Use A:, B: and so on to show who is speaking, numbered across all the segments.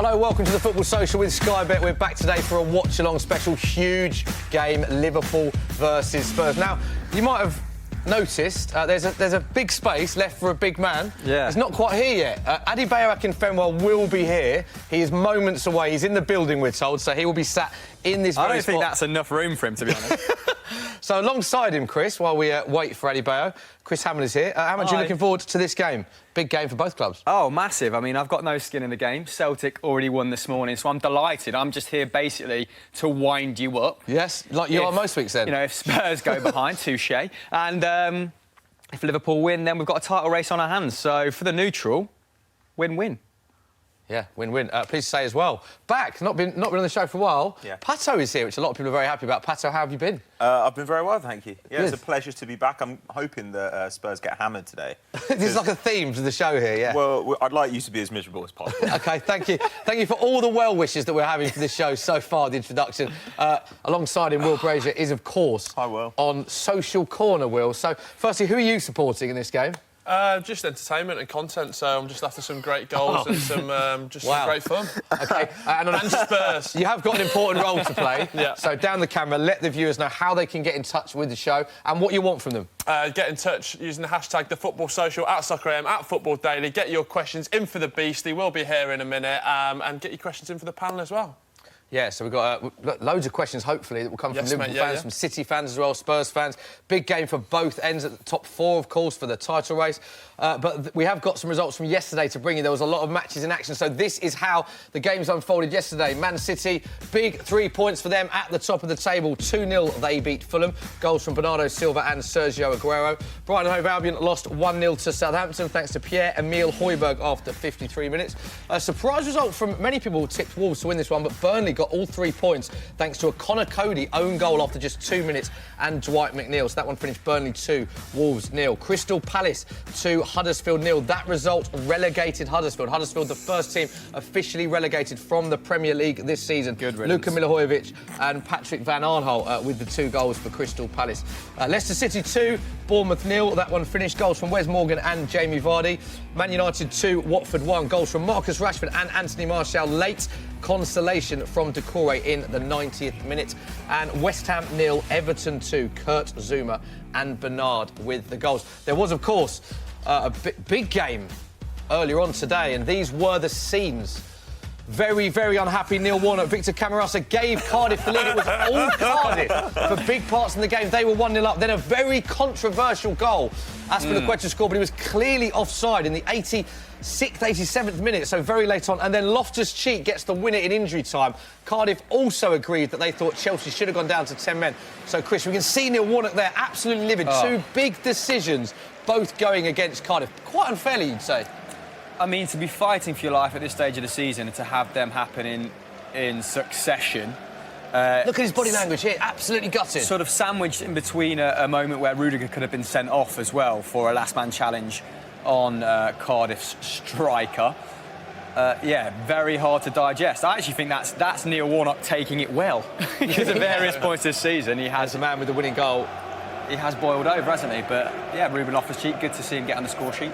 A: Hello, welcome to the Football Social with Sky Bet. We're back today for a watch-along special. Huge game, Liverpool versus Spurs. Now, you might have noticed there's a big space left for a big man.
B: Yeah.
A: He's not quite here yet. Adebayor Akinfenwa will be here. He is moments away. He's in the building, we're told, so he will be sat in this very
B: I don't think
A: spot.
B: that's enough room for him, to be honest.
A: So alongside him, Chris, while we wait for Adebayor, Chris Hammond is here. How much are you looking forward to this game? Big game for both clubs.
B: Oh, massive. I mean, I've got no skin in the game. Celtic already won this morning, so I'm delighted. I'm just here basically to wind you up.
A: Yes, like you are most weeks then.
B: You know, if Spurs go behind, touche. And if Liverpool win, then we've got a title race on our hands. So for the neutral, win-win.
A: Yeah, win-win. Please say as well. Back, not been on the show for a while.
C: Yeah.
A: Pato is here, which a lot of people are very happy about. Pato, how have you been?
C: I've been very well, thank you. Yeah,
A: Good.
C: It's a pleasure to be back. I'm hoping that Spurs get hammered today.
A: This is like a theme to the show here, yeah.
C: Well, I'd like you to be as miserable as possible.
A: OK, thank you. Thank you for all the well wishes that we're having for this show so far, the introduction. Alongside him, Will Brazier is, of course,
C: Hi, Will.
A: on Social Corner, Will. So, firstly, who are you supporting in this game?
D: Just entertainment and content, so I'm just after some great goals and some some great fun.
A: OK, and
D: Spurs.
A: You have got an important role to play.
D: Yeah.
A: So down the camera, let the viewers know how they can get in touch with the show and what you want from them.
D: Get in touch using the hashtag #TheFootballSocial, @SoccerAM, @FootballDaily. Get your questions in for the Beastie. We'll be here in a minute. And get your questions in for the panel as well.
A: Yeah, so we've got loads of questions, hopefully, that will come from Liverpool
D: mate,
A: fans, from City fans as well, Spurs fans. Big game for both ends at the top four, of course, for the title race. But we have got some results from yesterday to bring you. There was a lot of matches in action, so this is how the games unfolded yesterday. Man City, big 3 points for them at the top of the table. 2-0, they beat Fulham. Goals from Bernardo Silva and Sergio Aguero. Brighton Hove Albion lost 1-0 to Southampton, thanks to Pierre-Emile Højbjerg after 53 minutes. A surprise result from many people tipped Wolves to win this one, but Burnley got all 3 points thanks to a Connor Cody own goal after just 2 minutes and Dwight McNeil. So that one finished Burnley 2, Wolves 0. Crystal Palace 2, Huddersfield 0. That result relegated Huddersfield. Huddersfield, the first team officially relegated from the Premier League this season.
B: Good riddance.
A: Luka Milivojevic and Patrick Van Arnholt with the 2 goals for Crystal Palace. Leicester City 2, Bournemouth 0. That one finished goals from Wes Morgan and Jamie Vardy. Man United 2, Watford 1. Goals from Marcus Rashford and Anthony Martial. Late consolation from Decore in the 90th minute. And West Ham 0, Everton 2. Kurt Zouma and Bernard with the goals. There was, of course, a big game earlier on today, and these were the scenes. Very, very unhappy Neil Warnock. Victor Camarasa gave Cardiff the lead. It was all Cardiff for big parts in the game. They were 1-0 up. Then a very controversial goal. Aspilicueta scored, but he was clearly offside in the 86th, 87th minute, so very late on. And then Loftus-Cheek gets the winner in injury time. Cardiff also agreed that they thought Chelsea should have gone down to 10 men. So, Chris, we can see Neil Warnock there, absolutely livid. 2 big decisions, both going against Cardiff. Quite unfairly, you'd say.
B: I mean, to be fighting for your life at this stage of the season and to have them happen in succession.
A: Look at his body language here, absolutely gutted.
B: Sort of sandwiched in between a moment where Rudiger could have been sent off as well for a last-man challenge on Cardiff's striker. Yeah, very hard to digest. I actually think that's Neil Warnock taking it well. Because at various points this season, he has
A: a man with the winning goal.
B: He has boiled over, hasn't he? But, yeah, Ruben Loftus-Cheek, good to see him get on the score sheet.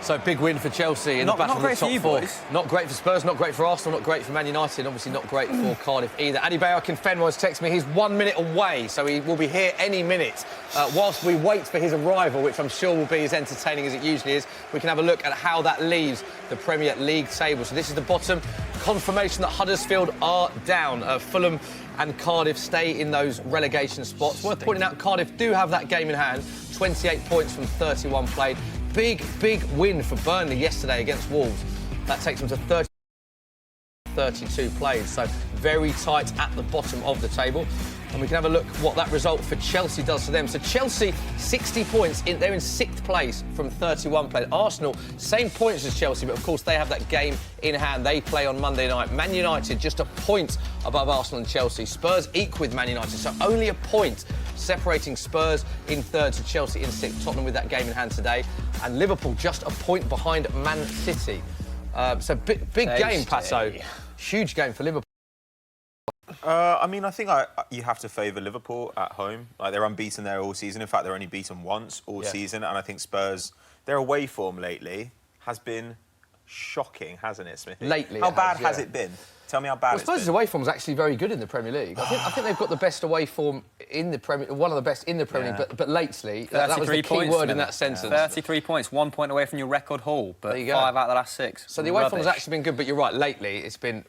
A: So big win for Chelsea in the battle for the top 4. Not great for Spurs, not great for Arsenal, not great for Man United, obviously not great for Cardiff either. Adebayor Akinfenwa has texted me, he's 1 minute away, so he will be here any minute. Whilst we wait for his arrival, which I'm sure will be as entertaining as it usually is, we can have a look at how that leaves the Premier League table. So this is the bottom. Confirmation that Huddersfield are down. Fulham and Cardiff stay in those relegation spots. Worth pointing out, Cardiff do have that game in hand. 28 points from 31 played. Big win for Burnley yesterday against Wolves. That takes them to 32 played, so very tight at the bottom of the table. And we can have a look what that result for Chelsea does for them. So Chelsea, 60 points. They're in 6th place from 31 played. Arsenal, same points as Chelsea, but of course they have that game in hand. They play on Monday night. Man United just a point above Arsenal and Chelsea. Spurs equal with Man United, so only a point separating Spurs in 3rd to Chelsea in 6th. Tottenham with that game in hand today. And Liverpool just a point behind Man City. So big game, Pato. Huge game for Liverpool.
C: I mean, I think you have to favour Liverpool at home. Like, they're unbeaten there all season. In fact, they're only beaten once all season. And I think Spurs, their away form lately has been shocking, hasn't it, Smithy?
A: Lately,
C: how bad has it been? Tell me how bad it's been.
A: Spurs' away form is actually very good in the Premier League. I think they've got the best away form in the Premier, one of the best in the Premier League. But lately, that was the key word in that sentence.
B: 33 points, 1 point away from your record haul, but 5 out of the last 6.
A: So the away form has actually been good. But you're right. Lately, it's been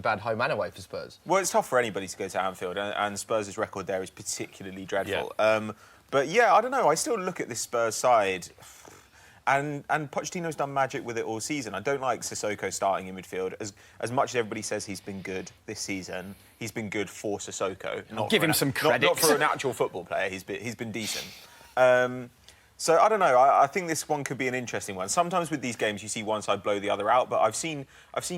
A: bad home and away for Spurs.
C: Well, it's tough for anybody to go to Anfield, and Spurs' record there is particularly dreadful. Yeah. But yeah, I don't know. I still look at this Spurs side. And Pochettino's done magic with it all season. I don't like Sissoko starting in midfield. As much as everybody says he's been good this season, he's been good for Sissoko.
B: Give him some credit.
C: Not for an actual football player. He's been decent. So I don't know. I think this one could be an interesting one. Sometimes with these games, you see one side blow the other out. But I've seen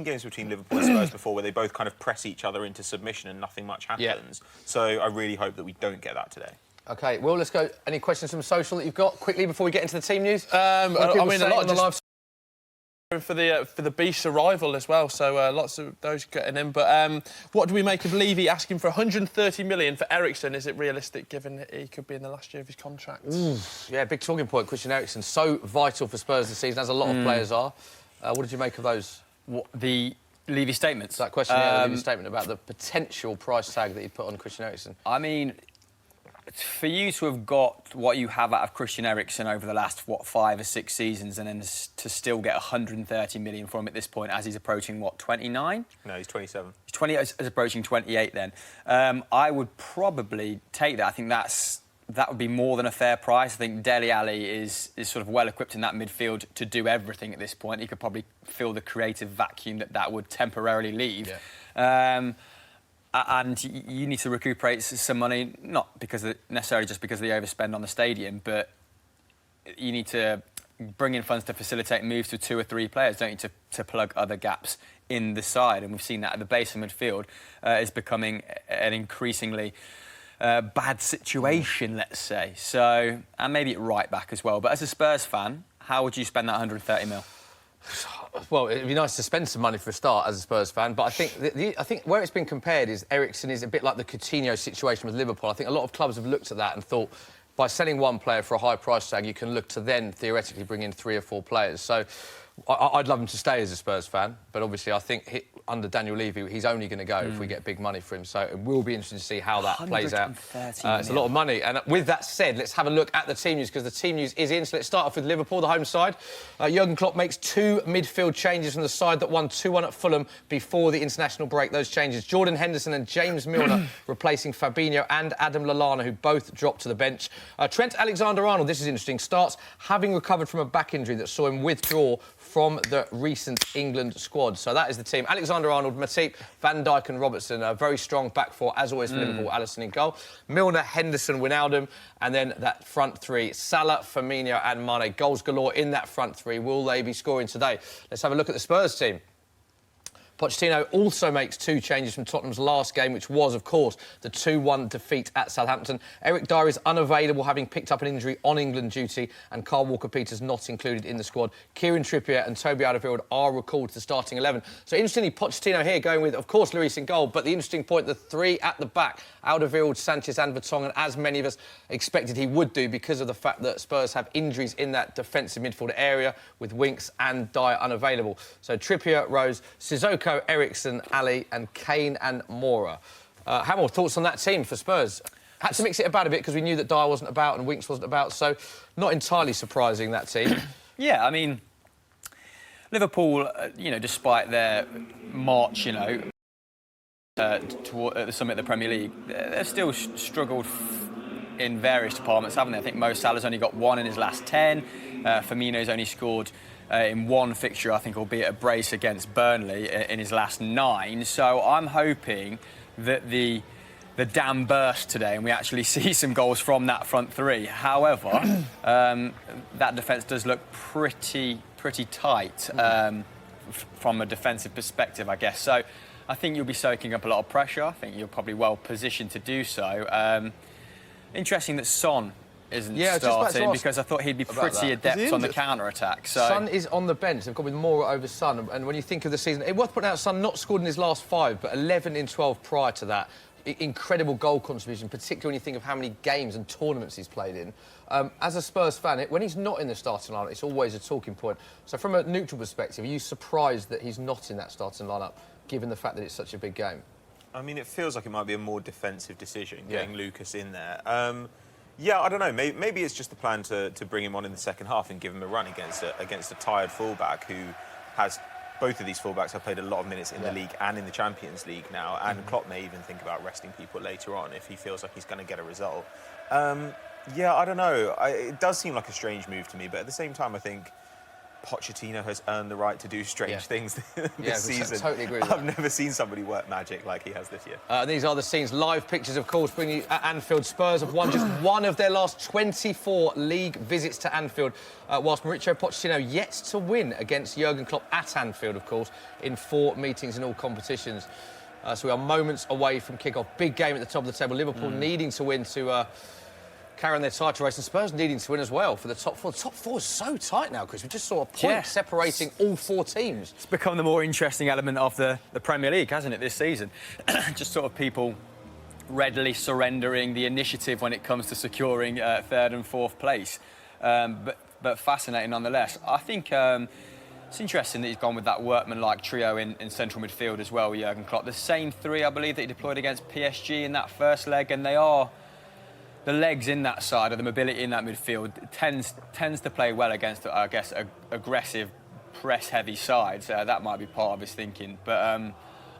C: games between Liverpool and Spurs before where they both kind of press each other into submission and nothing much happens. Yeah. So I really hope that we don't get that today.
A: OK, well, let's go. Any questions from social that you've got quickly before we get into the team news?
D: I mean, a lot on the live for the Beast's arrival as well, so lots of those getting in. But what do we make of Levy asking for 130 million for Eriksen? Is it realistic, given that he could be in the last year of his contract?
A: Yeah, big talking point. Christian Eriksen, so vital for Spurs this season, as a lot of players are. What did you make of those?
B: The Levy statements?
A: That question, the Levy statement about the potential price tag that he put on Christian Eriksen.
B: I mean, for you to have got what you have out of Christian Eriksen over the last, 5 or 6 seasons, and then to still get 130 million from him at this point, as he's approaching, 29?
C: No, he's 27.
B: He's approaching 28 then. I would probably take that. I think that would be more than a fair price. I think Dele Alli is sort of well-equipped in that midfield to do everything at this point. He could probably fill the creative vacuum that would temporarily leave. Yeah. And you need to recuperate some money, not necessarily just because they overspend on the stadium, but you need to bring in funds to facilitate moves to 2 or 3 players, don't you, to plug other gaps in the side. And we've seen that at the base of midfield is becoming an increasingly bad situation, let's say. So, and maybe at right back as well. But as a Spurs fan, how would you spend that 130 mil?
A: Well, it'd be nice to spend some money for a start as a Spurs fan, but I think where it's been compared is Eriksen is a bit like the Coutinho situation with Liverpool. I think a lot of clubs have looked at that and thought, by selling one player for a high price tag, you can look to then theoretically bring in 3 or 4 players. So I'd love him to stay as a Spurs fan, but obviously I think under Daniel Levy, he's only going to go if we get big money for him. So it will be interesting to see how that plays out. It's a lot of money. And with that said, let's have a look at the team news, because the team news is in. So let's start off with Liverpool, the home side. Jurgen Klopp makes 2 midfield changes from the side that won 2-1 at Fulham before the international break. Those changes, Jordan Henderson and James Milner replacing Fabinho and Adam Lallana, who both dropped to the bench. Trent Alexander-Arnold, this is interesting, starts having recovered from a back injury that saw him withdraw from the recent England squad. So that is the team. Alexander-Arnold, Matip, Van Dijk and Robertson. A very strong back four, as always, for Liverpool. Alisson in goal. Milner, Henderson, Wijnaldum. And then that front 3, Salah, Firmino and Mane. Goals galore in that front 3. Will they be scoring today? Let's have a look at the Spurs team. Pochettino also makes 2 changes from Tottenham's last game, which was, of course, the 2-1 defeat at Southampton. Eric Dyer is unavailable, having picked up an injury on England duty, and Kyle Walker-Peters not included in the squad. Kieran Trippier and Toby Alderweireld are recalled to the starting 11. So, interestingly, Pochettino here going with, of course, Lloris in goal, but the interesting point, the 3 at the back, Alderweireld, Sanchez and Vertonghen, as many of us expected he would do because of the fact that Spurs have injuries in that defensive midfield area, with Winks and Dyer unavailable. So, Trippier, Rose, Sissoko, Eriksen, Ali and Kane and Moura. Hamill, thoughts on that team for Spurs? Had to mix it about a bit because we knew that Dyer wasn't about and Winks wasn't about, so not entirely surprising, that team.
B: Yeah, I mean, Liverpool, despite their march, toward the summit of the Premier League, they've still struggled in various departments, haven't they? I think Mo Salah's only got 1 in his last 10. Firmino's only scored in 1 fixture, I think, albeit a brace against Burnley in his last 9. So I'm hoping that the dam burst today and we actually see some goals from that front 3. However, that defence does look pretty tight from a defensive perspective, I guess. So I think you'll be soaking up a lot of pressure. I think you're probably well positioned to do so. Interesting that Son isn't starting, because I thought he'd be pretty adept on the counter-attack. So
A: Son is on the bench. They've gone with Moura over Son. And when you think of the season, it's worth putting out Son not scored in his last 5, but 11 in 12 prior to that. incredible goal contribution, particularly when you think of how many games and tournaments he's played in. As a Spurs fan, when he's not in the starting lineup, it's always a talking point. So from a neutral perspective, are you surprised that he's not in that starting lineup, given the fact that it's such a big game?
C: I mean, it feels like it might be a more defensive decision, getting Lucas in there. Yeah, I don't know. Maybe it's just the plan to bring him on in the second half and give him a run against a tired fullback who has... Both of these fullbacks have played a lot of minutes in the league and in the Champions League now, and Klopp may even think about resting people later on if he feels like he's going to get a result. Yeah, I don't know. It does seem like a strange move to me, but at the same time, I think Pochettino has earned the right to do strange things this season.
A: I totally agree with
C: I've never seen somebody work magic like he has this year.
A: These are the scenes. Live pictures, of course, bringing you at Anfield. Spurs have won just one of their last 24 league visits to Anfield, whilst Mauricio Pochettino yet to win against Jurgen Klopp at Anfield, of course, in 4 meetings in all competitions. So we are moments away from kick-off. Big game at the top of the table. Liverpool needing to win to... carry on their title race, and Spurs needing to win as well for the top 4. The top 4 is so tight now, Chris. We just saw a point separating all 4 teams.
B: It's become the more interesting element of the Premier League, hasn't it, this season? Just sort of people readily surrendering the initiative when it comes to securing 3rd and 4th place. But fascinating nonetheless. I think it's interesting that he's gone with that workman-like trio in central midfield as well, Jurgen Klopp. The same 3, I believe, that he deployed against PSG in that first leg, and they are... The legs in that side, or the mobility in that midfield, tends to play well against, I guess, aggressive, press-heavy sides. That might be part of his thinking. But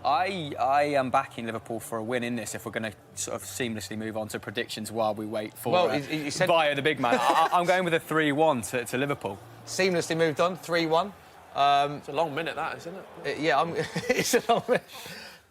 B: I am backing Liverpool for a win in this if we're going to sort of seamlessly move on to predictions while we wait for
A: he said...
B: via the big man. I'm going with a 3-1 to Liverpool.
A: Seamlessly moved on, 3-1.
D: It's a long minute, that, isn't it?
A: It's a long minute.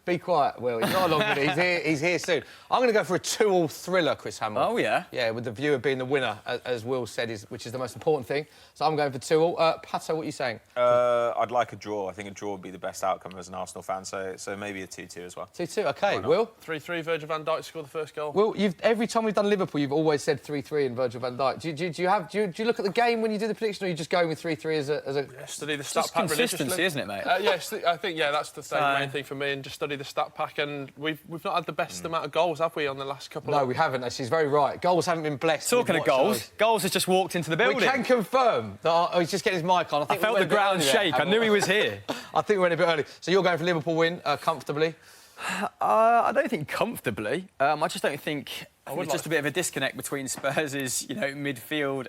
A: Be quiet, Will. It's not a long minute. He's here soon. I'm going to go for a 2-2 thriller, Chris Hamill.
B: Oh, yeah?
A: Yeah, with the viewer being the winner, as Will said, which is the most important thing. So I'm going for 2-2. Pato, what are you saying?
C: I'd like a draw. I think a draw would be the best outcome as an Arsenal fan, so maybe a 2-2 as well.
A: 2-2, OK. Will?
D: 3-3, Virgil van Dijk scored the first goal.
A: Will, every time we've done Liverpool, you've always said 3-3 and Virgil van Dijk. Do you look at the game when you do the prediction, or are you just going with 3-3 as a...
D: Yeah, study the stat pack
B: consistency, isn't it, mate?
D: Yes, I think, that's the main thing for me, and just study the stat pack. And we've not had the best amount of goals, have we, on the last couple of...
A: No, we haven't. She's very right. Goals haven't been blessed.
B: Talking of goals, Goals has just walked into the building.
A: We can confirm that... he's just getting his mic on.
B: I felt the ground shake. I knew he was here.
A: I think we went a bit early. So you're going for Liverpool win comfortably?
B: I don't think comfortably. I just don't think... It's just a bit of a disconnect between Spurs' midfield,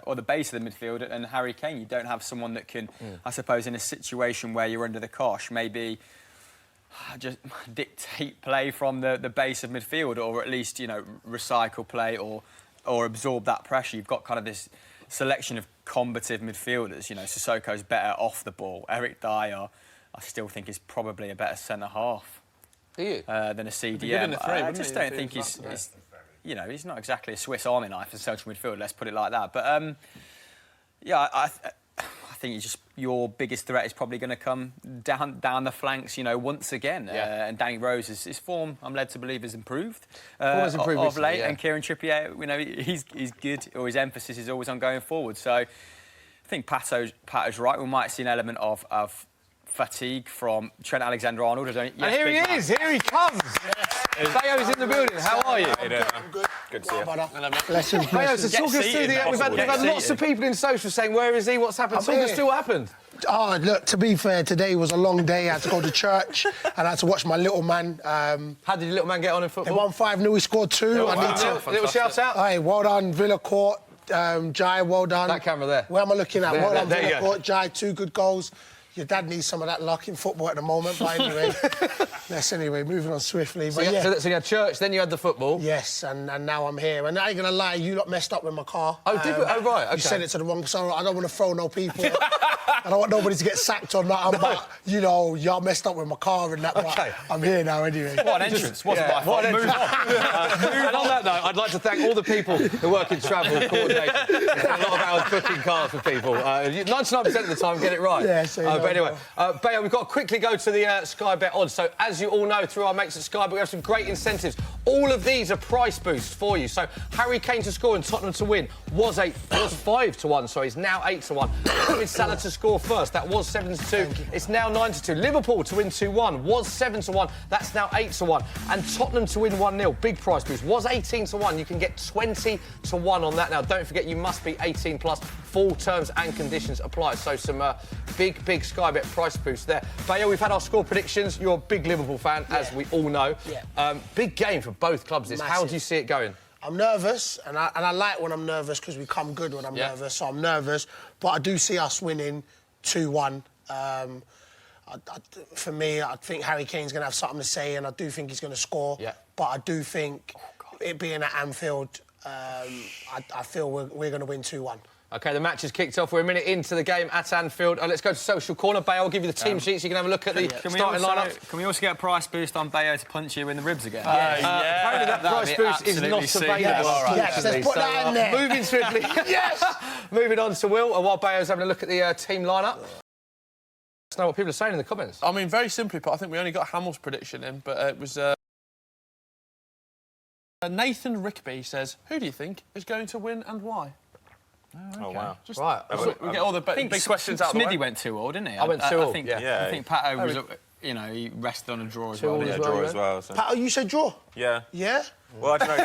B: or the base of the midfield, and Harry Kane. You don't have someone that can, I suppose, in a situation where you're under the cosh, maybe... just dictate play from the base of midfield, or at least, recycle play or absorb that pressure. You've got kind of this selection of combative midfielders. Sissoko's better off the ball. Eric Dyer, I still think, is probably a better centre-half than a CDM. I just don't think he's not exactly a Swiss Army knife as central midfield, let's put it like that. But, I think your biggest threat is probably going to come down the flanks, once again. And Danny Rose, his form, I'm led to believe, has improved of late. And Kieran Trippier, he's good, or his emphasis is always on going forward. So I think Pato's right. We might see an element of fatigue from Trent Alexander-Arnold.
A: And here he is. Here he comes. Bayo's in the building. How are you?
E: I'm good.
C: Good to see you.
E: Blessings.
A: Bayo, so talk us through we've had lots of people in social saying, where is he? What's happened? Talk us through what happened.
E: Oh, look, to be fair, today was a long day. I had to go to church and I had to watch my little man.
A: How did your little man get on in football?
E: They won 5-0, he scored 2.
A: Little shout out.
E: Hey, well done, Villa Court. Jai, well done.
A: That camera there.
E: Where am I looking at? Well done, Villa
A: There
E: Court. Jai, 2 good goals. Your dad needs some of that luck in football at the moment, but anyway. Anyway, moving on swiftly.
A: So you had church, then you had the football.
E: Yes, and now I'm here. And I ain't going to lie, you lot messed up with my car.
A: Oh, did we? Oh, right, OK.
E: You sent it to the wrong... So I don't want to throw no people. I don't want nobody to get sacked or nothing, but, y'all messed up with my car and that, but I'm here now anyway.
B: What an entrance. Wasn't my fault. Move on.
A: And on that note, I'd like to thank all the people who work in travel, coordination. A lot of hours booking cars for people. 99% of the time, get it right.
E: Yeah, so
A: but anyway, Bayo, we've got to quickly go to the Sky Bet odds. So, as you all know, through our mates at Sky Bet, we have some great incentives All of these are price boosts for you. So Harry Kane to score and Tottenham to win was 5 to 1. Sorry, it's now 8 to 1. With Salah to score first, that was 7 to 2. It's now 9 to 2. Liverpool to win 2-1 was 7 to 1. That's now 8 to 1. And Tottenham to win 1-0, big price boost, was 18 to 1. You can get 20 to 1 on that now. Don't forget, you must be 18 plus. Full terms and conditions apply. So some big Sky Bet price boosts there. Bayo, we've had our score predictions. You're a big Liverpool fan, as we all know.
E: Yeah.
A: Big game for both clubs. This. How do you see it going?
E: I'm nervous, and I like when I'm nervous because we come good when I'm nervous. So I'm nervous, but I do see us winning 2-1. For me, I think Harry Kane's going to have something to say, and I do think he's going to score.
A: Yeah.
E: But I do think it being at Anfield, I feel we're going to win 2-1.
A: OK, the match has kicked off. We're a minute into the game at Anfield. Let's go to Social Corner. Bayo, I'll give you the team sheet so you can have a look at the starting lineup.
B: Can we also get a price boost on Bayo to punch you in the ribs again?
A: Apparently that price boost is not available.
E: Yes, let's put that in there.
A: Moving swiftly. Yes! Moving on to Will, while Bayo's having a look at the team lineup. Let's know what people are saying in the comments.
D: I mean, very simply put, I think we only got Hamill's prediction in, but it was... Nathan Rickby says, who do you think is going to win and why?
C: Oh, wow.
D: Just, we get all the big questions out of the way.
B: Smithy went 2-all, didn't he?
A: I went 2-all,
B: I think Pato was, he rested on a draw as well.
C: Yeah, draw as well. So.
E: Pato, you said draw?
C: Yeah.
E: Yeah?
C: Well, I don't know.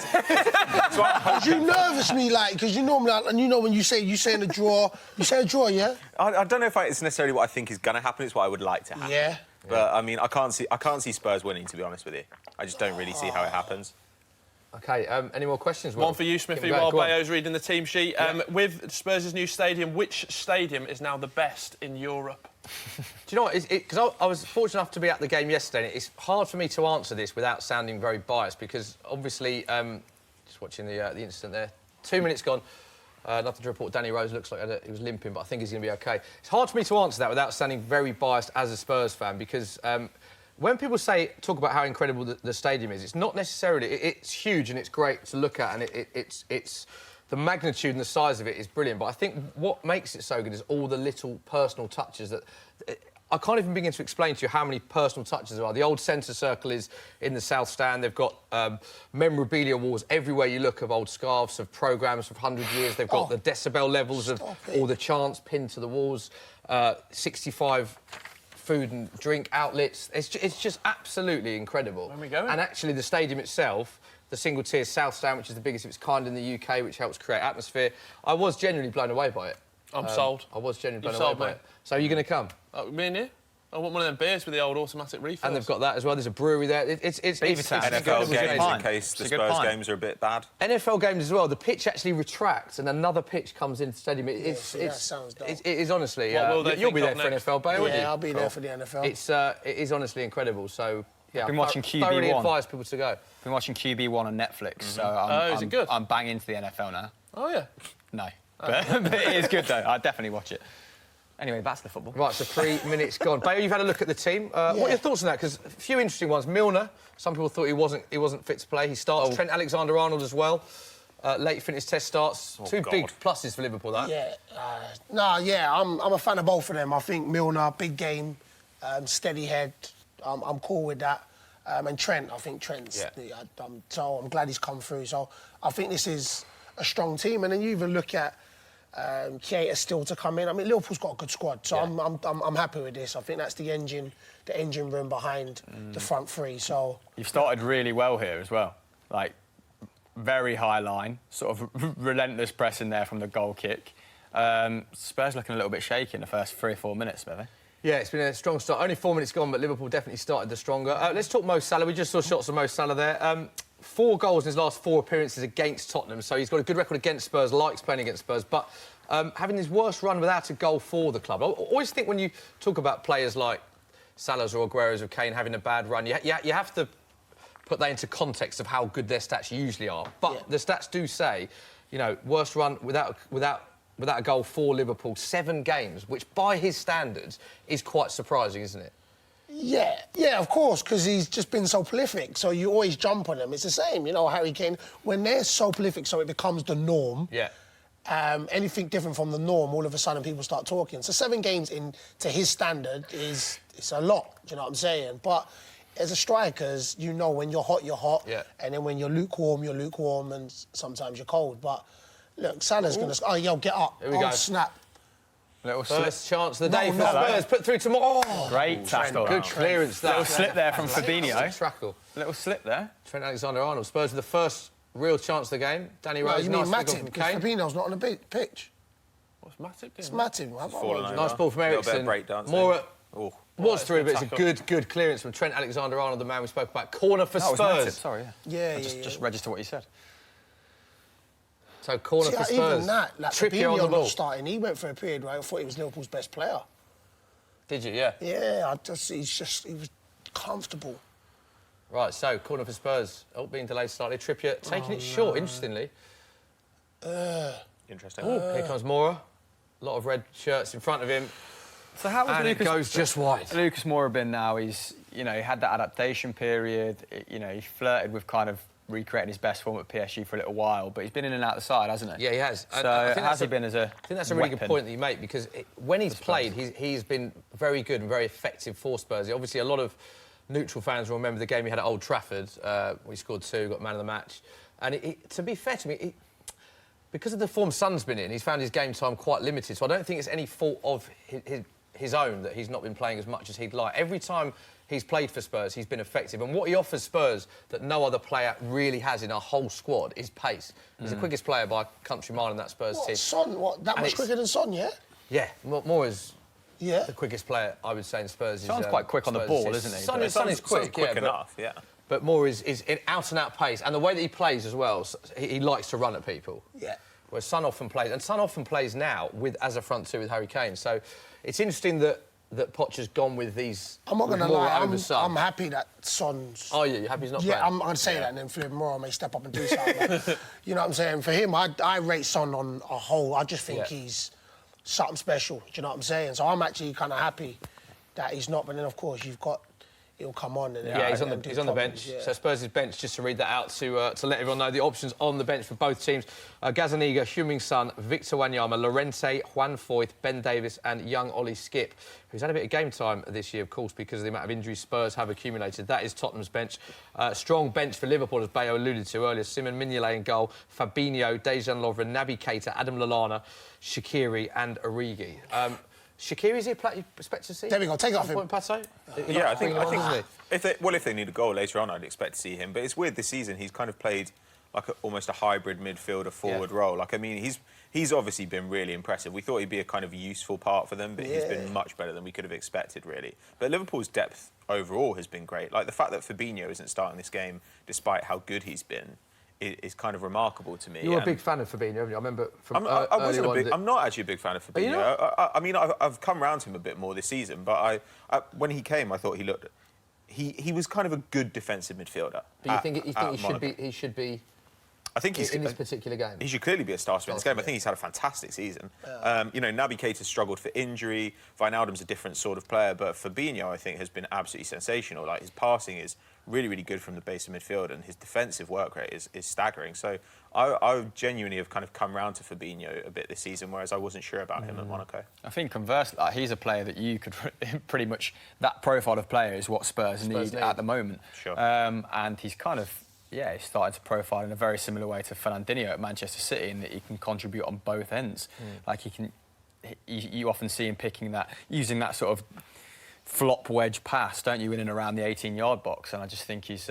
E: Because you nervous me, like, because you normally, and you know when you say a draw, you say a draw, yeah?
C: I don't know if it's necessarily what I think is going to happen. It's what I would like to happen.
E: Yeah.
C: But I mean, I can't see Spurs winning. To be honest with you, I just don't really see how it happens.
A: OK, any more questions? Will?
D: One for you, Smithy, while Bayo's reading the team sheet. With Spurs' new stadium, which stadium is now the best in Europe?
A: Do you know what? Because I was fortunate enough to be at the game yesterday, and it's hard for me to answer this without sounding very biased, because obviously, just watching the incident there, 2 minutes gone. Nothing to report. Danny Rose looks like he was limping, but I think he's going to be OK. It's hard for me to answer that without sounding very biased as a Spurs fan, because... when people talk about how incredible the stadium is, it's not necessarily... It's huge and it's great to look at, and it's the magnitude and the size of it is brilliant. But I think what makes it so good is all the little personal touches that... I can't even begin to explain to you how many personal touches there are. The old centre circle is in the South Stand. They've got memorabilia walls everywhere you look of old scarves, of programmes of 100 years. They've got the decibel levels of all the chants pinned to the walls, 65... food and drink outlets. It's just absolutely incredible.
D: Where are we going?
A: And actually, the stadium itself, the single-tier South Stand, which is the biggest of its kind in the UK, which helps create atmosphere, I was genuinely blown away by it.
D: I'm sold.
A: I was genuinely blown away by it. So are you going to come?
D: Me and you? I want one of them beers with the old automatic refills.
A: And they've got that as well. There's a brewery there. It's
C: NFL games in case the Spurs games are a bit bad.
A: NFL games as well. The pitch actually retracts and another pitch comes into the stadium.
E: That sounds dope.
A: It is honestly...
D: you'll
A: be there for NFL, Bayo, won't you?
E: Yeah, I'll be there for the NFL.
A: It is honestly incredible. So, yeah,
B: I've been watching QB1.
A: Thoroughly advise people to go.
B: I've been watching QB1 on Netflix, so
D: is it good?
B: I'm banging into the NFL now.
D: Oh, yeah?
B: No. But it is good, though. I'd definitely watch it. Anyway, back to the football.
A: Right, so 3 minutes gone. Bayo, you've had a look at the team. What are your thoughts on that? Because a few interesting ones. Milner, some people thought he wasn't fit to play. He starts. Trent Alexander-Arnold as well. Late fitness test starts. Two big pluses for Liverpool, that.
E: Yeah. I'm a fan of both of them. I think Milner, big game, steady head. I'm cool with that. And Trent, I think Trent's... so I'm glad he's come through. So I think this is a strong team. And then you even look at Keita still to come in. I mean, Liverpool's got a good squad, so I'm happy with this. I think that's the engine room behind the front three. So
B: you've started really well here as well. Like, very high line, sort of relentless pressing there from the goal kick. Spurs looking a little bit shaky in the first 3 or 4 minutes, maybe.
A: Yeah, it's been a strong start. Only 4 minutes gone, but Liverpool definitely started the stronger. Let's talk Mo Salah. We just saw shots of Mo Salah there. 4 goals in his last 4 appearances against Tottenham, so he's got a good record against Spurs, likes playing against Spurs, but having his worst run without a goal for the club. I always think when you talk about players like Salah's or Aguero's or Kane having a bad run, you have to put that into context of how good their stats usually are. But the stats do say, you know, worst run without a goal for Liverpool, 7 games, which by his standards is quite surprising, isn't it?
E: Yeah, of course, because he's just been so prolific. So you always jump on him. It's the same, you know, Harry Kane. When they're so prolific, so it becomes the norm.
A: Yeah.
E: Anything different from the norm, all of a sudden people start talking. So 7 games in to his standard it's a lot. Do you know what I'm saying? But as a strikers, you know when you're hot, you're hot.
A: Yeah.
E: And then when you're lukewarm, and sometimes you're cold. But look, Salah's going to... Oh, yo, get up.
A: Here we go.
E: Snap.
B: Little
A: First chance of the day for
E: no,
A: Spurs. Put through tomorrow. Oh,
B: Great tackle.
A: good clearance there.
B: Little slip there from Fabinho.
A: Trackle.
B: Little slip there.
A: Trent Alexander-Arnold. Spurs with the first real chance of the game. Danny Rose,
E: you
A: nice
E: mean
A: flick on
E: Matip,
A: from
E: because
A: Kane.
E: Fabinho's not on the pitch.
D: What's Matip
E: It's
D: doing?
E: Matip.
A: Nice ball from Ericsson.
C: Little bit of breakdancing.
A: More was through, but it's a
D: tackle.
A: good clearance from Trent Alexander-Arnold, the man we spoke about. Corner for
B: That was Matip,
A: Spurs.
B: sorry,
E: Yeah,
B: Just register what you said.
A: So corner for Spurs.
E: Even that, like
A: Trippier on the
E: Fabinho
A: ball.
E: not starting. He went for a period where I thought he was Liverpool's best player.
A: Did you? Yeah.
E: Yeah, he was comfortable.
A: Right, so corner for Spurs. Oh, being delayed slightly. Trippier taking it short, interestingly.
C: Interesting.
A: Here comes Moura. A lot of red shirts in front of him.
B: So how was
A: And
B: Lucas...
A: it goes just wide.
B: Lucas Moura been now? He's, he had that adaptation period. He flirted with kind of recreating his best form at PSG for a little while, but he's been in and out the side, hasn't he?
A: Yeah, he has.
B: So
A: I think
B: has he been as a
A: I think that's a really good
B: weapon?
A: point that you make, because when he's played, he's been very good and very effective for Spurs. Obviously, a lot of neutral fans will remember the game he had at Old Trafford. We scored 2, got man of the match. And to be fair to me, because of the form Son's been in, he's found his game time quite limited. So I don't think it's any fault of his own that he's not been playing as much as he'd like. Every time he's played for Spurs, he's been effective. And what he offers Spurs that no other player really has in our whole squad is pace. He's the quickest player by a country mile in that Spurs team.
E: Son, that
A: And
E: much quicker than Son, yeah?
A: Yeah, Moura's
E: Yeah.
A: the quickest player, I would say, in Spurs.
B: Son's quite quick on the ball, isn't he?
A: Son is quick,
C: quick enough, yeah.
A: But Moura is in out-and-out pace. And the way that he plays as well, he likes to run at people.
E: Yeah.
A: Whereas Son often plays now as a front two with Harry Kane. So it's interesting that Poch has gone with these.
E: I'm not going to
A: Moura
E: lie,
A: over Son.
E: I'm happy that Son's...
A: Oh, yeah, you're happy he's not
E: Yeah,
A: playing?
E: I'm going to say that, and then Philip Moore may step up and do something. But, you know what I'm saying? For him, I rate Son on a whole. I just think he's something special. Do you know what I'm saying? So I'm actually kind of happy that he's not. But then, of course, he'll come on. And
A: He's on the bench.
E: Yeah.
A: So Spurs' bench, just to read that out to let everyone know, the options on the bench for both teams. Gazaniga, Heung-min Son, Victor Wanyama, Llorente, Juan Foyth, Ben Davis and young Ollie Skip, who's had a bit of game time this year, of course, because of the amount of injuries Spurs have accumulated. That is Tottenham's bench. Strong bench for Liverpool, as Bayo alluded to earlier. Simon Mignolet in goal, Fabinho, Dejan Lovren, Naby Keita, Adam Lallana, Shaqiri and Origi. Shaqiri, is he a player you expect to see?
E: There we go, take it off him.
A: Pato?
C: Yeah, I think
A: Isn't he?
C: if they need a goal later on, I'd expect to see him. But it's weird this season. He's kind of played like almost a hybrid midfielder forward role. Like, I mean, he's obviously been really impressive. We thought he'd be a kind of useful part for them, but he's been much better than we could have expected, really. But Liverpool's depth overall has been great. Like the fact that Fabinho isn't starting this game, despite how good he's been, is kind of remarkable to me.
A: You were a big fan of Fabinho, haven't you? I remember from
C: I'm not actually a big fan of Fabinho.
A: you not?
C: I mean, I've come round to him a bit more this season, but when he came, I thought he looked... He was kind of a good defensive midfielder.
A: But you think he should be
C: I think he's
A: in this particular game?
C: He should clearly be a starter in this game. I think he's had a fantastic season. Naby Keita struggled for injury. Wijnaldum's a different sort of player, but Fabinho, I think, has been absolutely sensational. Like, his passing is really, really good from the base of midfield, and his defensive work rate is staggering. So I genuinely have kind of come round to Fabinho a bit this season, whereas I wasn't sure about him at Monaco.
B: I think conversely, he's a player that you could pretty much... That profile of player is what Spurs need at the moment.
C: Sure.
B: And he's kind of... Yeah, he's started to profile in a very similar way to Fernandinho at Manchester City, in that he can contribute on both ends. Like, you often see him using that sort of flop wedge pass, don't you, in and around the 18-yard box. And I just think he's,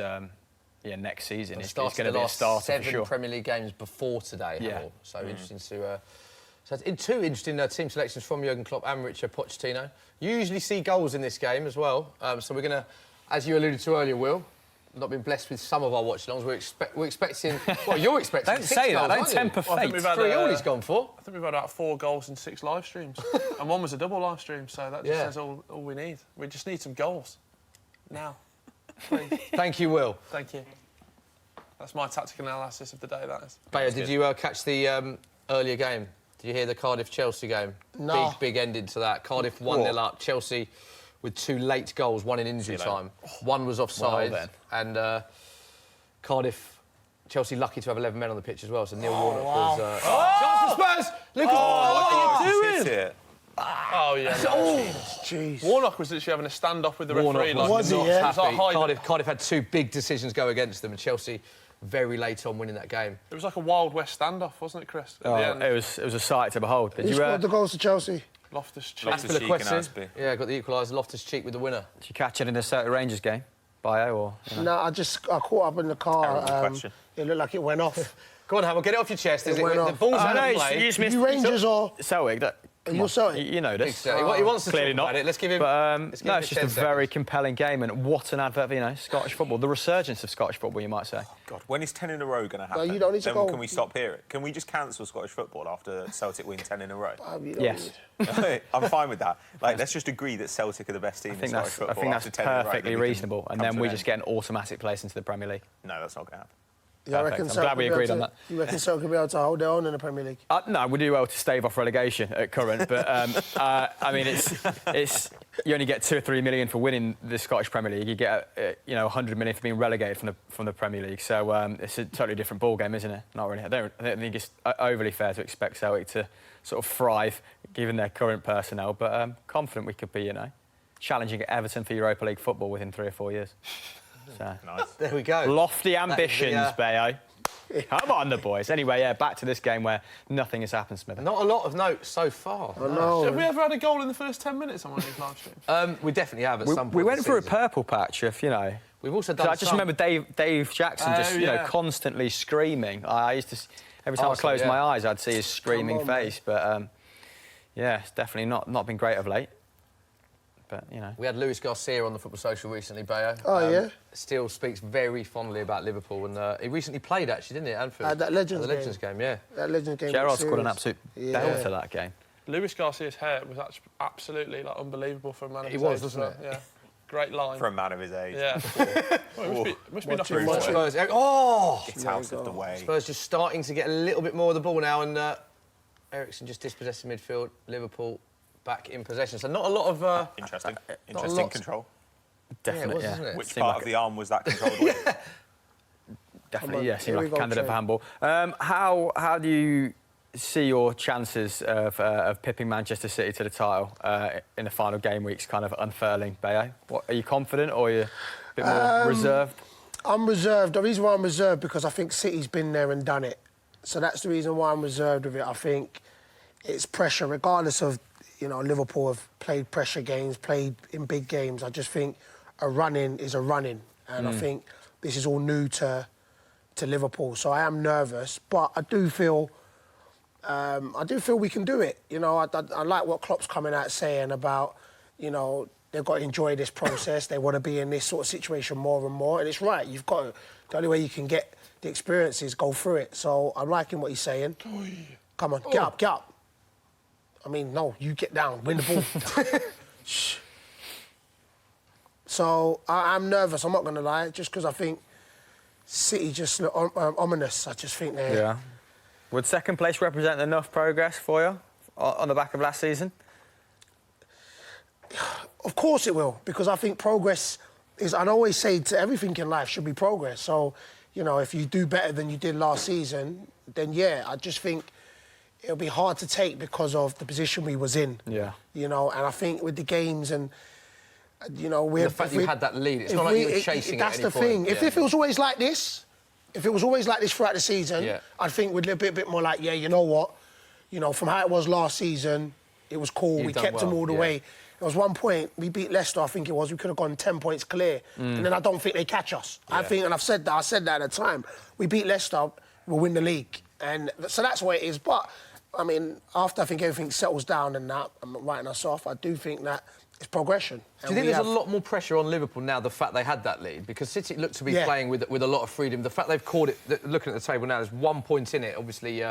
B: next season he's going to be a starter for sure.
A: 7 Premier League games before today. So interesting to... So it's two interesting team selections from Jurgen Klopp and Mauricio Pochettino. You usually see goals in this game as well. So we're going to, as you alluded to earlier, Will, not been blessed with some of our watch-alongs. We're expecting... Well, you're expecting
B: Don't
A: 6
B: say
A: goals,
B: that. Don't temper fate.
D: I think we've had
A: 3 all he's gone for.
D: I think we've had about 4 goals in 6 live streams. And one was a double live stream, so that just says all we need. We just need some goals. Now. Please.
A: Thank you, Will.
D: Thank you. That's my tactical analysis of the day, that is.
A: Bayo, did you catch the earlier game? Did you hear the Cardiff-Chelsea game?
E: No.
A: Big ending to that. Cardiff 1-0 up. Chelsea with 2 late goals, one in injury time. One was offside.
B: Well,
A: and Chelsea lucky to have 11 men on the pitch as well. So Neil Warnock was... Chance for Spurs! Look, what are you doing?
D: Oh, yeah.
E: Jeez.
D: Warnock was literally having a standoff with the referee.
E: Was he, yeah?
A: Cardiff had 2 big decisions go against them, and Chelsea very late on winning that game.
D: It was like a Wild West standoff, wasn't it, Chris?
B: Oh, it was a sight to behold.
E: Who scored the goals to Chelsea?
D: Loftus-Cheek.
A: Adebayor. Yeah, got the equaliser. Loftus-Cheek with the winner.
B: Did you catch it in the Celtic Rangers game, Bio, or?
E: No, I caught up in the car.
C: Question.
E: It looked like it went off.
A: Go on, Hamill, get it off your chest.
E: It went
A: The
E: off.
A: ball's out of play.
E: You Rangers or
B: Celtic?
E: you're Celtic?
B: You know this.
A: He wants to
B: Clearly
A: talk
B: not.
A: about it. Let's give him.
B: But
A: let's give
B: no,
A: him
B: it's just a
A: 10
B: very
A: seconds.
B: compelling game, and what an advert for, Scottish football, the resurgence of Scottish football, you might say.
C: God, when is 10 in a row going to happen?
E: you don't need to
C: then
E: go.
C: Can we stop here? Can we just cancel Scottish football after Celtic win 10 in a row?
B: Yes.
C: I'm fine with that. Like, let's just agree that Celtic are the best team in Scottish football.
B: I think that's
C: after 10 in a row,
B: perfectly
C: then we can
B: reasonable, and
C: come
B: then
C: to
B: we
C: an
B: just
C: end.
B: get an automatic place into the Premier League.
C: No, that's not going to happen.
E: Yeah, I reckon
B: I'm glad we agreed on that.
E: You reckon Celtic could be able to hold their own in the Premier League?
B: No, we do well to stave off relegation at current, but I mean, it's you only get 2 or 3 million for winning the Scottish Premier League. You get 100 million for being relegated from the Premier League. So it's a totally different ball game, isn't it? Not really. I don't think it's overly fair to expect Celtic to sort of thrive given their current personnel. But I'm confident we could be, challenging Everton for Europa League football within 3 or 4 years. So.
C: Nice.
A: There we go.
B: Lofty ambitions, Bayo. Come on, the boys. Anyway, back to this game where nothing has happened, Smith.
A: Not a lot of notes so far.
E: I know.
D: Have we ever had a goal in the first 10 minutes on one of these live streams?
A: We definitely have at some point.
B: We went
A: this
B: through a
A: season.
B: purple patch,
A: We've also done.
B: I just remember Dave Jackson just, constantly screaming. I used to, every time I closed my eyes, I'd see his screaming face. But it's definitely not been great of late. But
A: We had Luis Garcia on the Football Social recently, Bayo.
E: Oh, yeah?
A: Still speaks very fondly about Liverpool, and he recently played, actually, didn't he, at Anfield?
E: That Legends
A: the Legends game, yeah.
E: That Legends game.
B: Gerrard
E: was
B: scored an
E: serious.
B: absolute belter that game.
D: Luis Garcia's hair was absolutely unbelievable for a man of his age.
A: It was, wasn't it?
D: Yeah. Great line.
C: For a man of his age.
D: Yeah. Well, it must be knocking
E: Watch
D: forward.
E: it.
A: Spurs, oh!
C: Get out of the way.
A: Spurs just starting to get a little bit more of the ball now, and Eriksen just dispossessing midfield. Liverpool back in possession. So not a lot of...
C: Interesting.
A: not a
C: Interesting
A: lot.
C: control.
B: Definitely,
A: wasn't it?
C: Which
B: Seemed
C: part
B: like
C: of the arm was that controlled with?
B: Definitely,
E: Come on,
B: seemed
E: here
B: like
E: we
B: a
E: go,
B: candidate for
E: Trey.
B: handball. How do you see your chances of pipping Manchester City to the title in the final game weeks kind of unfurling, Bayo? Are you confident or are you a bit more reserved?
E: I'm reserved. The reason why I'm reserved because I think City's been there and done it. So that's the reason why I'm reserved with it. I think it's pressure, regardless of, Liverpool have played pressure games, played in big games. I just think a run-in is a run-in. And I think this is all new to Liverpool. So I am nervous, but I do feel we can do it. I like what Klopp's coming out saying about, they've got to enjoy this process. They want to be in this sort of situation more and more. And it's right. You've got to. The only way you can get the experience is go through it. So I'm liking what he's saying. Come on, get up. I mean, no, you get down, win the ball. Shh. So I'm nervous, I'm not going to lie, just because I think City just look ominous. I just think they're...
B: Yeah. Would second place represent enough progress for you on the back of last season?
E: Of course it will, because I think progress is... I always say to everything in life should be progress. So, if you do better than you did last season, then, I just think it'll be hard to take because of the position we was in.
B: Yeah.
E: And I think with the games and... we're...
A: The fact you had that lead, it's not like you were chasing it at any point.
E: That's the thing. If it was always like this, throughout the season, I'd think we'd be a bit more like, you know what? From how it was last season, it was cool. We kept them all the way. There was one point, we beat Leicester, I think it was, we could have gone 10 points clear. And then I don't think they catch us. I think, and I said that at the time, we beat Leicester, we'll win the league. And so that's what it is. But, I mean, after I think everything settles down and that, I'm writing us off, I do think that it's progression.
A: Do you think there's a lot more pressure on Liverpool now, the fact they had that lead? Because City look to be playing with a lot of freedom. The fact they've caught it, looking at the table now, there's 1 point in it, obviously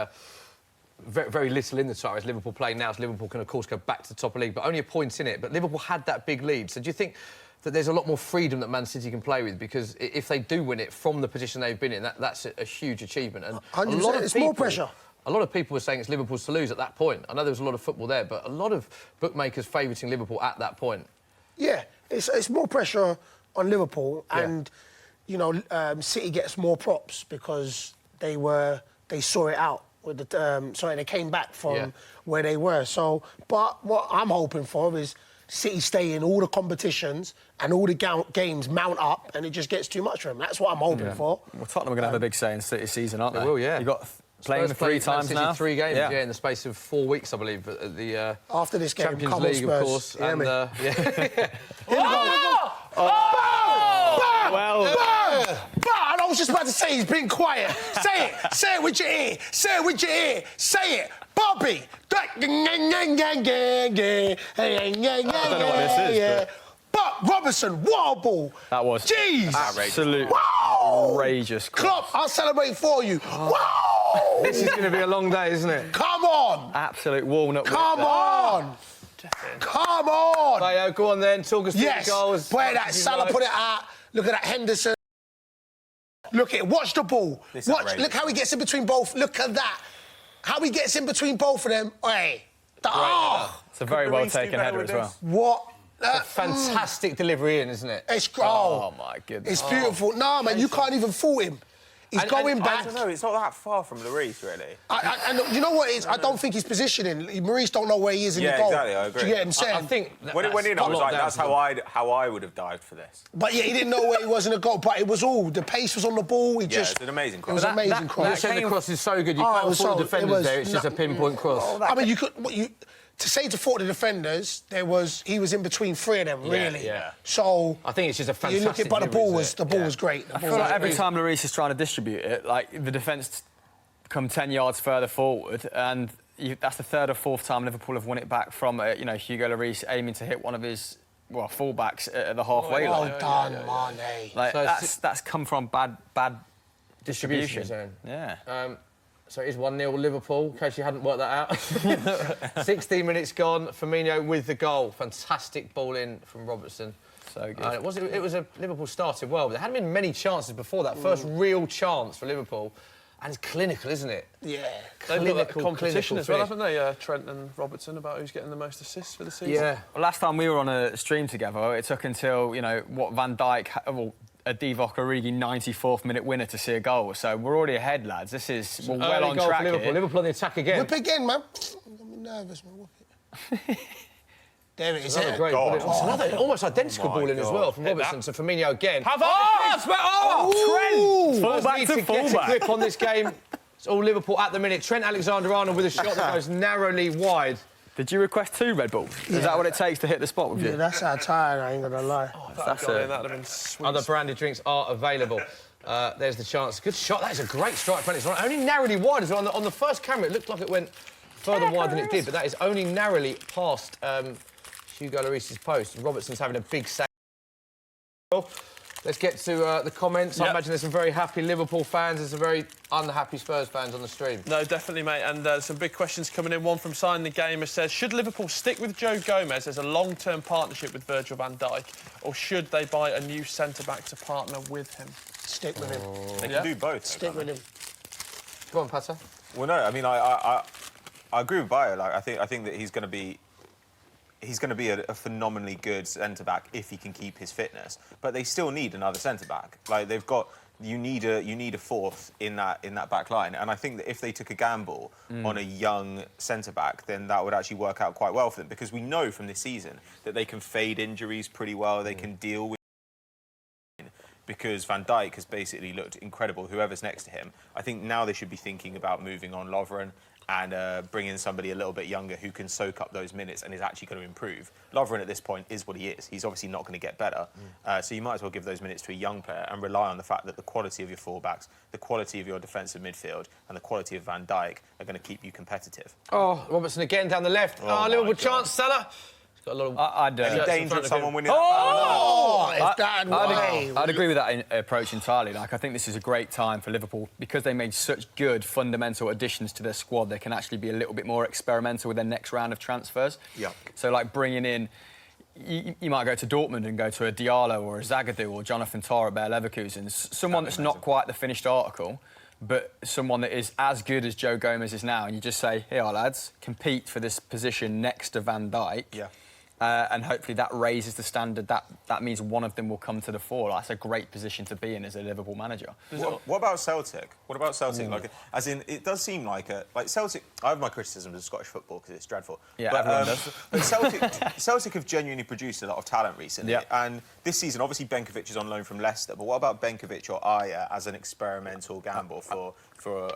A: very, very little in the title as Liverpool play now, so Liverpool can, of course, go back to the top of the league, but only a point in it. But Liverpool had that big lead. So do you think that there's a lot more freedom that Man City can play with? Because if they do win it from the position they've been in, that's a huge achievement. And
E: 100%, it's more pressure.
A: A lot of people were saying it's Liverpool's to lose at that point. I know there was a lot of football there, but a lot of bookmakers favouriting Liverpool at that point.
E: Yeah, it's more pressure on Liverpool, and City gets more props because they saw it out. with the sorry, they came back from where they were. So, but what I'm hoping for is City stay in all the competitions and all the games mount up, and it just gets too much for them. That's what I'm hoping for.
B: Well, Tottenham are going to have a big say in City's season, aren't they?
A: They will, yeah.
B: You got playing
A: Spurs
B: three times now.
A: 3 games, in the space of 4 weeks, I believe. At the
E: after this game,
A: Champions
E: come on,
A: League,
E: Spurs.
A: of course.
E: You
A: And
E: I was just about to say he's been quiet. Say it. Say it with your ear. Say it with your ear. Say it. Bobby.
B: I don't know what this is,
E: But Robertson, what a ball.
B: That was
E: Jeez.
B: absolute outrageous.
E: Klopp, I'll celebrate for you. Wow.
A: This is going to be a long day, isn't it?
E: Come on.
B: Absolute walnut.
E: Come on. Come on.
A: Bayo, go on then. Talk us through the goals.
E: Play that. Salah put it out. Look at that Henderson. Look at it. Watch the ball. Watch. Look how he gets in between both. Look at that. How he gets in between both of them. Hey.
B: It's a very well taken header as well.
E: What?
A: Fantastic delivery in, isn't it?
E: It's
B: oh my goodness.
E: It's beautiful. Nah, man, you can't even fault him. He's going back.
C: I don't know, it's not that far from Lloris, really.
E: And you know what it is? I don't think he's positioning. Maurice don't know where he is in the goal.
C: Yeah, exactly, I agree.
E: Do you get what I'm saying?
A: I think
C: when it went in, I was like, that's how I would have dived for this.
E: But yeah, he didn't know where he was in the goal. But it was all, the pace was on the ball.
C: It's an amazing cross.
E: It was an amazing cross.
A: The cross is so good. You can't fault the defenders there. It's just a pinpoint cross.
E: I mean, you could... To say to fault the defenders, he was in between 3 of them, really.
A: Yeah.
E: So
A: I think it's just a fantastic.
E: You look at, but the ball was great.
B: I feel like every time Lloris is trying to distribute it, like the defence come 10 yards further forward, and that's the 3rd or 4th time Liverpool have won it back from Hugo Lloris aiming to hit one of his full-backs at the halfway line.
E: Well done, Mane.
B: Like that's come from bad distribution.
A: Yeah. So it is 1-0 Liverpool, in case you hadn't worked that out. 16 minutes gone, Firmino with the goal. Fantastic ball in from Robertson.
B: So good.
A: It was a Liverpool started well, but there hadn't been many chances before that. First real chance for Liverpool. And it's clinical, isn't it?
E: Yeah.
D: They've got that competition as well, haven't they, Trent and Robertson, about who's getting the most assists for the season?
A: Yeah.
B: Well, last time we were on a stream together, it took until, Van Dijk... a Divock Origi 94th minute winner to see a goal. So we're already ahead, lads. We're well on track here.
A: Liverpool on the attack again.
E: Whip again, man. I'm nervous, man. Whip it. There it is.
A: Another great ball. It's another almost identical ball in as well from Robertson. So Firmino again.
D: Trent!
A: Fullback to fullback. Get a grip on this game. It's all Liverpool at the minute. Trent Alexander-Arnold with a shot that goes narrowly wide.
B: Did you request 2 Red Bulls? Is that what it takes to hit the spot with you?
E: Yeah, that's how tired I ain't gonna lie.
D: That'd have been sweet.
A: Other branded drinks are available. There's the chance. Good shot. That is a great strike. It's only narrowly wide as well. On the first camera, it looked like it went further wide than it did, but that is only narrowly past Hugo Lloris's post. Robertson's having a big save. Let's get to the comments. I imagine there's some very happy Liverpool fans. There's some very unhappy Spurs fans on the stream.
D: No, definitely, mate. And some big questions coming in. One from Sign the Gamer says, should Liverpool stick with Joe Gomez as a long-term partnership with Virgil van Dijk, or should they buy a new centre-back to partner with him?
E: Stick with him.
C: They can do both.
E: Stick with him.
A: Go on, Patter.
C: Well, no, I mean, I agree with Bayo. Like, I think that he's going to be a phenomenally good centre-back if he can keep his fitness. But they still need another centre-back. Like, you need a fourth in that back line. And I think that if they took a gamble on a young centre-back, then that would actually work out quite well for them. Because we know from this season that they can fade injuries pretty well. They can deal with... Because Van Dijk has basically looked incredible, whoever's next to him. I think now they should be thinking about moving on Lovren and bring in somebody a little bit younger who can soak up those minutes and is actually going to improve. Lovren at this point is what he is. He's obviously not going to get better. So you might as well give those minutes to a young player and rely on the fact that the quality of your fullbacks, the quality of your defensive midfield and the quality of Van Dijk are going to keep you competitive.
A: Oh, Robertson again down the left. Liverpool chance, Salah. Got a little...
C: Any danger of someone winning
B: I'd agree with that approach entirely. Like, I think this is a great time for Liverpool because they made such good fundamental additions to their squad. They can actually be a little bit more experimental with their next round of transfers.
C: Yeah.
B: So, like, bringing in... You might go to Dortmund and go to a Diallo or a Zagadou or Jonathan Tah at Bayer Leverkusen. Someone that's not quite the finished article, but someone that is as good as Joe Gomez is now. And you just say, here, lads, compete for this position next to Van Dijk.
C: Yeah.
B: and hopefully that raises the standard. That means one of them will come to the fore. That's a great position to be in as a Liverpool manager.
C: What about Celtic? What about Celtic? Like, as in, it does seem like Celtic. I have my criticism of Scottish football because it's dreadful.
B: Yeah,
C: but,
B: everyone does.
C: But Celtic have genuinely produced a lot of talent recently.
B: Yeah.
C: And this season, obviously, Benkovic is on loan from Leicester. But what about Benkovic or Aya as an experimental gamble for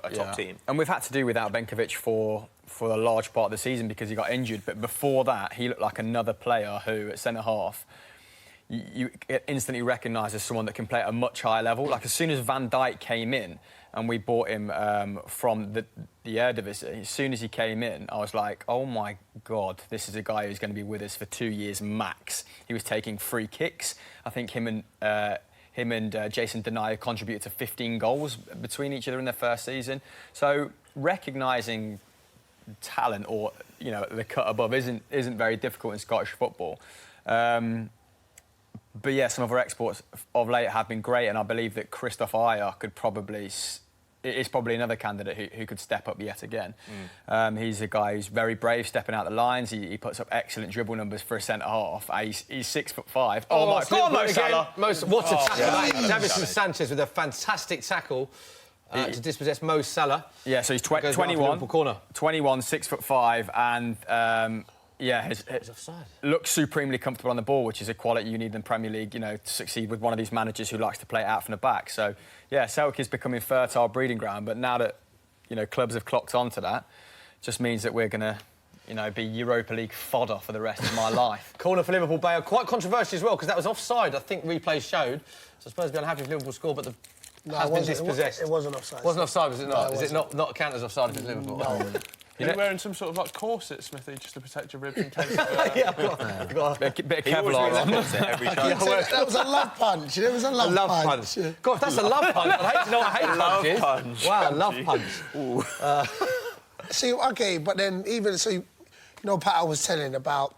C: a top team?
B: And we've had to do without Benkovic for a large part of the season because he got injured. But before that, he looked like another player who, at centre-half, you instantly recognise as someone that can play at a much higher level. Like, as soon as Van Dijk came in and we bought him from the Eredivisie, as soon as he came in, I was like, oh, my God, this is a guy who's going to be with us for 2 years max. He was taking free kicks. I think him and Jason Denayer contributed to 15 goals between each other in their first season. So recognising talent or, you know, the cut above isn't very difficult in Scottish football. But yeah, some of our exports of late have been great, and I believe that Christoph Aya is probably another candidate who could step up yet again. He's a guy who's very brave, stepping out the lines. He puts up excellent dribble numbers for a centre-half. He's 6'5". Oh, my God, Mo Salah!
A: What a tackle that is. Davison Sanchez with a fantastic tackle to dispossess Mo Salah.
B: Yeah, so he's 21, 6'5", and... yeah, he's offside. Looks supremely comfortable on the ball, which is a quality you need in the Premier League, you know, to succeed with one of these managers who likes to play it out from the back. So, yeah, Celtic is becoming fertile breeding ground, but now that, you know, clubs have clocked onto that, just means that we're going to, you know, be Europa League fodder for the rest of my life.
A: Corner for Liverpool, Bale. Quite controversial as well, because that was offside, I think replays showed. So I suppose be unhappy if Liverpool scored, but has been dispossessed.
E: It wasn't offside.
A: Wasn't offside, was it not?
E: No,
A: Is it not count as offside if it's Liverpool?
E: No.
D: Are you wearing some sort of like corset, Smithy, just to protect your ribs in case?
A: Yeah, I've got
B: Bit of Kevlar on.
C: Every time.
E: That was a love punch. It was a love punch.
A: God, if that's a love punch. I'd hate to know what hate punch is. Wow, love punch.
E: See, OK, but then even... So, you know, Pat was telling about...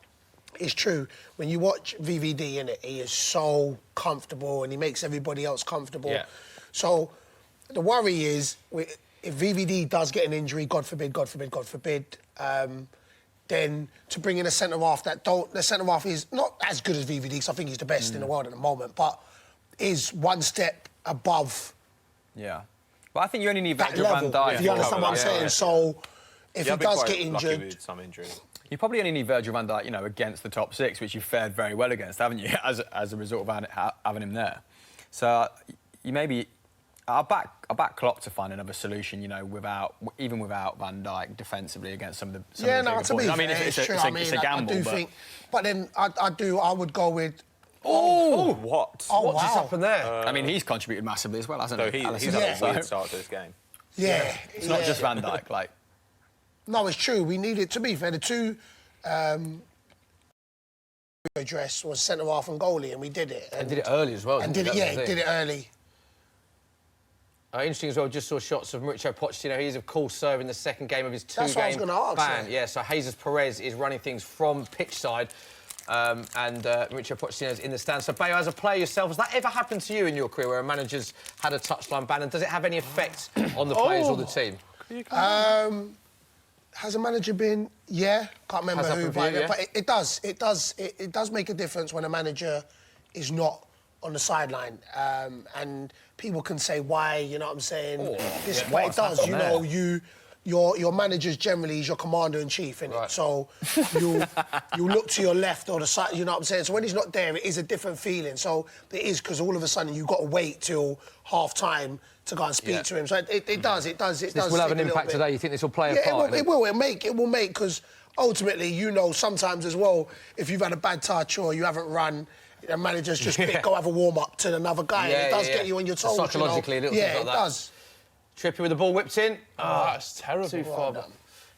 E: It's true. When you watch VVD, innit, he is so comfortable and he makes everybody else comfortable.
A: Yeah.
E: So the worry is... If VVD does get an injury, God forbid, then to bring in a centre-half the centre-half is not as good as VVD, because I think he's the best in the world at the moment, but is one step above.
B: Yeah. Well, I think you only need
E: that
B: Virgil
E: level,
B: van Dijk.
E: if you understand what I'm saying. Yeah. So if he does get injured...
C: With some injury.
B: You probably only need Virgil van Dijk, you know, against the top six, which you've fared very well against, haven't you, as a result of having him there. So you maybe... I'll back Klopp to find another solution, you know, even without Van Dijk defensively against some of the
E: to be
B: I mean,
E: fair,
B: it's a gamble.
E: I do think, but then I would go with.
C: What?
E: Oh,
A: what just happened there?
B: I mean, he's contributed massively as well, hasn't
C: So
B: he?
C: he's had a weird start to this game.
E: Yeah.
B: It's not just Van Dijk, like.
E: No, it's true. We needed, to be fair, the two address was centre half and goalie, and we did it.
A: And did it early as well.
E: Did it early.
A: Interesting as well, just saw shots of Mauricio Pochettino. He's, of course, serving the second game of his two-game
E: That's what I was gonna ask,
A: ban. Yeah, so Jesus Perez is running things from pitch side, and Mauricio Pochettino's in the stand. So, Bayo, as a player yourself, has that ever happened to you in your career where a manager's had a touchline ban, and does it have any effect on the players or the team?
E: Has a manager been? Yeah, can't remember who, but it does. It does make a difference when a manager is not on the sideline, and people can say why, you know what I'm saying? But it does, you know, your managers generally is your commander-in-chief, innit? Right. So you look to your left or the side, you know what I'm saying? So when he's not there, it is a different feeling. So it is, because all of a sudden you've got to wait till half-time to go and speak to him. So it does.
A: This will have an impact today. You think this will play a part?
E: It will, because ultimately, you know, sometimes as well, if you've had a bad touch or you haven't run, the manager's just go have a warm-up to another guy. It does get you on your toes.
A: Psychologically, little things like that.
E: Yeah, it does.
A: Trippier with the ball whipped in.
D: Oh, that's terrible.
A: Too far.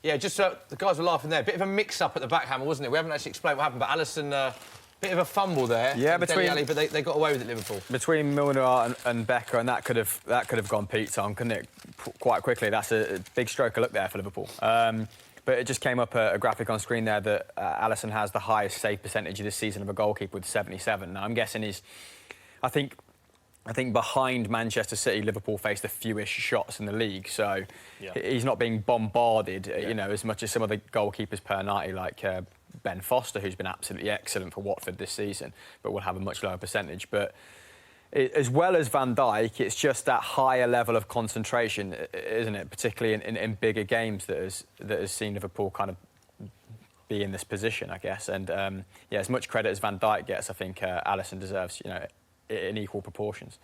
A: Yeah, just the guys were laughing there. Bit of a mix-up at the back, Hammer, wasn't it? We haven't actually explained what happened, but Alisson, bit of a fumble there.
B: Yeah,
A: but they got away with it, Liverpool.
B: Between Milner and Becker, and that could have gone Pete Tom, couldn't it? Quite quickly. That's a big stroke of luck there for Liverpool. But it just came up a graphic on screen there that Alisson has the highest save percentage of this season of a goalkeeper with 77. Now, I'm guessing I think behind Manchester City, Liverpool faced the fewest shots in the league, so he's not being bombarded, you know, as much as some of the goalkeepers per 90, like Ben Foster, who's been absolutely excellent for Watford this season, but will have a much lower percentage. But as well as Van Dijk, it's just that higher level of concentration, isn't it? Particularly in bigger games that has seen Liverpool kind of be in this position, I guess. And yeah, as much credit as Van Dijk gets, I think Alisson deserves, in equal proportions.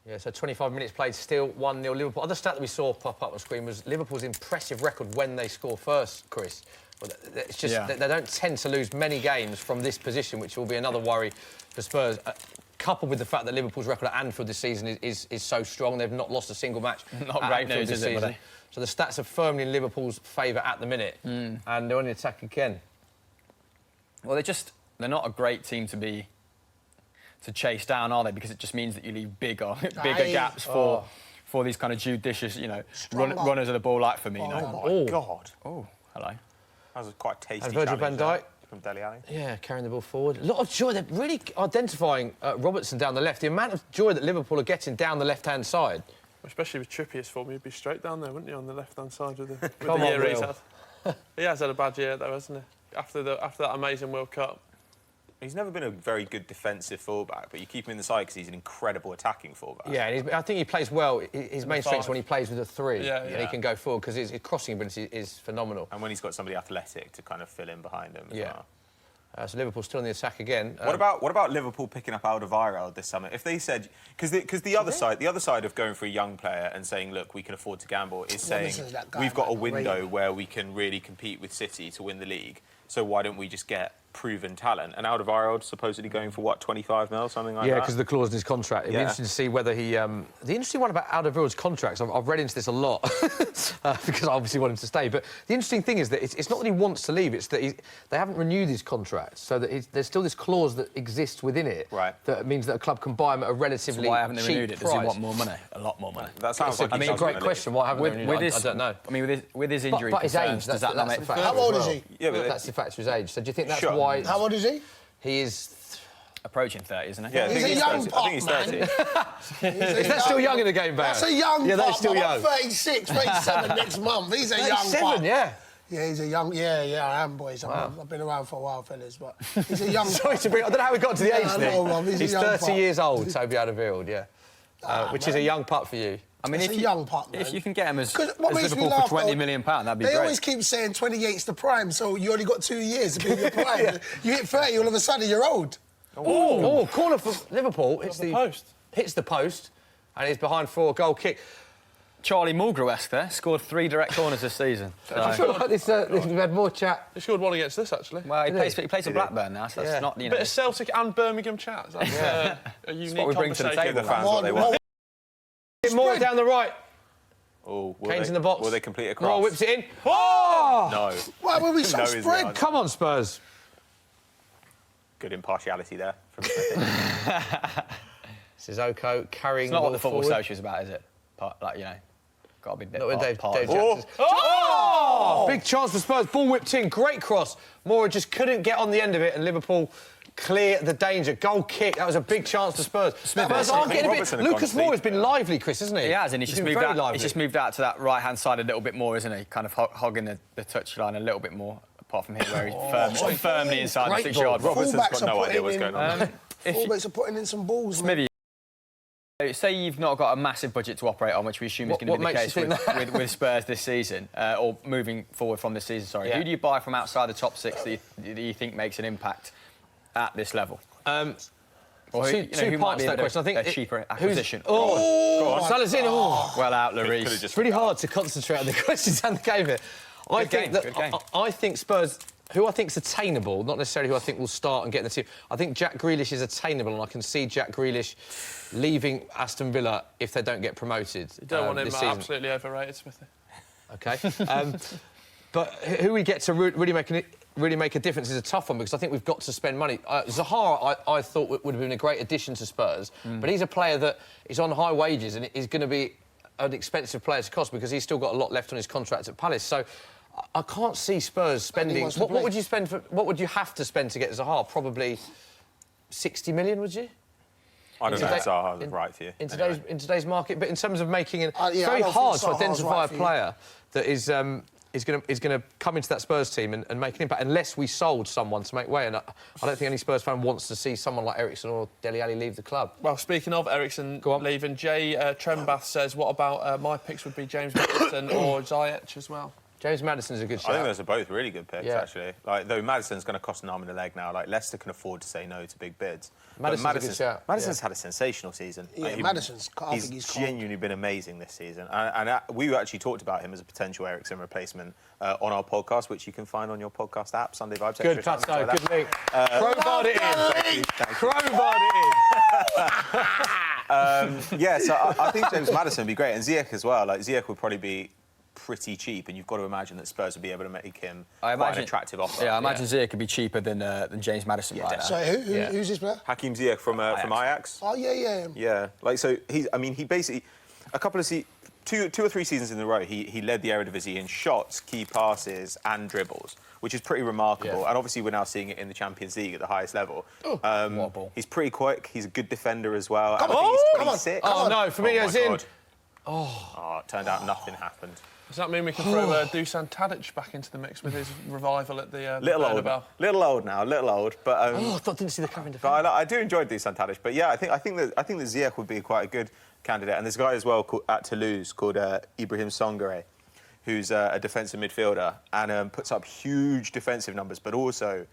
A: Yeah, so 25 minutes played, still 1-0 Liverpool. Other stat that we saw pop up on screen was Liverpool's impressive record when they score first, Chris. Well, it's just they don't tend to lose many games from this position, which will be another worry for Spurs. Coupled with the fact that Liverpool's record at Anfield this season is so strong, they've not lost a single match.
B: Not great news,
A: this season. So the stats are firmly in Liverpool's favour at the minute, and they're on the attack again.
B: Well, they're not a great team to chase down, are they? Because it just means that you leave bigger gaps for these kind of judicious, runners of the ball like Firmino.
C: Oh my God!
B: Oh, hello.
C: That was quite a tasty.
A: And Virgil van Dijk
C: from Dele Alli.
A: Yeah, carrying the ball forward. A lot of joy. They're really identifying Robertson down the left. The amount of joy that Liverpool are getting down the left-hand side.
D: Especially with Trippier's form, he'd be straight down there, wouldn't he, on the left-hand side with the
A: Come on,
D: year he's
A: Will.
D: had. He has had a bad year, though, hasn't he? After that amazing World Cup.
C: He's never been a very good defensive fullback, but you keep him in the side because he's an incredible attacking fullback.
A: Yeah, and I think he plays well. His main strength is when he plays with a three,
D: Yeah,
A: and he can go forward because his crossing ability is phenomenal.
C: And when he's got somebody athletic to kind of fill in behind him as well.
A: So Liverpool still on the attack again.
C: What about Liverpool picking up Adebayor this summer? If they said, because the other side of going for a young player and saying, look, we can afford to gamble, is saying we've got a window where we can really compete with City to win the league. So why don't we just get proven talent? And Alderweireld supposedly going for, what, 25 mil, something like that?
A: Yeah, because of the clause in his contract. It'd be interesting to see whether he... the interesting one about Alderweireld's contracts, I've read into this a lot, because I obviously want him to stay, but the interesting thing is that it's not that he wants to leave, it's that they haven't renewed his contract, so that there's still this clause that exists within it that means that a club can buy him at a relatively cheap
B: So why haven't they renewed it?
A: price.
B: Does he want more money? A lot more money.
C: That sounds like
A: it's a great question. Why haven't they renewed it? I don't know.
B: I mean, with his injury
A: but his
B: concerns,
A: age,
B: does that not make...
E: How old is he?
C: Yeah, but
A: that's the factor of his age. So do you think that's why...
E: How old is he?
A: He is...
B: approaching 30, isn't he?
C: Yeah,
E: He's a young pup,
C: I think he's 30.
A: Is that still young in the game, Barry?
E: That's a young
A: Yeah,
E: pup.
A: that's still young.
E: I'm 36, 37 next month. He's a young pup.
A: Yeah.
E: Yeah, he's a young... Yeah, I am, boys. I've been around for a while, fellas, but he's a young
A: Sorry to bring... I don't know how we got to the age thing.
E: know, Rob,
A: He's 30 years old, Toby Alderweireld, which is a young pup for you.
B: I mean,
E: it's a young pup, man.
B: If you can get him as
E: what makes me
B: Liverpool
E: laugh,
B: for £20 million, that'd be
E: they
B: great.
E: They always keep saying 28's the prime, so you only got 2 years to be in your prime. You hit 30, all of a sudden you're old.
A: Oh, corner for Liverpool. Hits
D: the post.
A: Hits the post, and he's behind for a goal kick.
B: Charlie Mulgrew-esque there, scored 3 direct corners this season. So.
A: I feel like we've had more chat.
D: He scored one against this, actually.
B: Well, he plays for Blackburn now, so that's not,
D: A bit of Celtic and Birmingham chat. That's a unique
B: what we bring to the
D: conversation.
B: table.
C: The fans what they want.
A: More down the right.
C: Oh,
A: Kane's in the box.
C: Will they complete a cross?
A: Moore whips it in. Oh!
C: No.
E: Why were we so
C: No,
E: spread?
A: Come on, Spurs.
C: Good impartiality there.
A: Sissoko carrying
B: It's not what the football
A: forward.
B: social's about, is it? Got to be
A: Not with Dave
B: part
A: Jackson. Oh! Big chance for Spurs. Ball whipped in. Great cross. Moore just couldn't get on the end of it, and Liverpool clear the danger. Goal kick. That was a big chance for Spurs. Spurs are getting a bit... Lucas Moore has been lively, Chris, hasn't he?
B: He has, and he's just moved out to that right-hand side a little bit more, isn't he? Kind of hogging the touchline a little bit more, apart from here where he's firmly inside the 6-yard.
C: Robertson's got no idea what's going on.
E: Fullbacks are putting in some balls, man.
B: Say you've not got a massive budget to operate on, which we assume is going to be the case with Spurs this season, or moving forward from this season, sorry. Who do you buy from outside the top 6 that you think makes an impact at this level?
A: Or
B: who might be
A: that question. I think
B: a cheaper acquisition?
A: Salah's in.
B: Well out, Lloris.
A: It's really hard to concentrate on the questions and the game here. I think Spurs... Who I think is attainable, not necessarily who I think will start and get in the team. I think Jack Grealish is attainable, and I can see Jack Grealish leaving Aston Villa if they don't get promoted.
D: You don't want him absolutely overrated, Smithy.
A: OK. But who we get to really make a difference is a tough one, because I think we've got to spend money. Zaha, I thought would have been a great addition to Spurs, but he's a player that is on high wages and is going to be an expensive player to cost because he's still got a lot left on his contract at Palace. So I can't see Spurs spending... What would you spend for... What would you have to spend to get Zaha? Probably 60 million, would you?
C: I don't know if Zaha's right for you.
A: In today's market, but in terms of making it... it's very hard to identify a player that is is going to come into that Spurs team and make an impact unless we sold someone to make way. And I don't think any Spurs fan wants to see someone like Eriksen or Dele Alli leave the club.
D: Well, speaking of Eriksen leaving, Jay Trembath says, what about my picks would be James Maddison or Ziyech as well?
A: James Maddison's a good shout.
C: I think those are both really good picks, actually. Like, though Maddison's going to cost an arm and a leg now. Like, Leicester can afford to say no to big bids.
A: Maddison's
C: had a sensational season.
E: Yeah,
C: He's genuinely been amazing this season. And we actually talked about him as a potential Eriksen replacement on our podcast, which you can find on your podcast app, Sunday Vibes.
A: Good, Patso, good link. Crowbarred it in. Crowbarred it in.
C: Yeah, so I think James Maddison would be great. And Ziyech as well. Like, Ziyech would probably be pretty cheap, and you've got to imagine that Spurs would be able to make him quite an attractive offer.
B: Yeah, I imagine Ziyech could be cheaper than James Maddison right now.
E: So who's this player?
C: Hakim Ziyech from Ajax.
E: Oh, yeah.
C: Yeah, like, so he basically, two or three seasons in a row, he led the Eredivisie in shots, key passes and dribbles, which is pretty remarkable. And obviously we're now seeing it in the Champions League at the highest level.
B: What a ball.
C: He's pretty quick, he's a good defender as well.
E: Come
C: I think he's 26.
A: Oh, no, Firmino's in.
C: It turned out nothing happened.
D: Does that mean we can throw Dusan Tadic back into the mix with his revival at the
C: little old now, but
A: I didn't see the cover in defence.
C: But I do enjoy Dusan Tadic. But yeah, I think that Ziyech would be quite a good candidate. And there's a guy as well at Toulouse called Ibrahim Songare, who's a defensive midfielder and puts up huge defensive numbers, but also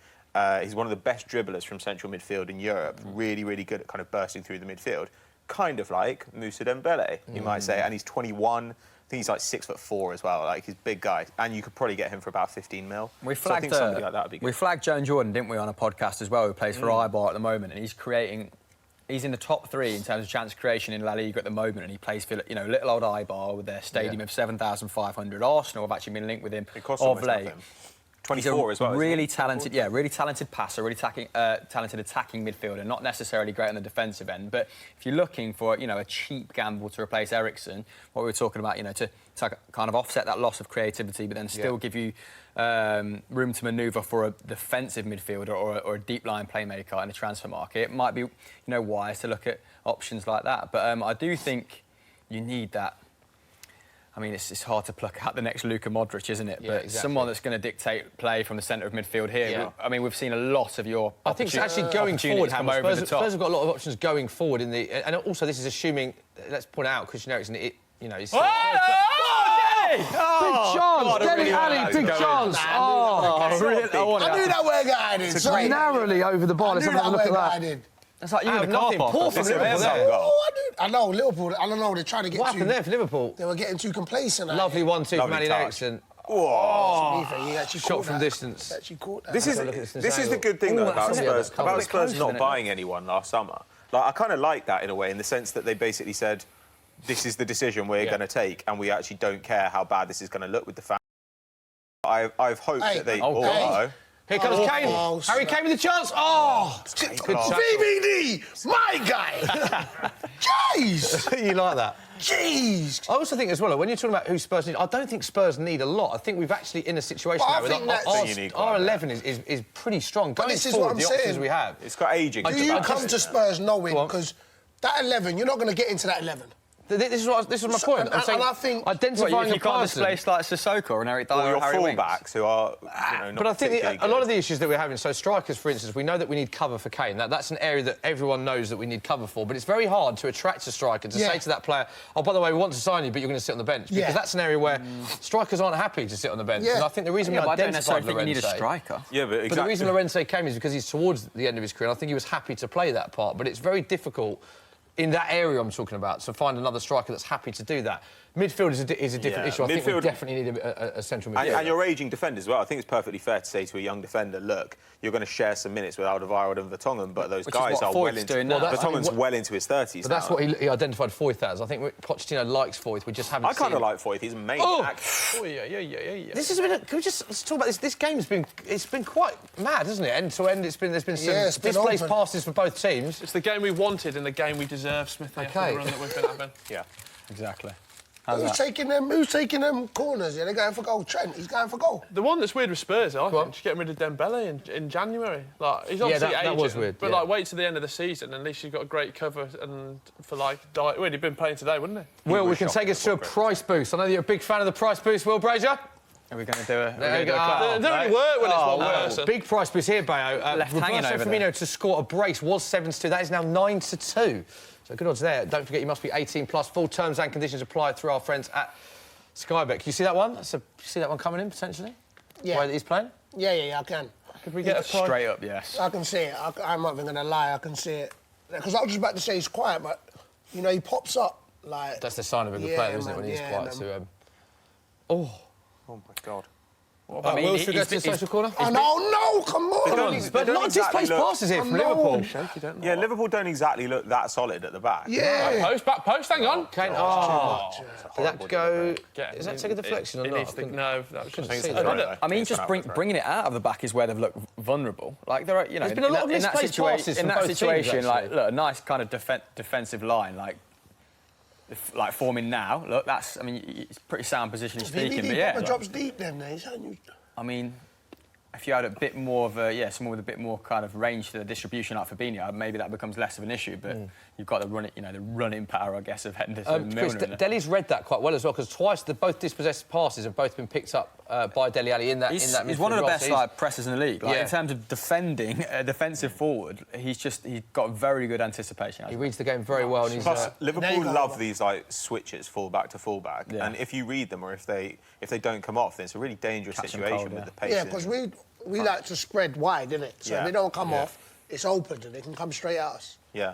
C: he's one of the best dribblers from central midfield in Europe. Really, really good at kind of bursting through the midfield, kind of like Moussa Dembele, you might say. And he's 21. I think he's like 6'4" as well. Like, he's a big guy, and you could probably get him for about 15 mil.
B: I think somebody like that would be good. We flagged Joan Jordan, didn't we, on a podcast as well, who plays for Adebayor at the moment, and he's in the top 3 in terms of chance creation in La Liga at the moment, and he plays for, little old Adebayor with their stadium of 7,500. Arsenal have actually been linked with him of late.
C: 24 as well.
B: Really talented, really talented passer, really talented attacking midfielder. Not necessarily great on the defensive end, but if you're looking for, a cheap gamble to replace Eriksen, what we were talking about, to kind of offset that loss of creativity, but then still give you room to manoeuvre for a defensive midfielder or a deep line playmaker in the transfer market, it might be, wise to look at options like that. But I do think you need that. I mean, it's hard to pluck out the next Luka Modric, isn't it?
A: Yeah,
B: but someone that's going to dictate play from the centre of midfield here.
A: Yeah.
B: I mean, we've seen a lot of your
A: I think it's actually going forward. Spurs have got a lot of options going forward in the... And also, this is assuming... Let's point out, Christian Eriksen, he's...
B: Big chance!
A: Dele Alli, big chance!
E: I knew that way guy did.
A: So narrowly over the bar. Let's have a look at that.
B: That's like you in the car park.
A: Poor from Liverpool there.
E: I know, Liverpool, I don't know, they're trying to get
A: What happened there for Liverpool?
E: They were getting too complacent.
A: Lovely 1-2 from Manny Eriksen. Shot from distance.
C: This is the good thing, though, about Spurs. About Spurs not buying anyone last summer. Like, I kind of like that, in a way, in the sense that they basically said, this is the decision we're going to take, and we actually don't care how bad this is going to look with the fans. I've hoped that they...
A: Here comes Kane. Harry Kane with the chance. Good
E: VVD, my guy. Jeez.
A: You like that?
E: Jeez.
A: I also think as well, when you're talking about who Spurs need, I don't think Spurs need a lot. I think we've actually in a situation now where our 11 is pretty strong.
E: But this is what I'm saying.
A: Options we have.
C: It's got ageing.
E: Do you come to Spurs knowing, because that 11, you're not going to get into that 11.
A: This is my point. I'm saying,
E: and I think
A: identifying
B: you can't displace like Sissoko or Eric Dyer
C: or Harry fullbacks who are, not
A: but I think
C: a
A: lot of the issues that we're having, so strikers, for instance, we know that we need cover for Kane. That's an area that everyone knows that we need cover for, but it's very hard to attract a striker to say to that player, oh, by the way, we want to sign you, but you're going to sit on the bench. Because that's an area where strikers aren't happy to sit on the bench. And I think the reason we identified Lloris...
B: you need a striker.
C: Yeah, but exactly.
A: But the reason Lloris came is because he's towards the end of his career, and I think he was happy to play that part, but it's very difficult in that area I'm talking about, to find another striker that's happy to do that. Midfield is a different issue. I think we definitely need a central midfield.
C: And your ageing defenders as well. I think it's perfectly fair to say to a young defender, look, you're going to share some minutes with Alderweireld and Vertonghen, but those guys are well into... Vertonghen's well into his 30s
A: But that's what he identified Foyth as. I think Pochettino likes Foyth. We just haven't seen...
C: I kind of like Foyth. He's a maniac.
A: This has been... Can we just... Let's talk about this. This game's been... It's been quite mad, hasn't it? End to end, there's been some displaced passes for both teams.
D: It's the game we wanted and the game we deserve, Smithy, after the run that we've been having.
C: Yeah.
B: Exactly.
E: Who's taking them corners? Yeah, they're going for goal. Trent, he's going for goal.
D: The one that's weird with Spurs, I think, just getting rid of Dembele in January. Like, he's obviously aging,
A: that was weird.
D: But like, wait to the end of the season, at least you've got a great cover and for like. Well, he'd been playing today, wouldn't he?
A: Will, we can take us to a price boost. I know that you're a big fan of the price boost, Will Brazier.
B: Are we going to do a...
A: There you go.
D: It doesn't really work when it's one person.
A: Big price was here, Bayo.
B: Left hanging over
A: Firmino to score a brace was 7-2. That is now 9-2. So good odds there. Don't forget, you must be 18 plus. Full terms and conditions applied through our friends at Skybet. Can you see that one? You see that one coming in, potentially?
E: Yeah.
A: The way that he's playing?
E: Yeah, I can.
D: Could we get a price?
B: Straight up, yes.
E: I can see it. I'm not even going to lie, I can see it. Because I was just about to say he's quiet, but, you know, he pops up, like...
A: That's the sign of a good player, isn't it, when he's quiet? Oh,
C: my God.
A: I mean, Will, should we go to the social corner?
E: Oh, no, come on!
A: But not just place passes here from Liverpool.
C: Yeah, Liverpool don't exactly look that solid at the back.
E: Yeah.
D: Back post, hang on.
A: Kane, did that go... Is that take a deflection or not?
D: No, that was just...
B: I mean, just bringing it out of the back is where they've looked vulnerable. Like, there are, you know...
A: There's been a lot of misplaced passes from both teams,
B: situation, like,
A: actually.
B: look, a nice kind of defensive line, like forming now. Look, that's... I mean, it's pretty sound position speaking, but yeah...
E: drops deep then,
B: I mean, if you had a bit more of a, someone with a bit more kind of range to the distribution like Fabinho, maybe that becomes less of an issue, but you've got the running power, I guess, of Henderson and Milner.
A: Chris, Dele's read that quite well as well, because twice both dispossessed passes have both been picked up by Dele Alli in that
B: He's
A: midfield
B: one of the
A: role.
B: best pressers in the league. In terms of defending a defensive forward, he's got very good anticipation.
A: He reads the game very well. And he's,
C: Plus, Liverpool love these switches, full-back to full-back, and if you read them or if they don't come off, then it's a really dangerous situation with the pace.
E: Yeah, because we like to spread wide, innit? So if they don't come off, it's open and they can come straight at us.
C: Yeah.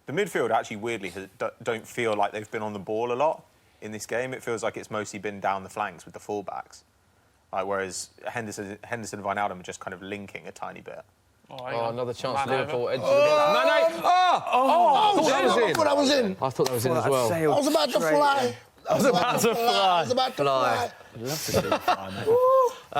C: The midfield actually, weirdly, don't feel like they've been on the ball a lot in this game. It feels like it's mostly been down the flanks with the full-backs. Whereas Henderson and Wijnaldum are just kind of linking a tiny bit.
A: Oh, another chance for Liverpool.
E: I thought that was in.
A: I thought that was in as well.
E: I was about to fly.
A: I was about to
E: fly.
B: I'd love to see him fly, mate.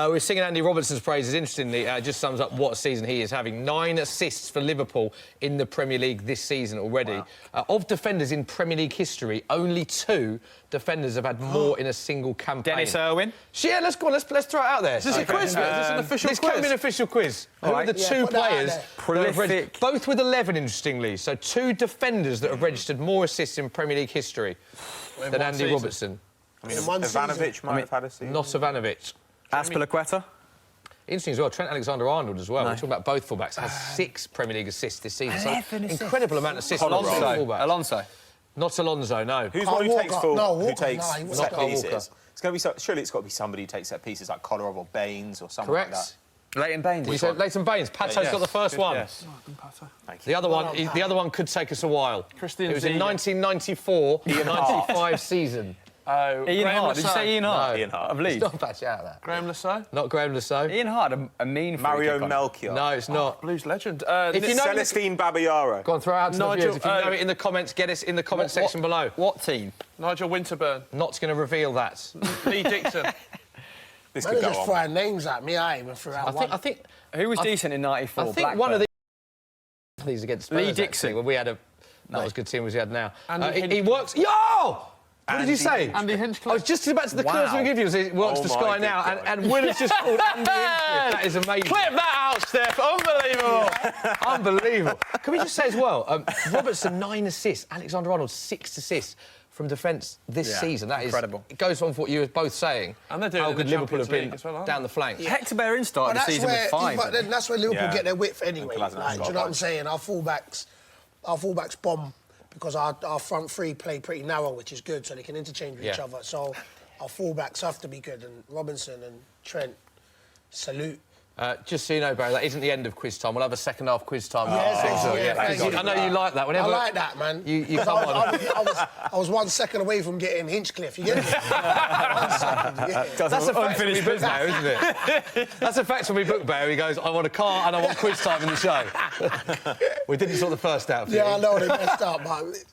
A: We're singing Andy Robertson's praises. Interestingly, just sums up what season he is having. 9 assists for Liverpool in the Premier League this season already. Wow. Of defenders in Premier League history, only 2 defenders have had more in a single campaign.
B: Dennis Irwin?
A: Yeah, let's go on. Let's throw it out there.
D: Is this a quiz? Is this an official quiz?
A: This can be an official quiz. Who are the 2 players that have registered, both with 11, interestingly? So 2 defenders that have registered more assists in Premier League history than Andy Robertson.
C: I mean, Ivanovic might have had a season.
A: Not Ivanovic.
B: Azpilicueta?
A: Interesting as well, Trent Alexander-Arnold as well. We're talking about both fullbacks. Has 6 Premier League assists this season. So incredible amount of assists.
B: Alonso?
A: Not Alonso, no.
C: Who's one who takes set pieces?
E: It's
C: going to be surely it's got to be somebody who takes set pieces like Kolarov or Baines or something like that.
B: Leighton Baines.
A: We said Leighton Baines. Pato's got the first one.
B: Yes.
A: The other one could take us a while.
D: Christian
A: It was in 1994-95 season.
D: Oh,
B: Ian Hart. Did you say Ian Hart?
A: No.
C: Ian Hart.
B: Of Leeds.
A: Stop that out that.
D: Graham Lasso?
A: Not Graham Lasso.
B: Ian Hart, a mean
C: Mario
B: free kick
C: Melchior.
A: No, it's not.
D: Blues legend.
A: If you know
C: Celestine Babayaro.
A: Go on, throw it out to the
D: Nigel,
A: viewers. If you know it in the comments, get us in the comment section below.
B: What team?
D: Nigel Winterburn.
A: Not going to reveal that.
D: Lee Dixon.
C: This
E: Man,
C: could go
E: just
C: on.
E: throwing names at me. I even threw out one.
A: I think
B: Who was decent in '94?
A: I think one of these against Spurs,
B: Lee Dixon.
A: actually, when we had a not as good team as we had now.
D: Andy
A: He works. Yo! What did you say?
D: Andy Hinchcliffe.
A: I was just about to the clues we give you. He works for Sky now, and Will has just called Andy Hinchcliffe. That is amazing.
D: Clip that out, Steph. Unbelievable.
A: Unbelievable. Can we just say as well, Robertson 9 assists, Alexander-Arnold 6 assists from defence this season. That is
B: incredible.
A: It goes on for what you were both saying.
D: And they're doing
A: how
D: it in
A: good
D: the
A: Liverpool have
D: Champions
A: been
D: League as well, aren't
A: down the flank.
B: Hector Bellerin started the season with 5.
E: But then that's where Liverpool get their width anyway.
C: And
E: Like, do you know what I'm saying? Our fullbacks bomb because our front three play pretty narrow, which is good, so they can interchange with each other. So our fullbacks have to be good, and Robinson and Trent, salute.
A: Just so you know, Barry, that isn't the end of quiz time. We'll have a second half quiz time.
E: I
A: know you like that. Whenever
E: I like that, man.
A: You come on.
E: I was 1 second away from getting Hinchcliffe. You get it? 1 second, yeah.
A: That's a fact when we book Barry, isn't it? That's a fact when we book Barry. He goes, I want a car and I want quiz time in the show. We didn't sort the first out for you.
E: Yeah, I know they messed up, but...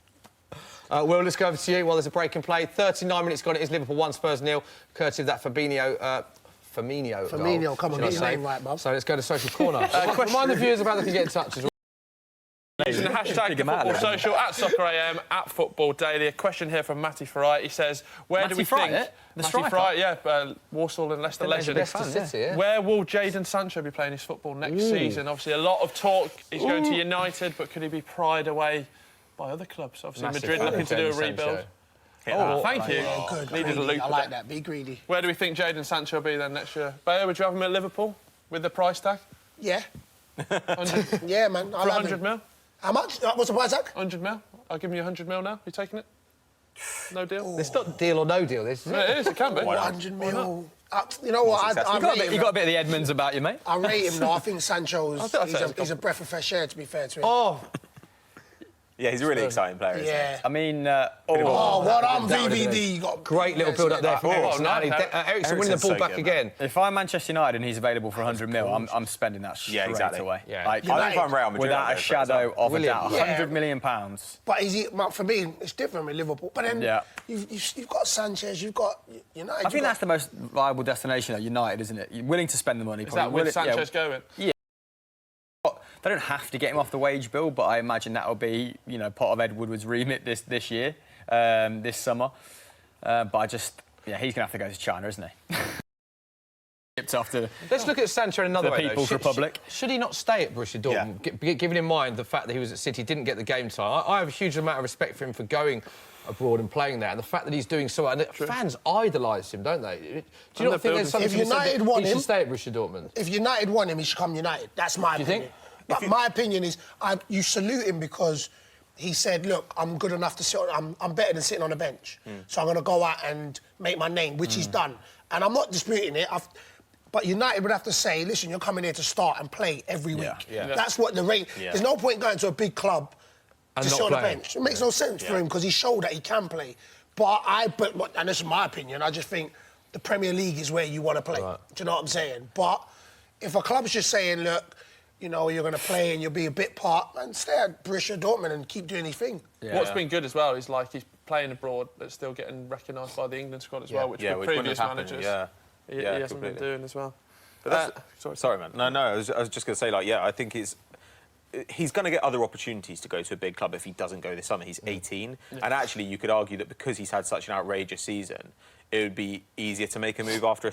A: Will, let's go over to you while there's a break in play. 39 minutes gone. It is Liverpool 1, Spurs 0, courtesy of that Firmino, come on, get your name right, Bob.
E: So
A: let's go to social corner. Remind the viewers about how they can get in touch as well.
D: Using the hashtag Football Social, at SoccerAM, at Football Daily. A question here from Matty Fry. He says, where do we think... Matty Fry, yeah, Walsall and Leicester legend. Where will Jadon Sancho be playing his football next season? Obviously, a lot of talk. He's going to United, but could he be pried away by other clubs? Obviously, Madrid looking to do a rebuild. Oh, thank you.
E: Yeah, good.
D: Needed a
E: Greedy.
D: loop.
E: I like that. Be greedy.
D: Where do we think Jadon Sancho will be then next year? Bayer, would you have him at Liverpool with the price tag?
E: Yeah.
D: 100,
E: Yeah, man.
D: for 100 mil?
E: How much? What's the price tag?
D: 100 mil? I'll give you 100 mil now. You taking it? No deal?
A: It's not deal or no deal, this is
D: Yeah, it is, it can be.
E: 100 mil. You know what? I rate him.
B: You got a bit of the Edmonds about you, mate.
E: I rate him, though. I think Sancho's...
D: I think
E: he's a breath of fresh air, to be fair to him.
A: Oh,
C: Yeah, he's a really exciting player, isn't he?
E: Yeah.
B: I mean,
E: Oh, what on VVD? You got
A: great little build-up there from Eriksen.
D: nice.
A: Eriksen winning the ball
C: so
A: back
C: good,
A: again.
B: if I'm Manchester United and he's available for 100 mil, I'm spending that straight
C: exactly.
B: away.
A: Yeah.
B: Like,
C: I think if I'm Real Madrid,
B: without
C: I'd
B: a
C: go for it as
B: shadow
C: well.
B: of a
A: Brilliant.
B: doubt.
E: Yeah.
B: 100 million pounds.
E: But for me, it's different with Liverpool. But then
B: Yeah.
E: you've got Sanchez, you've got United.
B: I think that's the most viable destination at United, isn't it? You're willing to spend the money.
D: Is that with Sanchez going?
B: They don't have to get him off the wage bill, but I imagine that'll be, part of Ed Woodward's remit this year, this summer. But he's going to have to go to China, isn't he? After
A: Let's look at Sancho in another
B: the
A: way,
B: People's
A: though.
B: Republic.
A: Should he not stay at Borussia Dortmund, given in mind the fact that he was at City, didn't get the game time? I have a huge amount of respect for him for going abroad and playing there, and the fact that he's doing so well. And fans idolise him, don't they? Do you not think there's something
E: If United want
A: he
E: him,
A: should stay at Borussia Dortmund?
E: If United want him, he should come United. That's my opinion.
A: think?
E: But my opinion is, you salute him because he said, look, I'm good enough to sit on... I'm better than sitting on a bench. So I'm going to go out and make my name, which he's done. And I'm not disputing it. But United would have to say, listen, you're coming here to start and play every week.
A: Yeah.
E: That's what the rate... There's no point going to a big club
A: And
E: to
A: not
E: sit on the
A: playing.
E: bench. It makes no sense for him because he showed that he can play. And this is my opinion, I just think the Premier League is where you want to play.
A: Right.
E: Do you know what I'm saying? But if a club's just saying, look, you're going to play and you'll be a bit part, and stay at Borussia Dortmund and keep doing his thing.
B: Yeah.
D: What's been good as well is he's playing abroad but still getting recognised by the England squad as well, which with previous managers he hasn't been doing as well. But
C: sorry, man. No, I was just going to say, I think he's going to get other opportunities to go to a big club if he doesn't go this summer. He's 18. And actually, you could argue that because he's had such an outrageous season, it would be easier to make a move after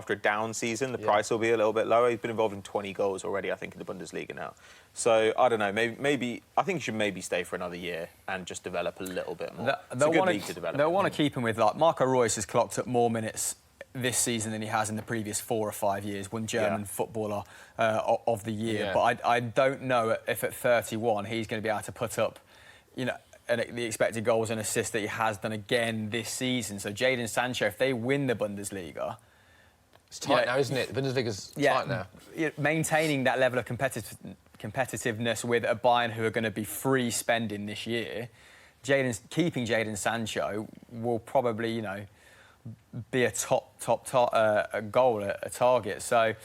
C: a down season. The price will be a little bit lower. He's been involved in 20 goals already, I think, in the Bundesliga now. So, I don't know, maybe I think he should maybe stay for another year and just develop a little bit more. It's a good league to develop.
B: They'll want to keep him with, Marco Reus has clocked up more minutes this season than he has in the previous 4 or 5 years, won German Footballer of the Year.
A: Yeah.
B: But I don't know if at 31 he's going to be able to put up, the expected goals and assists that he has done again this season. So Jadon Sancho, if they win the Bundesliga...
A: It's tight now, isn't it? The Bundesliga's tight now.
B: Maintaining that level of competitiveness with a Bayern who are going to be free spending this year, keeping Jadon Sancho will probably, be a top goal, a target. So,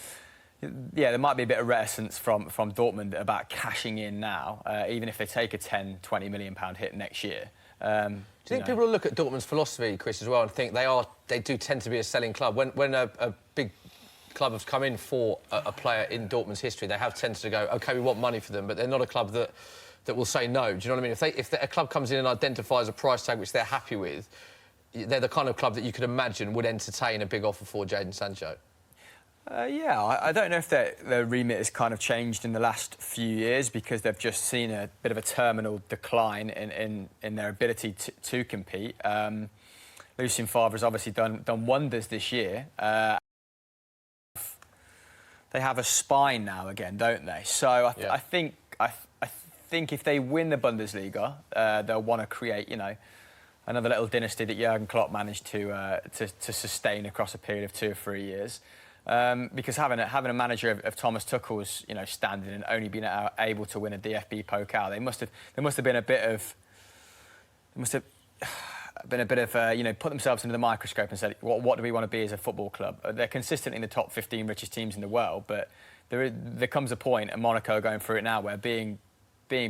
B: there might be a bit of reticence from Dortmund about cashing in now, even if they take a 10, 20 million pound hit next year.
A: Do you think people will look at Dortmund's philosophy, Chris, as well, and think they do tend to be a selling club? When a big club has come in for a player in Dortmund's history, they have tended to go, OK, we want money for them, but they're not a club that will say no. Do you know what I mean? If a club comes in and identifies a price tag which they're happy with, they're the kind of club that you could imagine would entertain a big offer for Jadon Sancho.
B: I don't know if their remit has kind of changed in the last few years because they've just seen a bit of a terminal decline in their ability to compete. Lucien Favre has obviously done wonders this year. They have a spine now again, don't they? So I think if they win the Bundesliga, they'll want to create, another little dynasty that Jurgen Klopp managed to sustain across a period of 2 or 3 years. Because having a manager of Thomas Tuchel's, standing and only being able to win a DFB Pokal, there must have been a bit of, put themselves into the microscope and said, what do we want to be as a football club? They're consistently in the top 15 richest teams in the world, but there comes a point, and Monaco are going through it now, where being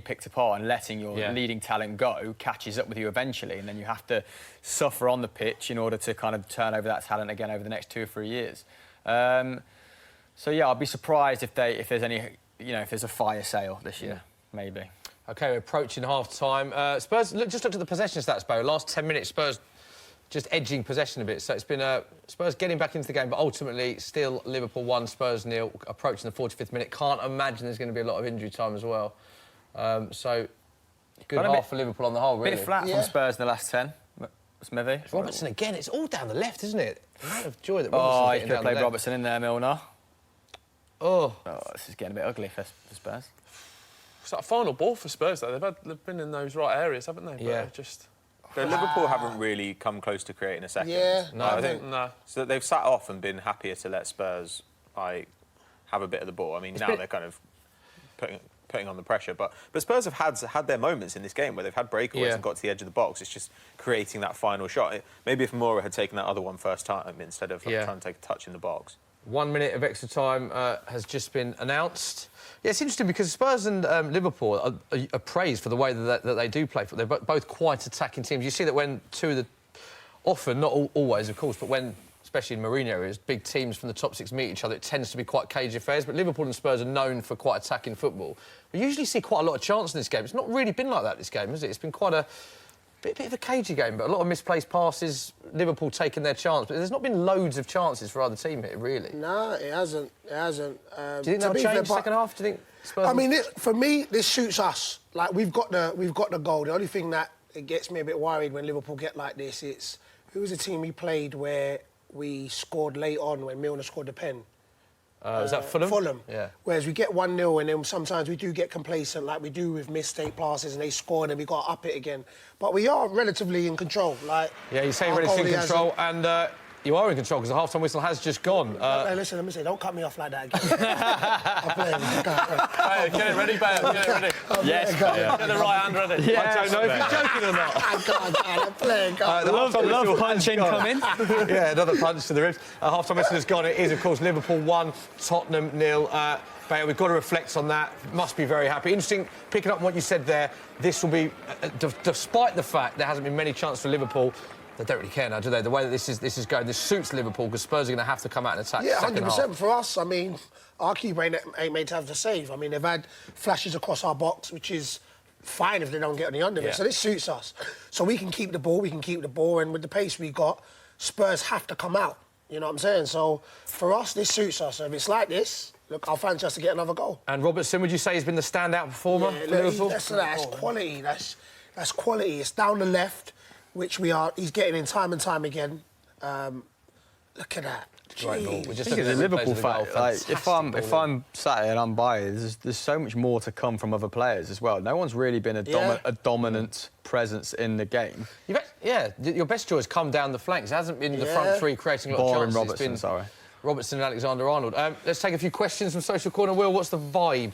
B: picked apart and letting your leading talent go catches up with you eventually, and then you have to suffer on the pitch in order to kind of turn over that talent again over the next 2 or 3 years. I'd be surprised if there's any, if there's a fire sale this year, maybe.
A: OK, we're approaching half-time. Spurs, just looked at the possession stats, Bo. Last 10 minutes, Spurs just edging possession a bit. So it's been Spurs getting back into the game, but ultimately still Liverpool 1, Spurs 0, approaching the 45th minute. Can't imagine there's going to be a lot of injury time as well. So good half for Liverpool on the whole, really.
B: Bit flat from Spurs in the last 10. Smithy.
A: Robertson again. It's all down the left, isn't it? The amount of joy that
B: Oh,
A: Robertson's
B: he
A: getting
B: could have
A: down the
B: played
A: left.
B: Robertson in there, Milner.
A: Oh.
B: This is getting a bit ugly for Spurs.
D: It's like a final ball for Spurs, though. They've been in those right areas, haven't they?
A: Yeah.
D: But just...
C: So Liverpool haven't really come close to creating a second.
E: Yeah,
A: No,
C: I think
D: no.
C: so. They've sat off and been happier to let Spurs have a bit of the ball. I mean, now they're kind of putting on the pressure. But Spurs have had their moments in this game where they've had breakaways and got to the edge of the box. It's just creating that final shot. Maybe if Moura had taken that other one first time instead of trying to take a touch in the box.
A: 1 minute of extra time has just been announced. Yeah, it's interesting because Spurs and Liverpool are praised for the way that they do play. They're both quite attacking teams. You see that when two of the... Often, not always, of course, but when, especially in Mourinho areas, big teams from the top six meet each other, it tends to be quite cagey affairs. But Liverpool and Spurs are known for quite attacking football. We usually see quite a lot of chance in this game. It's not really been like that this game, has it? It's been quite a... bit of a cagey game, but a lot of misplaced passes, Liverpool taking their chance. But there's not been loads of chances for either team here, really.
E: No, it hasn't. It hasn't.
A: Do you think that'll change second half? Do you think Spurs...
E: I mean, for me, this suits us. Like, we've got the goal. The only thing that it gets me a bit worried when Liverpool get like this, it's... Who was the team we played where we scored late on when Milner scored the pen?
A: Was that Fulham?
E: Fulham.
A: Yeah.
E: Whereas we get 1-0 and then sometimes we do get complacent like we do with mistake passes and they score and then we got to up it again. But we are relatively in control. Like,
A: Yeah, you say
E: our
A: relatively in
E: goalie
A: control, and you are in control because the half-time whistle has just gone.
E: Hey, listen, let me say, don't cut me off like that again. I'm playing.
D: Hey, get it ready, Bale. Get it ready.
B: Yes,
D: Get the right hand ready.
A: I don't know if you're joking or not.
E: I'm playing.
B: Love punching coming.
A: Yeah, another punch to the ribs. Half-time whistle has gone. It is, of course, Liverpool 1, Tottenham 0. Bale, we've got to reflect on that. Must be very happy. Interesting, picking up on what you said there, this will be, despite the fact there hasn't been many chances for Liverpool, they don't really care now, do they? The way that this is going, this suits Liverpool because Spurs are going to have to come out and attack.
E: Yeah,
A: second
E: 100%
A: half.
E: for us. I mean, our keeper ain't made to have the save. I mean, they've had flashes across our box, which is fine if they don't get on the under of it. So this suits us. So we can keep the ball, and with the pace we got, Spurs have to come out. You know what I'm saying? So for us, this suits us. So if it's like this, look, I'll fancy us to get another goal.
A: And Robertson, would you say, has been the standout performer for Liverpool?
E: That's quality. That's quality. It's down the left, which he's getting in time and time again. Look at that.
A: Great ball. We just
B: I think as a Liverpool fan, like, if I'm sat here and I'm biased, there's so much more to come from other players as well. No one's really been a dominant presence in the game.
A: Your best choice come down the flanks. It hasn't been the front three creating a lot of chances.
B: Robertson, sorry.
A: Robertson and Alexander-Arnold. Let's take a few questions from Social Corner. Will, what's the vibe in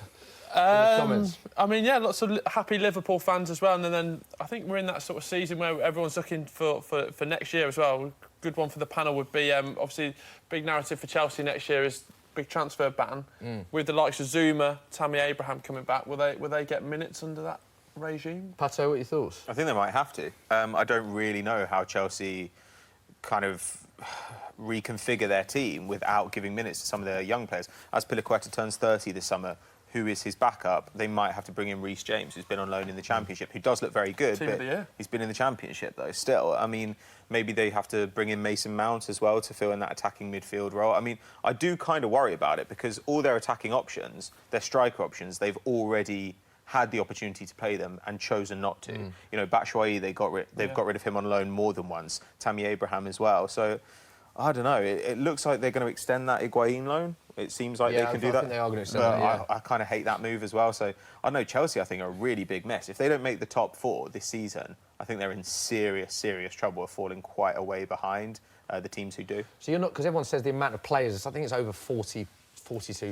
A: the comments?
D: I mean, yeah, lots of happy Liverpool fans as well. And then I think we're in that sort of season where everyone's looking for next year as well. Good one for the panel would be, obviously, big narrative for Chelsea next year is big transfer ban. With the likes of Zuma, Tammy Abraham coming back, will they get minutes under that regime?
A: Pato, what are your thoughts?
C: I think they might have to. I don't really know how Chelsea kind of reconfigure their team without giving minutes to some of their young players. As Piliqueta turns 30 this summer, who is his backup? They might have to bring in Reece James, who's been on loan in the Championship, who does look very good,
D: Team of the year.
C: He's been in the Championship, though, still. I mean, maybe they have to bring in Mason Mount as well to fill in that attacking midfield role. I mean, I do kind of worry about it because all their attacking options, their striker options, they've already had the opportunity to play them and chosen not to. You know, Batshuayi, they've got rid of him on loan more than once. Tammy Abraham as well. So, I don't know. It looks like they're going to extend that Higuain loan. It seems like they can do that.
A: I think they are going to extend that, yeah.
C: I kind of hate that move as well. So, I know Chelsea, I think, are a really big mess. If they don't make the top 4 this season, I think they're in serious, serious trouble of falling quite a way behind the teams who do.
A: So you're not... Because everyone says the amount of players, I think it's over 42,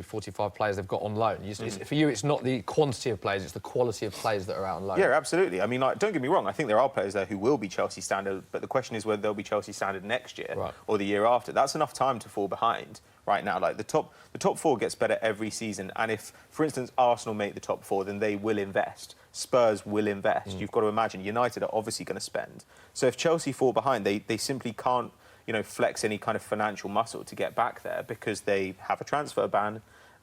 A: 45 players they've got on loan. For you, it's not the quantity of players, it's the quality of players that are out on loan.
C: Yeah, absolutely. I mean, like, don't get me wrong, I think there are players there who will be Chelsea standard, but the question is whether they'll be Chelsea standard next year or the year after. That's enough time to fall behind right now. Like, the top 4 gets better every season, and if, for instance, Arsenal make the top 4, then they will invest. Spurs will invest. You've got to imagine United are obviously going to spend. So if Chelsea fall behind, they simply can't, you know, flex any kind of financial muscle to get back there because they have a transfer ban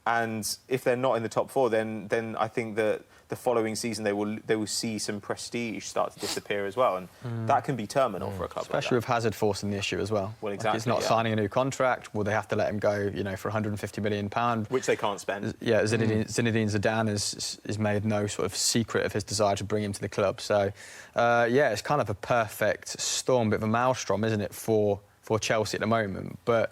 C: And if they're not in the top 4, then I think that the following season they will see some prestige start to disappear as well, and that can be terminal for a club.
B: Especially with Hazard forcing the issue as well.
C: Well, exactly.
B: Like he's not signing a new contract. Will they have to let him go? You know, for £150 million,
C: which they can't spend.
B: Yeah, Zinedine Zidane has made no sort of secret of his desire to bring him to the club. So, yeah, it's kind of a perfect storm, bit of a maelstrom, isn't it, for Chelsea at the moment? But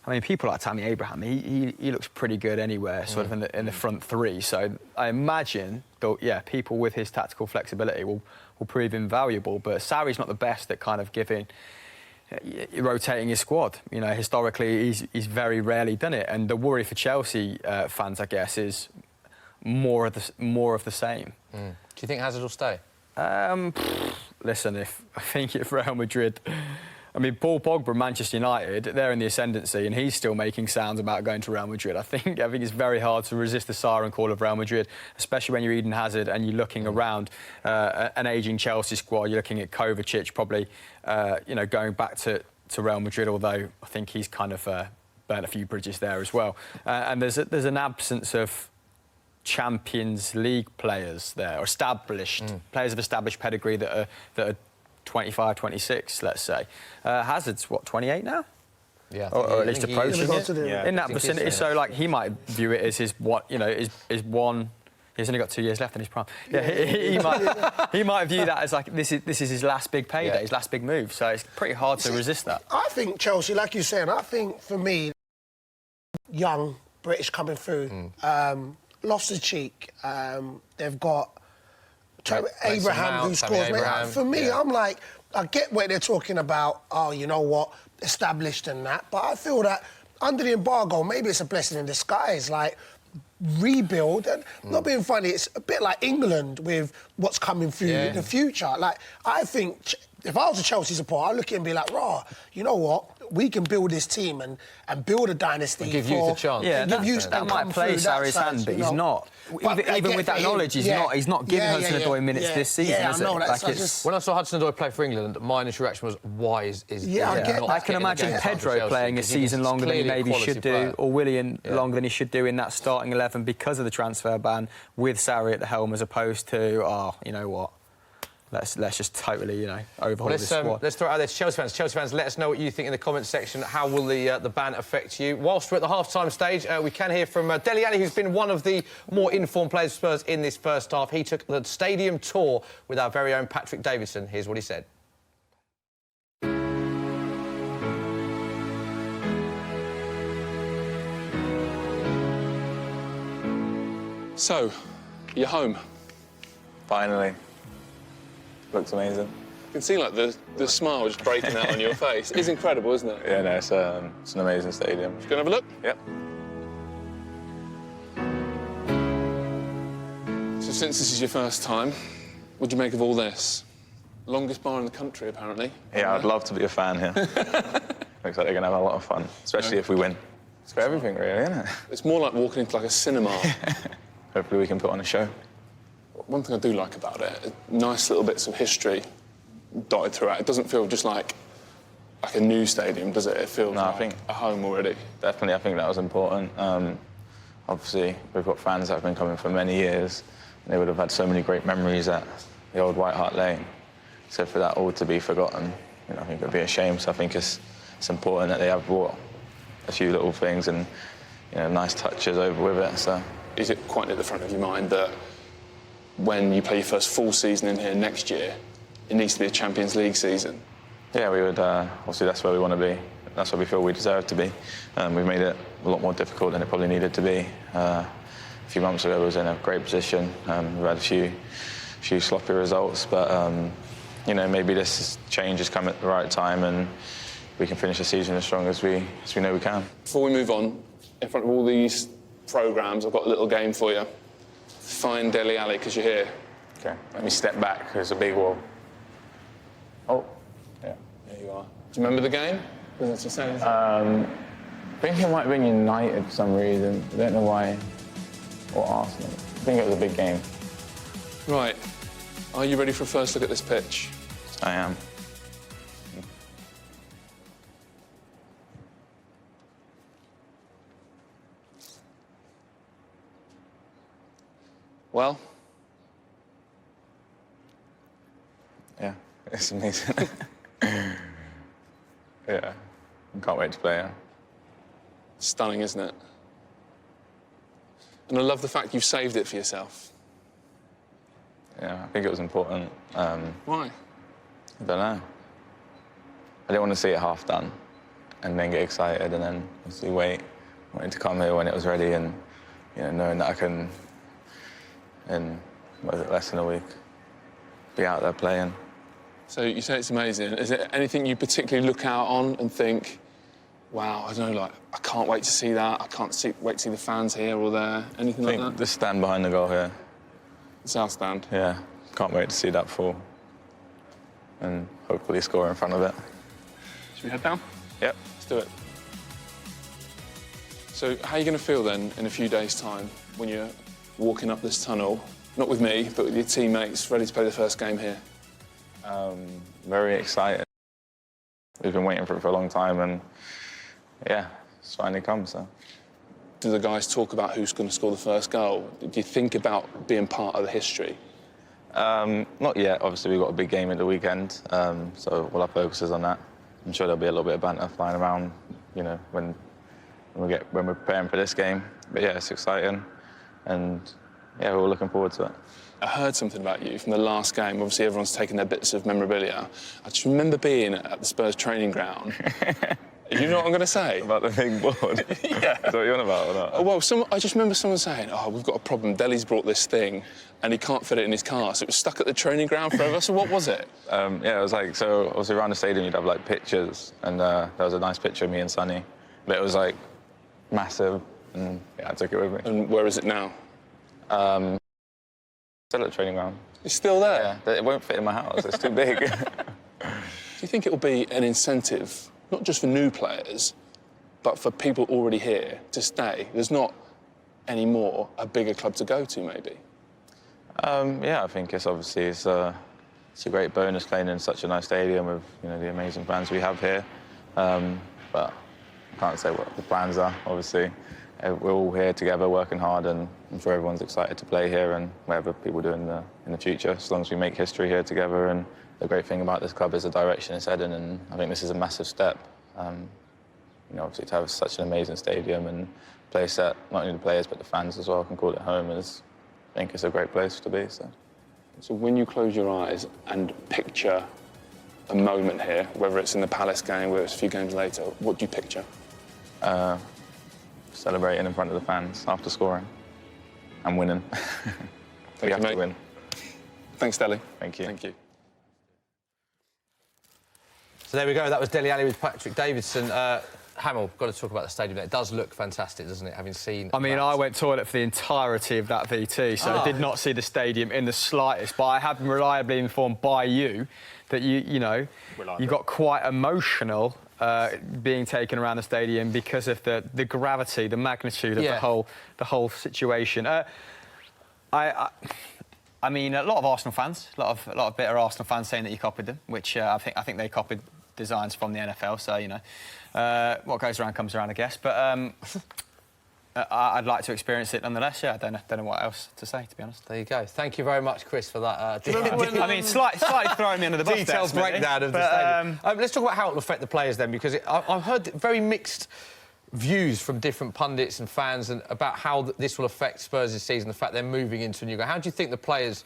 B: I mean, people like Tammy Abraham, he looks pretty good anywhere, sort of in the front 3. So I imagine that, yeah, people with his tactical flexibility will prove invaluable. But Sarri's not the best at kind of rotating his squad. You know, historically, he's very rarely done it. And the worry for Chelsea fans, I guess, is more of the same.
A: Do you think Hazard will stay?
B: Listen, I think if Real Madrid... I mean, Paul Pogba, Manchester United, they're in the ascendancy, and he's still making sounds about going to Real Madrid. I think it's very hard to resist the siren call of Real Madrid, especially when you're Eden Hazard and you're looking around an ageing Chelsea squad. You're looking at Kovacic probably, going back to Real Madrid, although I think he's kind of burnt a few bridges there as well. And there's an absence of Champions League players there, or players of established pedigree that are 25, 26, let's say. Hazard's, 28 now?
A: Yeah.
B: Or at least approaching it.
E: Yeah.
B: In that vicinity. So, like, he might view it as his one... He's only got 2 years left in his prime. Yeah, he might view that as, like, this is his last big payday, his last big move. So it's pretty hard to resist that.
E: I think Chelsea, like you said, I think, for me, young British coming through, lost the cheek. They've got... Abraham, who scores. For me, I'm like, I get what they're talking about, you know what, established and that, but I feel that under the embargo, maybe it's a blessing in disguise, like, rebuild, and not being funny, it's a bit like England with what's coming through in the future. Like, I think, if I was a Chelsea supporter, I'd look at it and be like, you know what, we can build this team and build a dynasty.
A: And give youth a chance.
B: Yeah, that might play Sarri's hand, but he's not. Even with that knowledge, he's not giving Hudson-Odoi minutes this season, is it?
A: When I saw Hudson-Odoi play for England, my initial reaction was, why is
B: I can imagine Pedro playing a season longer than he maybe should do, or Willian longer than he should do in that starting 11 because of the transfer ban, with Sarri at the helm, as opposed to, you know what, let's just totally, overhaul this squad.
A: Let's throw it out there to Chelsea fans. Chelsea fans, let us know what you think in the comments section. How will the ban affect you? Whilst we're at the half-time stage, we can hear from Dele Alli, who's been one of the more informed players for Spurs in this first half. He took the stadium tour with our very own Patrick Davidson. Here's what he said.
F: So, you're home.
G: Finally. Looks amazing.
F: You can see like the smile just breaking out on your face. It's incredible, isn't it?
G: Yeah, no, it's an amazing stadium.
F: Go and have a look.
G: Yep.
F: So since this is your first time, what do you make of all this? Longest bar in the country, apparently.
G: Yeah, I'd love to be a fan here. Looks like they're going to have a lot of fun, especially if we win. It's for everything, really, isn't it?
F: It's more like walking into like a cinema.
G: Hopefully we can put on a show.
F: One thing I do like about it, nice little bits of history dotted throughout. It doesn't feel just like a new stadium, does it? It feels like a home already.
G: Definitely, I think that was important. Obviously, we've got fans that have been coming for many years. They would have had so many great memories at the old White Hart Lane. So for that all to be forgotten, I think it would be a shame. So I think it's important that they have brought a few little things and nice touches over with it. So
F: is it quite at the front of your mind that when you play your first full season in here next year, it needs to be a Champions League season?
G: Yeah, we would. Obviously, that's where we want to be. That's where we feel we deserve to be. We've made it a lot more difficult than it probably needed to be. A few months ago, we was in a great position. We've had a few sloppy results, but maybe this change has come at the right time, and we can finish the season as strong as we know we can.
F: Before we move on, in front of all these programmes, I've got a little game for you. Find Dele Alli, because you're here.
G: OK, let me step back, there's a big wall. Oh, yeah.
F: There you are. Do you remember the game?
G: I think it might have been United for some reason. I don't know why. Or Arsenal. I think it was a big game.
F: Right. Are you ready for a first look at this pitch?
G: I am.
F: Well?
G: Yeah, it's amazing. Yeah, I can't wait to play it.
F: Stunning, isn't it? And I love the fact you've saved it for yourself.
G: Yeah, I think it was important.
F: Why?
G: I don't know. I didn't want to see it half done and then get excited and then obviously wait. I wanted to come here when it was ready and, you know, knowing that I can, in what is it, less than a week, be out there playing.
F: So you say it's amazing. Is there anything you particularly look out on and think, wow, I don't know, like, I can't wait to see that, I can't wait to see the fans here or there, anything like that?
G: The stand behind the goal here.
F: The South Stand?
G: Yeah, can't wait to see that fall and hopefully score in front of it.
F: Should we head down?
G: Yep.
F: Let's do it. So how are you going to feel then in a few days' time when you're walking up this tunnel, not with me, but with your teammates, ready to play the first game here?
G: Very excited. We've been waiting for it for a long time and, yeah, it's finally come, so.
F: Do the guys talk about who's going to score the first goal? Do you think about being part of the history?
G: Not yet. Obviously, we've got a big game at the weekend, so all our focus is on that. I'm sure there'll be a little bit of banter flying around, you know, when we're preparing for this game. But yeah, it's exciting, and yeah, we're all looking forward to it.
F: I heard something about you from the last game. Obviously, everyone's taken their bits of memorabilia. I just remember being at the Spurs training ground. You know what I'm going to say?
G: About the big board?
F: Yeah.
G: Is that what you're on about or not?
F: Well, I just remember someone saying, oh, we've got a problem. Deli's brought this thing and he can't fit it in his car. So it was stuck at the training ground forever. So what was it?
G: Yeah, it was like, so obviously around the stadium you'd have like pictures, and there was a nice picture of me and Sonny. But it was like massive, and yeah, I took it with me.
F: And where is it now?
G: Still at the training ground.
F: It's still there?
G: Yeah, it won't fit in my house, it's too big.
F: Do you think it will be an incentive, not just for new players, but for people already here to stay? There's not anymore a bigger club to go to, maybe?
G: Yeah, I think it's obviously it's a great bonus playing in such a nice stadium with, you know, the amazing fans we have here. But I can't say what the plans are, obviously. We're all here together working hard, and I'm sure everyone's excited to play here and whatever people do in the future, as long as we make history here together. And the great thing about this club is the direction it's heading, and I think this is a massive step. You know, obviously to have such an amazing stadium and a place that not only the players but the fans as well can call it home I think it's a great place to be.
F: So when you close your eyes and picture a moment here, whether it's in the Palace game, whether it's a few games later, what do you picture?
G: Celebrating in front of the fans after scoring and winning. We have to win.
F: Thanks, Dele.
G: Thank you.
F: Thank you.
A: So there we go. That was Dele Alli with Patrick Davidson. Hamill, got to talk about the stadium there. It does look fantastic, doesn't it, having seen...
B: I mean, I went toilet for the entirety of that VT, so I did not see the stadium in the slightest, but I have been reliably informed by you that you got quite emotional being taken around the stadium because of the gravity, the magnitude of the whole situation. I mean, a lot of Arsenal fans, a lot of bitter Arsenal fans saying that you copied them, which I think they copied designs from the NFL. So you know, what goes around comes around, I guess. But I'd like to experience it nonetheless. Yeah, I don't know what else to say, to be honest.
A: There you go. Thank you very much, Chris, for that.
B: I mean, slightly throwing me under the bus.
A: Detailed breakdown of the stadium. Let's talk about how it will affect the players then, because I've heard very mixed views from different pundits and fans and about how this will affect Spurs' season, the fact they're moving into a new game. How do you think the players...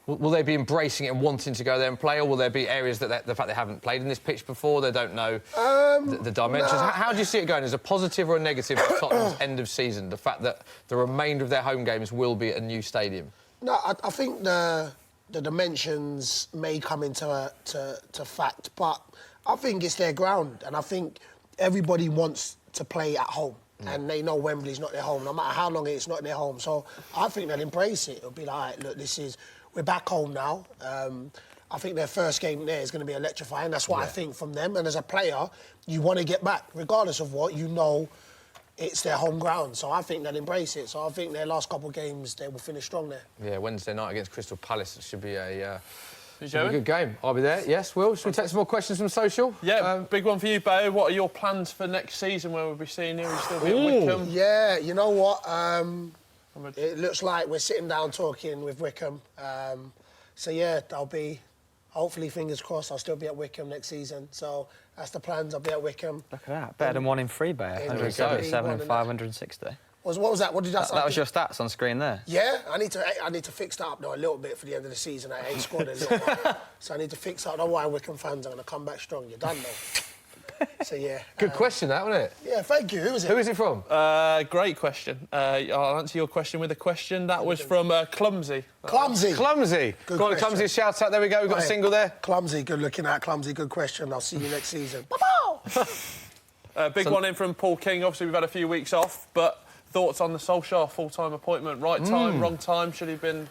A: Will they be embracing it and wanting to go there and play, or will there be areas that the fact they haven't played in this pitch before, they don't know the dimensions?
E: Nah.
A: How do you see it going? As a positive or a negative for Tottenham's end of season, the fact that the remainder of their home games will be at a new stadium?
E: No, I think the dimensions may come into to fact, but I think it's their ground, and I think everybody wants to play at home. And they know Wembley's not their home, no matter how long it's not their home. So I think they'll embrace it. It'll be like, all right, look, we're back home now. I think their first game there is going to be electrifying. That's what I think from them. And as a player, you want to get back, regardless of what, you know it's their home ground. So I think they'll embrace it. So I think their last couple of games, they will finish strong there.
A: Yeah, Wednesday night against Crystal Palace. It should be a good game. I'll be there. Yes, Will. Should we take some more questions from social?
D: Yeah, big one for you, Bo. What are your plans for next season? Where we'll be seeing you? Will you still be at Wickham?
E: Yeah, you know what? It looks like we're sitting down talking with Wickham. So yeah, I'll be, hopefully, fingers crossed, I'll still be at Wickham next season. So that's the plans. I'll be at Wickham.
H: Look at that. Better than 1 in 3, Bayer. 177 and 560.
E: What was that? What did that say?
H: That was your stats on screen there.
E: Yeah, I need to fix that up though a little bit for the end of the season. I ain't scored a little bit. So I need to fix that. Don't worry, Wickham fans are going to come back strong. You're done though. So yeah.
A: Good question, that, wasn't it?
E: Yeah, thank you. Who is it?
A: Who is it from?
D: Great question. I'll answer your question with a question. That was from Clumsy.
E: Clumsy.
A: Clumsy.
E: Good
A: Go on,
E: question.
A: Clumsy, shout out. There we go. We've got a single there.
E: Clumsy, good looking at. Clumsy, good question. I'll see you next season.
D: Big one in from Paul King. Obviously, we've had a few weeks off, but thoughts on the Solskjaer full-time appointment? Right time, wrong time? Should he have been...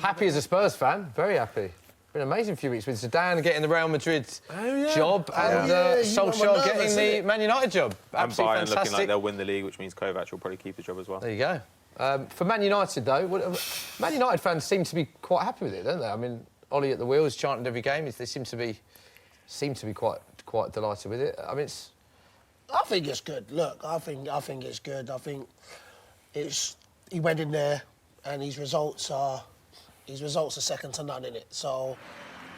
A: Happy as a Spurs fan. Very happy. Been an amazing few weeks with Zidane getting the Real Madrid job and Solskjaer getting the Man United job.
C: And
A: Absolutely
C: Bayern
A: fantastic.
C: looking like they'll win the league, which means Kovac will probably keep his job as well.
A: There you go. For Man United, though, Man United fans seem to be quite happy with it, don't they? I mean, Ollie at the wheel is chanting every game. They seem to be quite delighted with it. I mean, it's...
E: I think it's good. Look, I think it's good. I think he went in there and his results are second to none in it. So,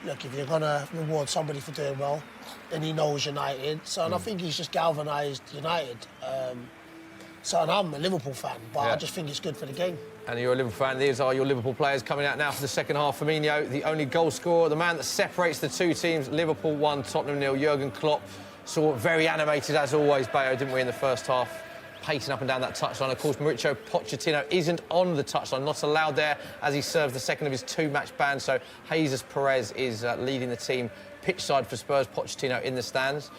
E: look, if you're gonna reward somebody for doing well, then he knows United. So, and I think he's just galvanised United. So, and I'm a Liverpool fan, but I just think it's good for the game.
A: And you're a Liverpool fan. These are your Liverpool players coming out now for the second half. Firmino, the only goal scorer, the man that separates the two teams. Liverpool 1, Tottenham 0. Jurgen Klopp saw very animated, as always, Bayo, didn't we, in the first half? Pacing up and down that touchline. Of course, Mauricio Pochettino isn't on the touchline, not allowed there as he serves the second of his 2-match ban. So Jesus Perez is leading the team pitch side for Spurs. Pochettino in the stands.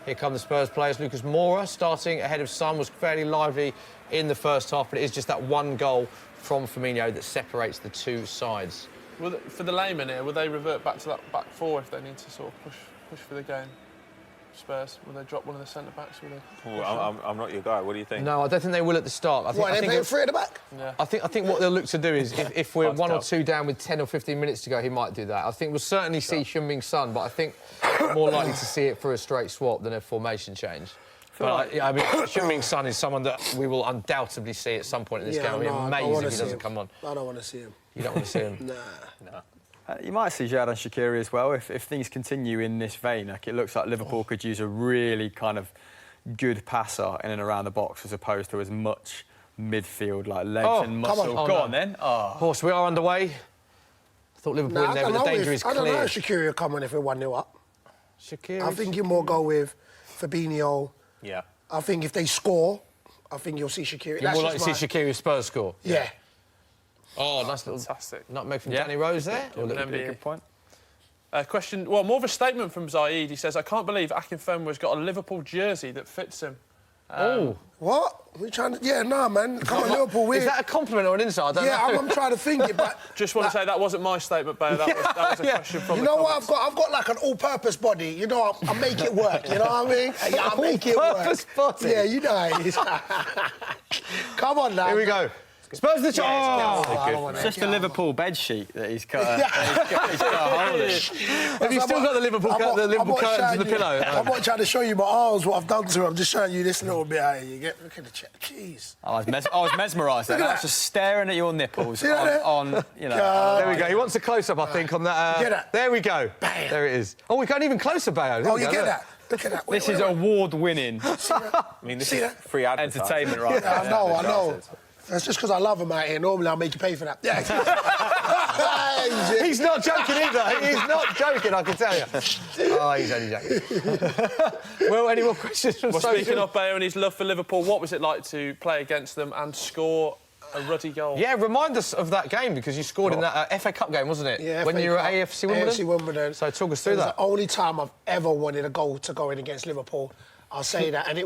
A: Here come the Spurs players. Lucas Moura starting ahead of Son, was fairly lively in the first half, but it is just that one goal from Firmino that separates the two sides.
D: For the layman here, will they revert back to that back four if they need to sort of push for the game? Spurs, will they drop one of the centre-backs?
C: I'm not your guy. What do you think?
A: No, I don't think they will at the start.
E: I think they're 3 at the back?
D: Yeah.
A: I think what they'll look to do is, if we're 1 or 2 down with 10 or 15 minutes to go, he might do that. I think we'll certainly see Heung-min Son, but I think more likely to see it for a straight swap than a formation change. But I mean, Heung-min Son is someone that we will undoubtedly see at some point in this game. It'll be amazing if he doesn't come on.
E: I don't want to see him.
A: You don't want to see him?
E: Nah.
H: You might see Xherdan Shaqiri as well if things continue in this vein. Like, it looks like Liverpool could use a really kind of good passer in and around the box as opposed to as much midfield, like legs and muscle. Go on then.
A: Of course, we are underway. I thought Liverpool in there, but the danger is clear.
E: I don't know if Shaqiri will come on if we're 1-0 up.
A: Shaqiri?
E: I think you'll more go with Fabinho.
C: Yeah.
E: I think if they score, I think you'll see Shaqiri.
A: You're more likely to see Shaqiri Spurs score?
E: Yeah.
A: Oh, nice little
D: Fantastic.
A: nutmeg from Danny Rose there.
H: Good point.
D: Question, well, more of a statement from Zaid. He says, I can't believe Akinfenwa's got a Liverpool jersey that fits him.
E: What? We're trying to... Yeah, nah, man. Come on, Liverpool,
A: Is that a compliment or an insult? I don't know.
E: I'm trying to think it, but...
D: Just want to say that wasn't my statement, Bayo. That was a question from
E: You
D: the
E: know
D: comments.
E: what I've got? like an all-purpose body. You know, I make it work. You know what I mean? Yeah, I make it work.
A: All-purpose body?
E: Yeah, you know how it is. Come on, lad.
A: Here we go. Spurs the
H: It's just a Liverpool bed sheet that he's cut. He's cut a hole in.
A: Have you still got the Liverpool curtains and the pillow?
E: I'm not trying to show you my arms, what I've done to them. I'm just showing you this little bit out here. Look at the check. Jeez.
H: I was mesmerised then. I was just staring at your nipples on you know...
A: There we go. He wants a close-up, I think, on that.
E: Get that?
A: There we go.
E: Bam.
A: There it is. Oh, we've gone even closer, Bayo.
E: Oh, you get that? Look at that.
H: This is award-winning
C: I mean, this is free advertising.
H: entertainment right
E: Yeah,
H: now.
E: I know. That's just because I love him out here. Normally, I'll make you pay for that. Yeah.
A: He's not joking either. He's not joking, I can tell you. Oh, he's only joking. Well, any more questions from social?
D: Speaking of Bayo and his love for Liverpool, what was it like to play against them and score a ruddy goal?
A: Yeah, remind us of that game, because you scored in that FA Cup game, wasn't it?
E: Yeah,
A: when you were at AFC Wimbledon?
E: AFC Wimbledon.
A: So talk us through that.
E: It was the only time I've ever wanted a goal to go in against Liverpool. I'll say that. And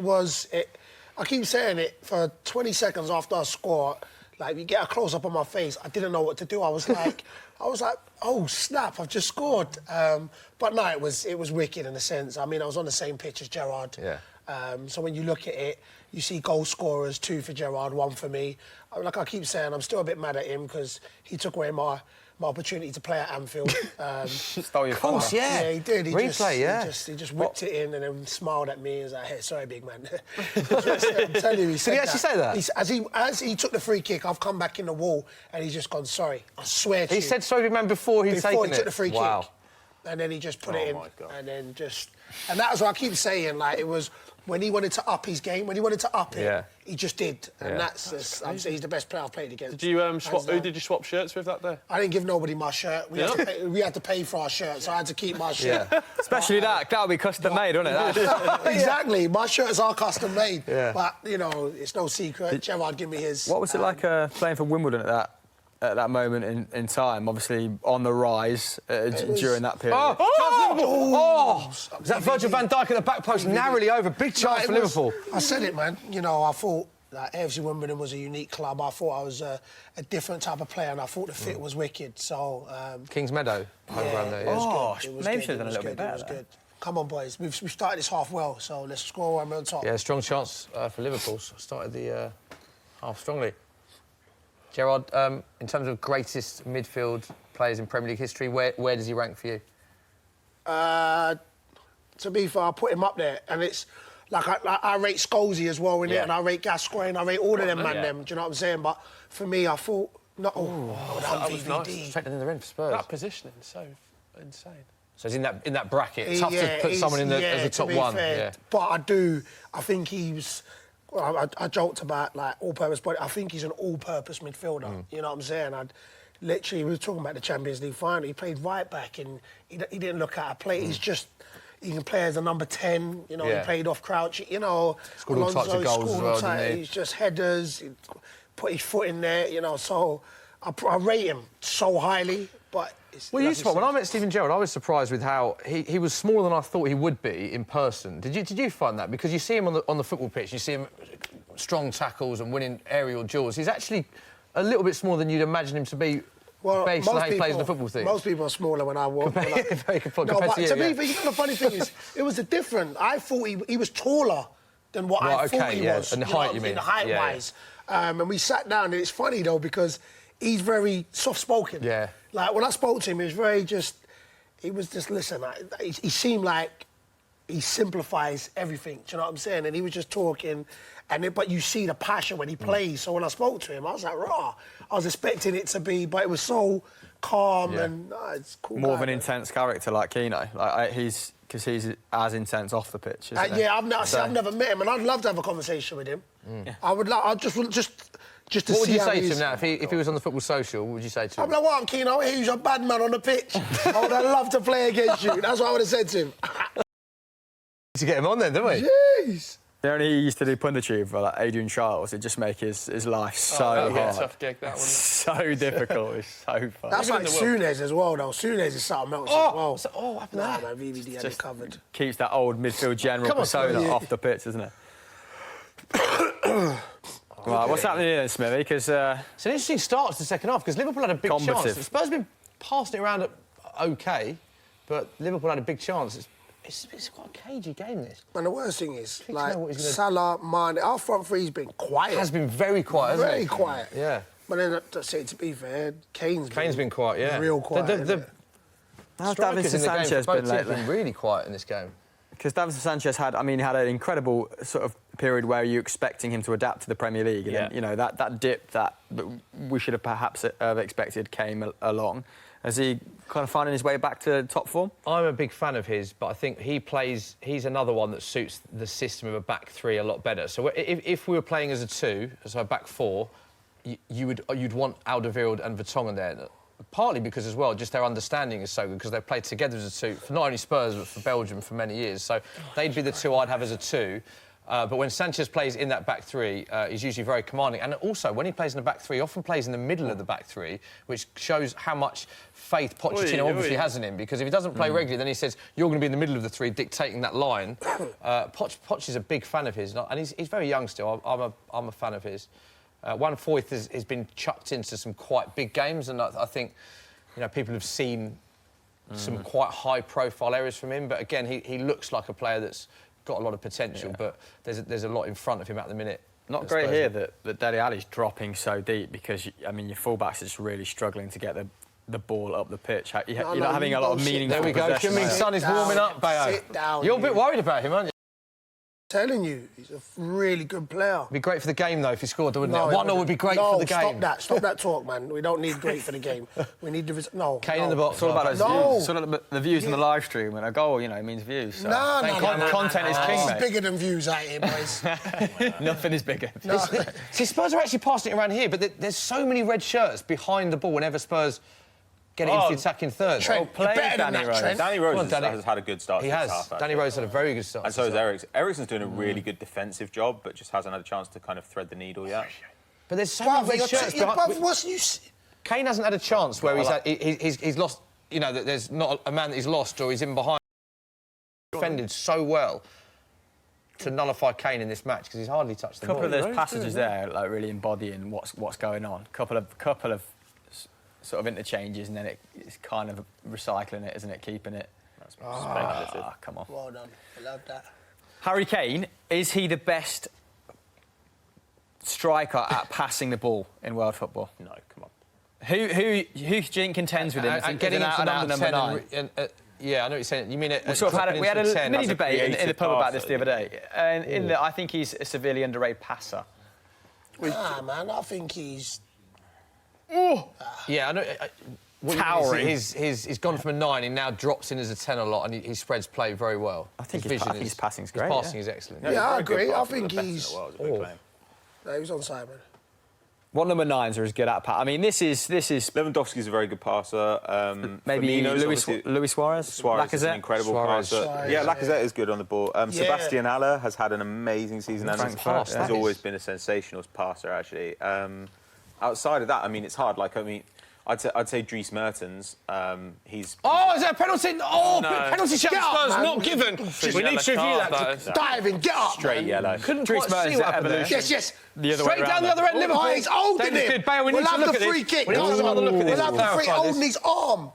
E: I keep saying it for 20 seconds after I score, like, you get a close-up on my face, I didn't know what to do. I was like, oh, snap, I've just scored. But no, it was wicked in a sense. I mean, I was on the same pitch as Gerrard.
A: Yeah.
E: So when you look at it, you see goal scorers, 2 for Gerrard, 1 for me. Like I keep saying, I'm still a bit mad at him because he took away my my opportunity to play at Anfield.
H: Stole your thunder.
E: Yeah, he did.
A: Replay,
E: He just whipped it in and then smiled at me. He was like, "Hey, sorry, big man." I'm telling you, he said
A: Did he actually say that?
E: As he took the free kick, I've come back in the wall and he's just gone, "Sorry." I swear to you.
A: He said sorry, big man, before he
E: took the free
A: Wow.
E: kick. And then he just put it in.
C: my God.
E: And then and that was what I keep saying, like, it was when he wanted to up his game, when he wanted to up it, he just did. And that's just, I'm saying he's the best player I've played against.
D: Did you swap? Who did you swap shirts with that day?
E: I didn't give nobody my shirt. We had to pay for our shirt, so I had to keep my shirt.
H: Yeah. Especially that would be custom made, wouldn't it?
E: Exactly. My shirts are custom made. Yeah. But, you know, it's no secret. Gerrard give me his.
H: What was it like playing for Wimbledon at that moment in time? Obviously on the rise during that period.
A: Is that Virgil van Dijk at the back post, narrowly over? Big chance for Liverpool.
E: I said it, man. You know, I thought that AFC Wimbledon was a unique club. I thought I was a different type of player, and I thought the fit was wicked. So
A: Kings Meadow, around there.
E: It was good.
H: Maybe should have done a little bit better.
E: It was good. Come on, boys. We've started this half well, so let's score one on top.
A: Yeah, strong chance for Liverpool. Started the half strongly. Gerard, in terms of greatest midfield players in Premier League history, where does he rank for you?
E: To be fair, I put him up there, and it's like I rate Scholesy as well in it, and I rate Gascoigne, I rate all of them, man. Them, do you know what I'm saying? But for me, I thought that was
A: nice. Straight in the ring for Spurs.
D: That positioning is so insane.
A: So he's in that bracket. Tough to put someone in as the top one.
E: Fair, but I think he was. Well, I joked about like all-purpose, but I think he's an all-purpose midfielder. You know what I'm saying? We were talking about the Champions League final. He played right back, and he didn't look at a play. He's just he can play as a number 10. You know, he played off Crouch. You know,
A: scored all types of goals as well, didn't he?
E: He's just headers. He put his foot in there. You know, so I rate him so highly, but.
A: Well, when I met Steven Gerrard, I was surprised with how he was smaller than I thought he would be in person. Did you find that? Because you see him on the football pitch, you see him strong tackles and winning aerial duels. He's actually a little bit smaller than you'd imagine him to be.
E: Well,
A: based on how he plays in the football team.
E: Most people are smaller when I walk.
A: Very good point.
E: No, but to me, you know, the funny thing is, it was different. I thought he was taller than what I thought he was.
A: And the height, you mean?
E: Height-wise. And we sat down, and it's funny, though, because he's very soft-spoken.
A: Yeah.
E: Like, when I spoke to him, he was just, listen, he seemed like he simplifies everything, do you know what I'm saying? And he was just talking, but you see the passion when he plays. So when I spoke to him, I was like, rah. I was expecting it to be, but it was so calm and it's cool.
H: More of an intense character like Keno. Like because he's as intense off the pitch. Isn't he?
E: Yeah, I've never met him, and I'd love to have a conversation with him. I would like. Just to see.
A: What would you say to him now if he was on the Football Social? What would you say to him?
E: I'm like, what, Keno? He's a bad man on the pitch. I would have loved to play against you. That's what I would have said to him.
A: To get him on then, didn't we?
E: Jeez.
H: You know, when he used to do punditry for like Adrian Charles, it just make his life so hard.
D: That'd be a tough gig, that one.
H: So difficult. It's so fun.
E: That's like Souness as well, though. Souness is something else as well.
A: What happened there?
E: Man, VVD had it covered.
H: Keeps that old midfield general persona off the pitch, doesn't it? Right, what's happening here then, Smithy? Because
A: it's an interesting start to the second half because Liverpool had a big chance. Spurs have been passing it around OK, but Liverpool had a big chance. It's quite a cagey game, this.
E: And the worst thing is, like, Salah, Mane, our front three's been quiet.
A: Has been very quiet, hasn't it?
E: Very quiet.
A: Yeah.
E: But then, to be fair, Kane's
A: been quiet, yeah.
E: Real quiet.
H: How's Davinson Sanchez been lately?
A: Been really quiet in this game.
H: Because Davinson Sanchez had an incredible sort of period where you're expecting him to adapt to the Premier League. And then, you know, that dip that we should have perhaps expected came along. Is he kind of finding his way back to top form? I'm
A: a big fan of his, but I think he's another one that suits the system of a back three a lot better. So if we were playing as a two, so a back four, you'd want Alderweireld and Vertonghen there. Partly because, as well, just their understanding is so good because they've played together as a two for not only Spurs but for Belgium for many years. So they'd be the two I'd have as a two. But when Sanchez plays in that back three, he's usually very commanding. And also, when he plays in the back three, he often plays in the middle of the back three, which shows how much faith Pochettino obviously has in him. Because if he doesn't play regularly, then he says, you're going to be in the middle of the three, dictating that line. Poch is a big fan of his, and he's very young still. I'm a fan of his. 1/4 has been chucked into some quite big games, and I think, you know, people have seen some quite high-profile errors from him. But again, he looks like a player that's got a lot of potential, but there's a lot in front of him at the minute.
H: Not great here that Dele Alli's dropping so deep because, I mean, your fullbacks are just really struggling to get the ball up the pitch. You're not having a lot of meaningful
A: There we go.
H: possession.
A: Heung-min Son is warming up, Bayo.
E: Sit down.
A: You're a bit worried about him, aren't you?
E: Telling you, he's a really good player.
A: It'd be great for the game, though, if he scored, wouldn't
E: No,
A: it? 1-0 would be great for the game.
E: Stop that talk, man. We don't need great for the game. We need the no.
A: Kane in the box.
H: It's all about those
E: No.
H: views. It's all about the views on the live stream, and a goal, means views. So.
E: No.
H: Content is king,
E: It's
H: mate.
E: bigger than views out here, boys.
H: Nothing is bigger.
A: See, Spurs are actually passing it around here, but there's so many red shirts behind the ball whenever Spurs get it into the attacking third.
E: Trent, you're better than that, Trent.
C: Danny Rose
A: Come on, Danny.
C: has had a good start.
A: He
C: to
A: has.
C: this half,
A: Danny
C: actually.
A: Rose had a very good start.
C: And so has Eriksen. Eriksen's doing a really good defensive job, but just hasn't had a chance to kind of thread the needle yet.
A: But there's so many red shirts behind.
E: What's
A: Kane hasn't had a chance where he's lost. That there's not a man that he's lost or he's in behind. Defended so well to nullify Kane in this match because he's hardly touched the ball.
H: A couple of those passages there, like really embodying what's going on. Couple of sort of interchanges, and then it's kind of recycling it, isn't it? Keeping it.
C: That's speculative.
H: Come on.
E: Well done. I love that.
H: Harry Kane, is he the best striker at passing the ball in world football?
C: No, come on.
H: Who do you think contends with him?
A: And getting into
H: number
A: number 10
H: 9.
A: Yeah, I know what you're saying. You mean it?
H: We had a mini debate in the pub about this the other day, and I think he's a severely underrated passer.
E: Nah, man, I think he's...
A: Yeah, I know.
H: Towering.
A: He's gone from a 9, he now drops in as a 10 a lot, and he spreads play very well.
H: I think his passing's
A: his
H: great.
A: passing is excellent.
E: Yeah, I agree. I
C: Apart from
E: think
C: the best in
E: he's...
C: the world, is a big claim.
E: No, he was on side, man.
H: What number 9s are as good at pass? I mean, this is
C: Lewandowski's a very good passer.
H: maybe
C: Firmino's
H: Luis Suarez.
C: Suarez is an incredible passer. Yeah, Lacazette is good on the ball. Sebastian Haller has had an amazing season and has always been a sensational passer, actually. Outside of that, I mean, it's hard. I'd say Dries Mertens. He's...
A: Oh, is that a penalty? Oh, penalty shot Spurs not given. We need to review that.
E: Dive in, get up,
C: Straight yellow.
A: Couldn't
H: Dries
A: quite see
H: Mertens
A: what happened there.
E: Yes.
H: The other way
A: Straight
H: around
A: down the other end, Liverpool.
E: Oh, he's holding
A: David's
E: him.
A: good. Bayo, we need to
E: have
A: look
E: the
A: at this.
E: free kick.
A: We need to have a look at this.
E: We'll have the free
A: Clarify
E: holding
A: this.
E: his arm.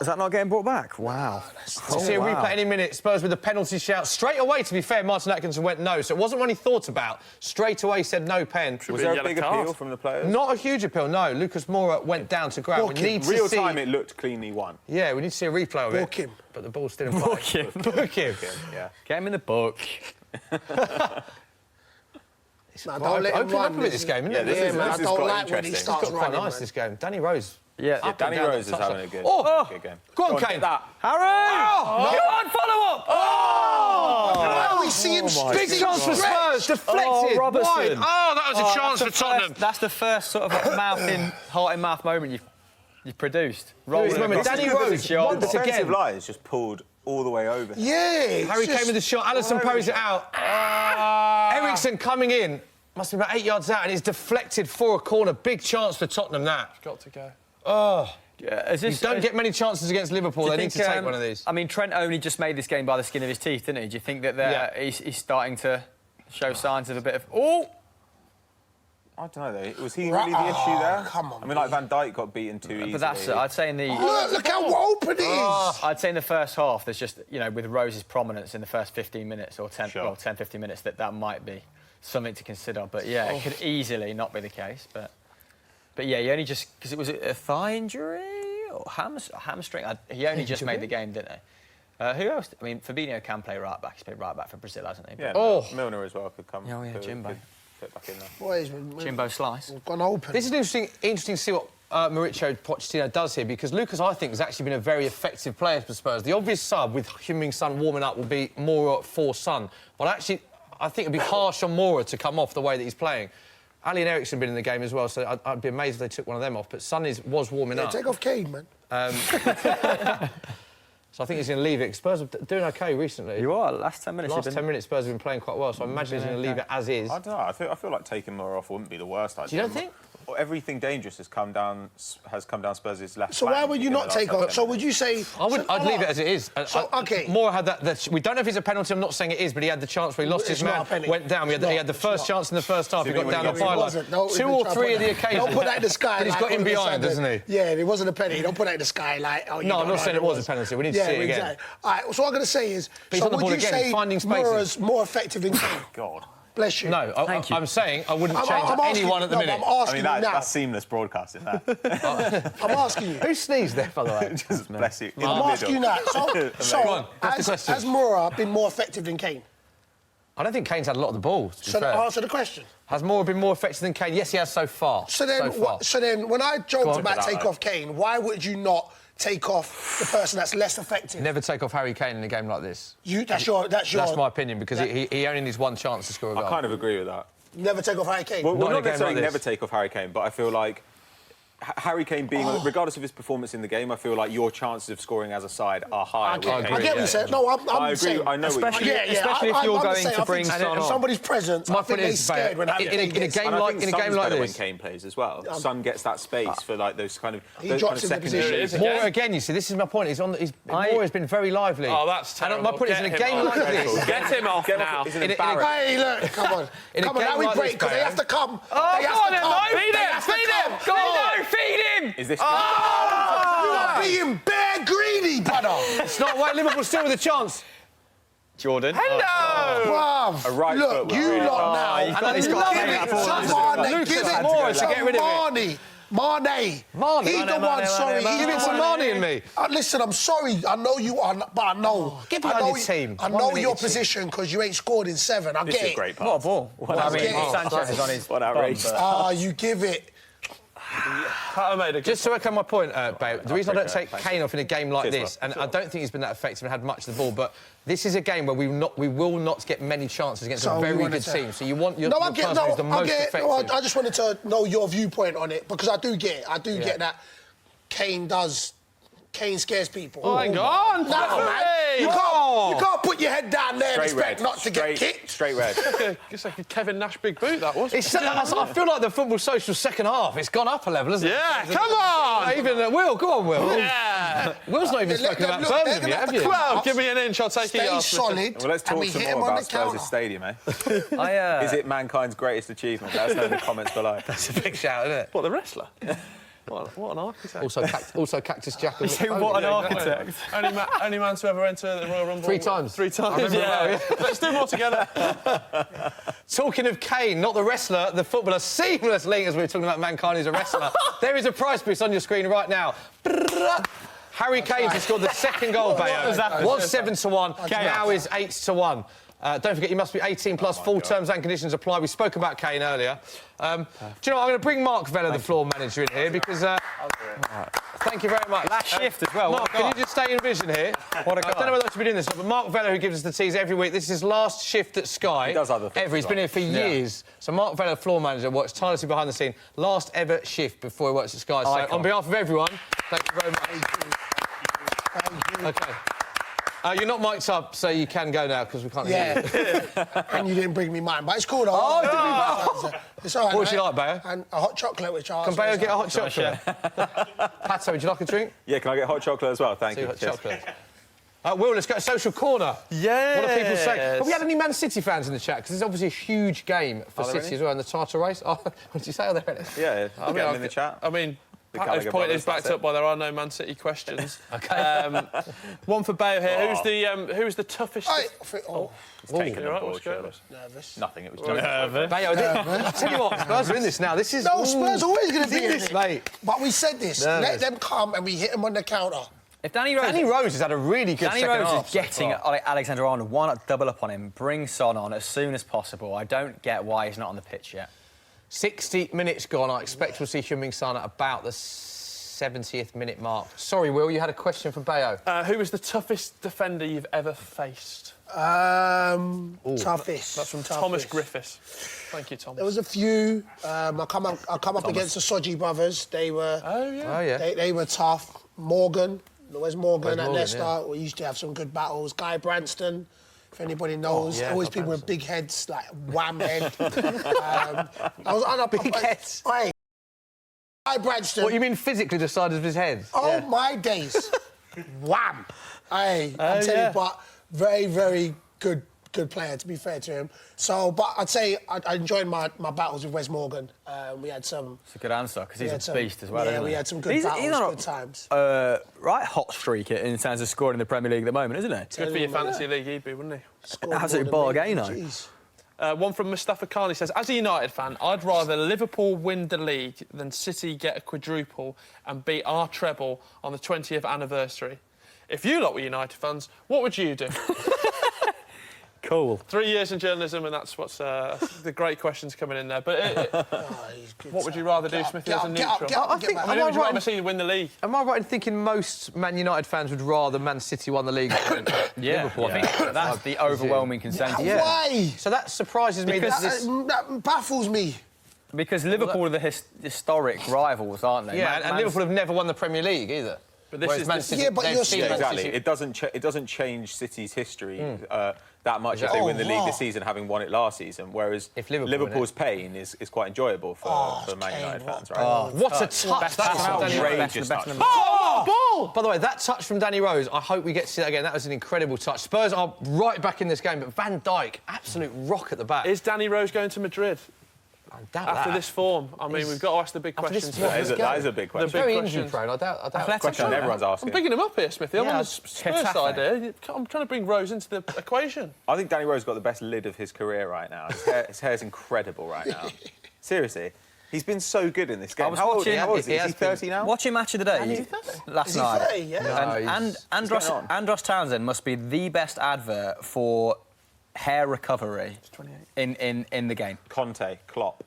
H: Is that not getting brought back? Wow.
A: We'll see a replay any minute. Spurs with a penalty shout. Straight away, to be fair, Martin Atkinson went no, so it wasn't one he thought about. Straight away said no pen.
C: Was there a big appeal from the players?
A: Not a huge appeal, no. Lucas Moura went down to grab. We need to
C: Real
A: see...
C: time, it looked cleanly won.
A: Yeah, we need to see a replay of it.
E: Book him.
A: But the ball's still in play. Book him.
C: Yeah.
H: Get him in the book.
E: Don't let him
A: Open up
E: run.
A: a bit this game, isn't it?
C: this is
E: I don't
C: quite
E: like when he
C: interesting.
A: It's
E: starts
A: got quite
E: running,
A: nice,
E: man.
A: this game. Danny Rose.
H: Yeah.
A: Up and
C: Danny
A: down
C: Rose
A: that
C: is having a good, good game.
A: Go on, Kane.
C: That.
H: Harry! Go on, follow up!
E: Oh, we see him
A: Big chance for Spurs, deflected,
H: Robertson.
A: wide. Oh, that was a chance for Tottenham.
H: That's the first sort of heart-in-mouth moment you've produced.
A: Remember, Danny Rose, once
C: Defensive
A: again.
C: line is just pulled all the way over.
E: Yeah.
A: Harry came with the shot, Alisson parries it out. Eriksen coming in, must be about 8 yards out, and he's deflected for a corner. Big chance for Tottenham, that.
D: Got to go.
A: Oh.
H: You
A: don't get many chances against Liverpool. They need to take one of these.
H: I mean, Trent only just made this game by the skin of his teeth, didn't he? Do you think that he's starting to show signs of a bit of... Oh!
C: I don't know, though. Was he really the issue there?
E: Come on,
C: I mean, like, Van Dijk got beaten too easily.
H: But that's it. I'd say in the...
E: Look how open it is.
H: I'd say in the first half, there's just, with Rose's prominence in the first 15 minutes or 10, 15 minutes, that might be something to consider. But, yeah, it could easily not be the case. But yeah, he only just... Because it was a thigh injury or hamstring. He only just made the game, didn't he? Who else? I mean, Fabinho can play right back. He's played right back for Brazil, hasn't he?
C: Yeah, Milner as well could come.
H: Oh, yeah, Jimbo.
C: Fit back in there.
E: Boys,
H: Jimbo Slice.
E: we've gone open.
A: This is interesting to see what Mauricio Pochettino does here, because Lucas, I think, has actually been a very effective player for Spurs. The obvious sub with Heung-min Son warming up will be Moura for Son. But actually, I think it'd be harsh on Moura to come off the way that he's playing. Ali and Eriksen have been in the game as well, so I'd be amazed if they took one of them off. But Son was warming up.
E: Take off Kane, man.
A: So I think he's going to leave it. Spurs are doing OK recently.
H: You are. Last 10 minutes.
A: Last 10 minutes, Spurs have been playing quite well, so I imagine he's going to leave it as is.
C: I don't know. I feel like taking Moura off wouldn't be the worst idea.
A: You don't think?
C: Everything dangerous has come down Spurs' left.
E: So why would you not take off? So would you say?
A: I'd leave it as it is.
E: OK.
A: Moura had that. We don't know if it's a penalty. I'm not saying it is, but he had the chance where he lost his man, went down. He had the first chance in the first half. He got down the byline. 2 or 3 of the occasions.
E: Don't put that in the sky.
A: But he's got in behind, doesn't he?
E: Yeah, it wasn't a penalty. Don't put that in the sky like.
A: No, I'm not saying it was a penalty. We need to see it again.
E: All right. So what I'm going to say is,
A: But he's on the ball
E: would you
A: again,
E: say
A: finding spaces.
E: Moura's more effective than Kane?
C: God.
E: Bless you.
A: No, I'm saying I wouldn't change anyone at the minute.
E: I'm asking you now.
C: That's seamless broadcasting, that.
E: I'm asking you.
A: Who sneezed there, by the way?
C: Just bless you.
E: I'm asking you now. So, has Moura been more effective than Kane?
A: I don't think Kane's had a lot of the ball, to be fair.
E: Answer the question.
A: Has Moura been more effective than Kane? Yes, he has so far.
E: So then when I joked about take off Kane, why would you not take off the person that's less effective?
A: Never take off Harry Kane in a game like this.
E: That's
A: my opinion, because he only needs one chance to score a goal.
C: I kind of agree with that.
E: Never take off Harry Kane?
C: Well, not necessarily never take off Harry Kane, but I feel like Harry Kane being, regardless of his performance in the game, I feel like your chances of scoring as a side are higher.
E: I get what you said. No,
C: I agree.
E: saying.
C: I know
H: especially,
C: what you
H: especially if you're going to bring Son on.
E: Somebody's presence, I think they're scared when Harry Kane
C: in a game like this. When Kane plays as well, Son gets that space for like those kind of
E: secondary.
A: Moura again, you see, this is my point. Moura has been very lively.
D: Oh, that's terrible.
A: My point is, in a game like this,
D: get him off now.
E: Hey, look, come on, now we break because they have to come. They have to come.
H: Feed him! Go on, feed him!
C: Is this?
E: You are being bare greedy, brother.
A: It's not why Liverpool still with a chance.
H: Jordan.
D: Hello!
E: Bruv,
C: A right
E: look,
C: foot was
E: you
C: really
E: lot now.
H: He's got
E: Give it to Mane. Give it
A: Moura to get rid of it.
E: Mane. He's the one, sorry.
A: Give it to Mane and me.
E: Listen, I'm sorry. I know you are, but I know.
A: Get behind your team.
E: I know your position because you ain't scored in 7. I
C: This
E: get
C: is
E: it.
C: a great pass.
H: What a ball.
E: I mean,
H: Sanchez is on his
C: What outrage.
E: You give it.
A: Just to echo my point, Babe, the reason I don't take Kane off in a game like this, and I don't think he's been that effective and had much of the ball, but this is a game where we will not get many chances against a very good team. So you want your person who's the most effective.
E: I just wanted to know your viewpoint on it because I do get it. I do get that Kane scares people.
D: Oh, hang on.
E: No, man. You can't put your head down there and expect not to get kicked.
C: Straight red.
D: It's like a Kevin Nash big boot, that was.
A: I feel like the football social second half, it's gone up a level, hasn't it?
D: Yeah, come on!
A: Even Will, go on, Will.
D: Yeah.
A: Will's not even spoken about Birmingham yet, have you?
D: Well, give me an inch, I'll take it.
E: Stay solid.
C: Well, let's talk some more about Spurs' stadium, eh? Is it mankind's greatest achievement? Let us know in the comments below.
A: That's a big shout, isn't it?
D: What, the wrestler? What an architect.
A: Also Cactus Jack.
H: What an architect.
D: Only man to ever enter the Royal Rumble.
A: 3 times.
D: 3 times, yeah. Let's do more together.
A: Talking of Kane, not the wrestler, the footballer, seamless link as we were talking about mankind is a wrestler. There is a prize boost on your screen right now. Harry Kane has scored the second goal, Bayo. Was 7-1, now is 8-1. Don't forget, you must be 18 plus. Full terms and conditions apply. We spoke about Kane earlier. Do you know what? I'm going to bring Mark Vella, the floor manager, in here because... thank you very much.
H: Last shift as well.
A: Mark, can you just stay in vision here? I don't know whether I should be doing this, but Mark Vella, who gives us the tease every week, this is his last shift at Sky.
C: He does other things.
A: Ever. He's been here for years. So Mark Vella, floor manager, works tirelessly behind the scene. Last ever shift before he works at Sky. So on behalf of everyone, thank you very much.
E: Thank you.
A: OK. You're not mic'd up, so you can go now, because we can't hear you.
E: And you didn't bring me mine, but it's cool, though. It's all right,
A: what would you like, Bayo?
E: And a hot chocolate, which I...
A: Can Bayo get a hot chocolate? Pato, would you like a drink?
C: Yeah, can I get hot chocolate as well? Thank you.
A: Hot chocolate. Will, let's go to social corner.
D: Yeah.
A: What do people say? Have we had any Man City fans in the chat? Because it's obviously a huge game for City as well in the title race. Oh, what did you say? Are there any?
C: Yeah, get them in the chat.
D: I mean... Pato's point is backed up by there are no Man City questions.
A: OK.
D: One for Bayo here. Who's the toughest...
C: Taken on board,
E: Nervous.
C: Nothing, it was
D: nervous.
A: Bayo, I'll tell you what, Spurs are in this now. This is...
E: No, Spurs are always going to be in
A: this, mate.
E: But we said this.
A: Nervous.
E: Let them come and we hit them on the counter.
H: If Danny Rose
A: has had a really good second half.
H: Danny Rose is getting Alexander-Arnold, why not double up on him, bring Son on as soon as possible? I don't get why he's not on the pitch yet.
A: 60 minutes gone. I expect we'll see Heung-min Son at about the 70th minute mark. Sorry, Will, you had a question for Bayo.
D: Who was the toughest defender you've ever faced?
E: Toughest.
D: That's from Thomas Griffiths. Thank you, Thomas.
E: There was a few. I come up against the Soji brothers. They were...
D: Oh, yeah.
E: They were tough. Morgan. Where's Morgan at Leicester? Yeah. We used to have some good battles. Guy Branston, if anybody knows. Always people with big heads, like wham head. I was on
A: big heads.
E: Hey, Guy Branston.
A: What, you mean physically the size of his head?
E: Oh, my days. Wham. Hey, I'm telling you, but very, very good player, to be fair to him. So, but I'd say I enjoyed my battles with Wes Morgan. We had some...
H: It's a good answer, because he's a beast as well,
E: Yeah, we had some good battles, good times.
H: Right hot streak in terms of scoring in the Premier League at the moment, isn't he?
D: Good for your fantasy league, he'd be, wouldn't he?
H: Absolute bargainer.
D: One from Mustafa Khan. He says, as a United fan, I'd rather Liverpool win the league than City get a quadruple and beat our treble on the 20th anniversary. If you lot were United fans, what would you do?
H: Cool.
D: 3 years in journalism, and that's what's the great questions coming in there. But what would you rather do, Smithy, as a neutral?
A: I think.
D: I mean, who would you rather see win the league?
A: Am I right in thinking most Man United fans would rather Man City won the league than Liverpool?
H: I think that's the overwhelming consensus.
E: Why?
A: So that surprises me.
E: That baffles me.
H: Because Liverpool are the historic rivals, aren't they?
A: Yeah, and Liverpool have never won the Premier League either.
D: But this is
A: Man City,
E: yeah, but
A: they've
E: you're
A: seen
E: saying-
A: Man
C: Exactly.
A: City-
C: It doesn't change City's history that much if they win the league this season, having won it last season. Whereas
A: If Liverpool
C: Liverpool's pain is quite enjoyable for Man United fans, right?
A: What a touch! That's
C: an
A: from Danny Rose.
C: outrageous touch.
A: Ball! By the way, that touch from Danny Rose, I hope we get to see that again. That was an incredible touch. Spurs are right back in this game, but Van Dijk, absolute rock at the back.
D: Is Danny Rose going to Madrid?
A: I doubt
D: After
A: that.
D: this form, I mean, we've got to ask the big
A: After this
D: questions.
A: form,
D: today.
C: That is a big question.
A: He's very
D: big
A: injury
D: questions.
A: prone. I doubt.
H: Atletico.
C: Question everyone's
D: I'm
C: asking.
D: bigging him up here, Smithy. I'm
A: Yeah,
D: on the Spurs side here. I'm trying to bring Rose into the equation.
C: I think Danny Rose got the best lid of his career right now. His hair's incredible right now. Seriously. He's been so good in this game. How old is he? Is he 30 now?
H: Watching Match of the Day last night.
E: 30? Yeah.
H: And Andros Townsend must be the best advert for hair recovery in the game.
C: Conte, Klopp.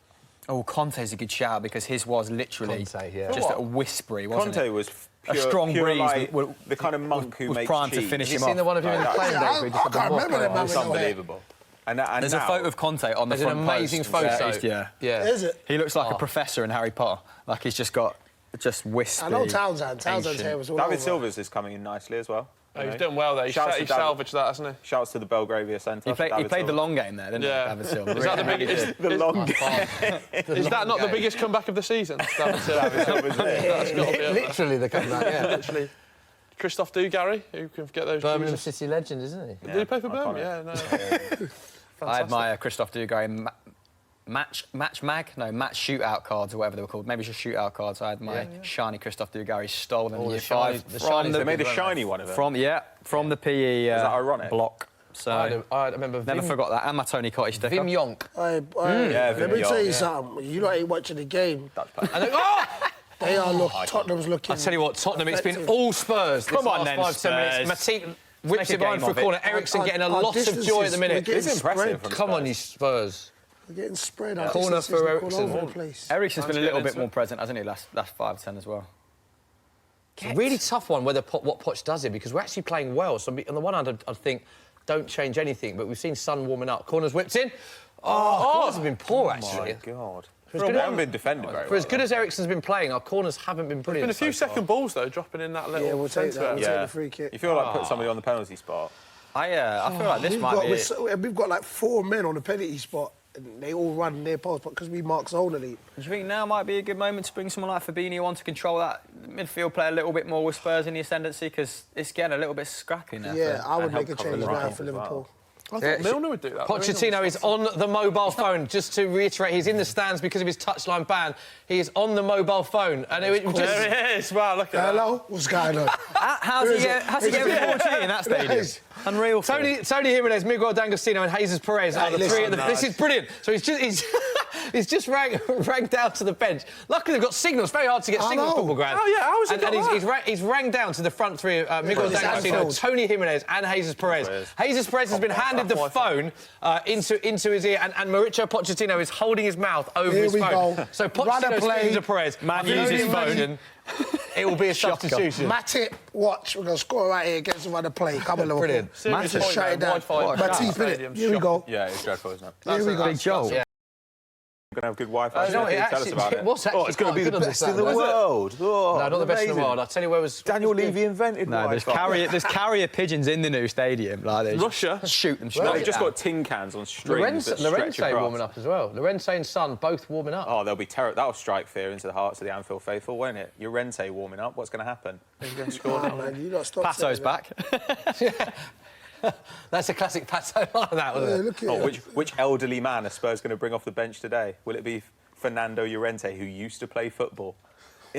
H: Oh, Conte's a good shout because his was literally just a whispery, wasn't
C: Conte
H: it?
C: was
H: A strong breeze
C: like
H: was-
C: the kind of monk who
H: was
C: makes
H: primed to
C: cheese.
H: finish
A: Have you
H: him
A: seen
H: off.
A: the one of him in the playing days? where he just
E: I
A: had the
E: can't
A: walk
E: remember
A: around?
E: that,
C: It's
E: man.
C: unbelievable. And
H: There's a
C: now,
H: photo of Conte on the
A: There's an
H: front
A: amazing
H: post.
A: photo.
H: Yeah.
E: Is it?
H: He looks like a professor in Harry Potter. Like he's just got wispy.
E: I know Townsend's
H: ancient.
E: hair was all
C: David
E: over.
C: Silva's is coming in nicely as well.
D: Oh, he's done well there. He salvaged that, hasn't he?
C: Shouts to the Belgravia Centre.
H: He played the long game there, didn't he,
D: Yeah.
H: David Silva?
D: Is that the biggest?
C: The long
D: Is that not the biggest comeback of the season? David Silva. That's got to be up there.
A: Literally the comeback. Yeah.
D: Literally. Christophe Dugarry, who can get those
A: Birmingham
D: Jesus.
A: City legend, isn't he?
D: Did he play for Birmingham? Yeah, no.
H: I admire Christophe Dugarry match shootout cards or whatever they were called. Maybe just shootout cards. I admire shiny Christophe Dugarry stolen in year five.
C: They made a shiny one of it.
H: From the PE
C: that ironic?
H: block. So
A: I remember.
H: never forgot that. And my Tony Cotty sticker.
A: Vim Yonk.
C: Yeah,
E: Let me tell you
C: yeah.
E: something. You lot ain't watching the game.
A: Oh!
E: They are Tottenham's looking.
A: I tell you what, Tottenham. It's been all Spurs.
H: Come on
A: this
H: then,
A: last 5-10 minutes. Matip whips
H: Make a
A: it behind
H: game
A: for a
H: of it.
A: corner. Eriksen getting a
E: Our
A: lot of
E: distances,
A: joy at the
E: we're
A: minute.
E: getting
C: It's impressive
E: spread.
C: from
A: Come on, you Spurs.
E: We're getting spread.
A: Corner for
E: All
A: Eriksen.
E: over the place.
H: Eriksen's been a little bit
D: into
H: more
D: it.
H: present, hasn't he, last 5-10 as well?
A: It's a really tough one whether what Poch does it because we're actually playing well. So on the one hand, I think don't change anything, but we've seen Son warming up. Corners whipped in. Corners have been poor actually.
C: My God.
A: For
C: They haven't been defended very
A: For
C: well.
A: as good as Eriksen's been playing, our corners haven't been
D: There's
A: brilliant.
D: been a few
A: so far.
D: second balls, though, dropping in that little
E: Yeah, we'll take
D: centre
E: that. We'll
D: area.
E: take the free kick.
C: You feel like put somebody on the penalty spot.
H: I feel like this might be it.
E: We've got like 4 men on the penalty spot, and they all run their post, but because we mark zonally.
H: Do you think now might be a good moment to bring someone like Fabinho on to control that midfield, play a little bit more with Spurs in the ascendancy? Because it's getting a little bit scrappy now.
E: Yeah, I would
C: help
E: make a
C: cover
E: change
C: the
E: now
C: right
E: for
C: as well.
E: Liverpool.
D: I thought Milner would do that.
A: Pochettino is on the mobile phone. Just to reiterate, he's in the stands because of his touchline ban. He is on the mobile phone. And it just...
D: There he is. Wow, look at that.
E: Hello, what's going on?
H: How's he getting 14 in that stadium? Unreal.
A: Tony Jimenez, Miguel D'Agostino and Jesus Perez are the three at the... This is brilliant. So he's just rang down to the bench. Luckily, they've got signals. Very hard to get signals at football ground.
D: Oh, yeah, how has he got that?
A: He's rang down to the front three, Miguel D'Agostino,
E: Anfield.
A: Tony Jimenez and Jesus Perez. Jesus Perez has been handed the phone into his ear, and Mauricio Pochettino is holding his mouth over
E: Here
A: his
E: we
A: phone.
E: go.
A: So
E: Run a
A: Pochettino
E: play.
A: speaking to Perez.
H: Man
A: Use
H: uses
A: his phone. It will be a substitution.
E: Matip, watch. We're going to score right here against him on the play. Come on, Liverpool.
A: Brilliant.
D: Serious
E: Matip,
D: point,
E: shut it
D: though.
E: down.
D: Wi-Fi
E: Matip,
D: stadium,
E: innit? Here we go.
C: Yeah, it's dreadful, isn't it?
E: Here we go.
H: Big Joel.
A: Yeah.
C: We're going to have good Wi-Fi.
A: You know what, it
C: Tell us about it.
A: was actually
C: it's going to be
A: quite
C: the
A: good on
C: best
A: this
C: in the
A: Saturday.
C: world. Oh,
A: No, not the best in the
C: amazing.
A: world. I'll tell you where was...
C: Daniel Levy invented
H: No, there's
C: Wi-Fi.
H: carrier pigeons in the new stadium. Like they
D: Russia.
H: just shoot them
C: No,
H: straight
C: they've just
H: down.
C: got tin cans on strings that
A: Lorenzo
C: stretch across.
A: warming up as well. Lorenzo and Son both warming up.
C: Oh, they'll be terrible. That'll strike fear into the hearts of the Anfield faithful, won't it? Llorente warming up. What's going to happen?
D: He's going to score
E: Oh,
D: now.
E: man, you lot stop
H: Pato's
E: saying
H: back.
A: That's a classic Pato like that,
E: that.
A: wasn't
E: Yeah,
A: it?
E: look at
C: Oh,
E: it.
C: which elderly man are Spurs going to bring off the bench today? Will it be Fernando Llorente, who used to play football?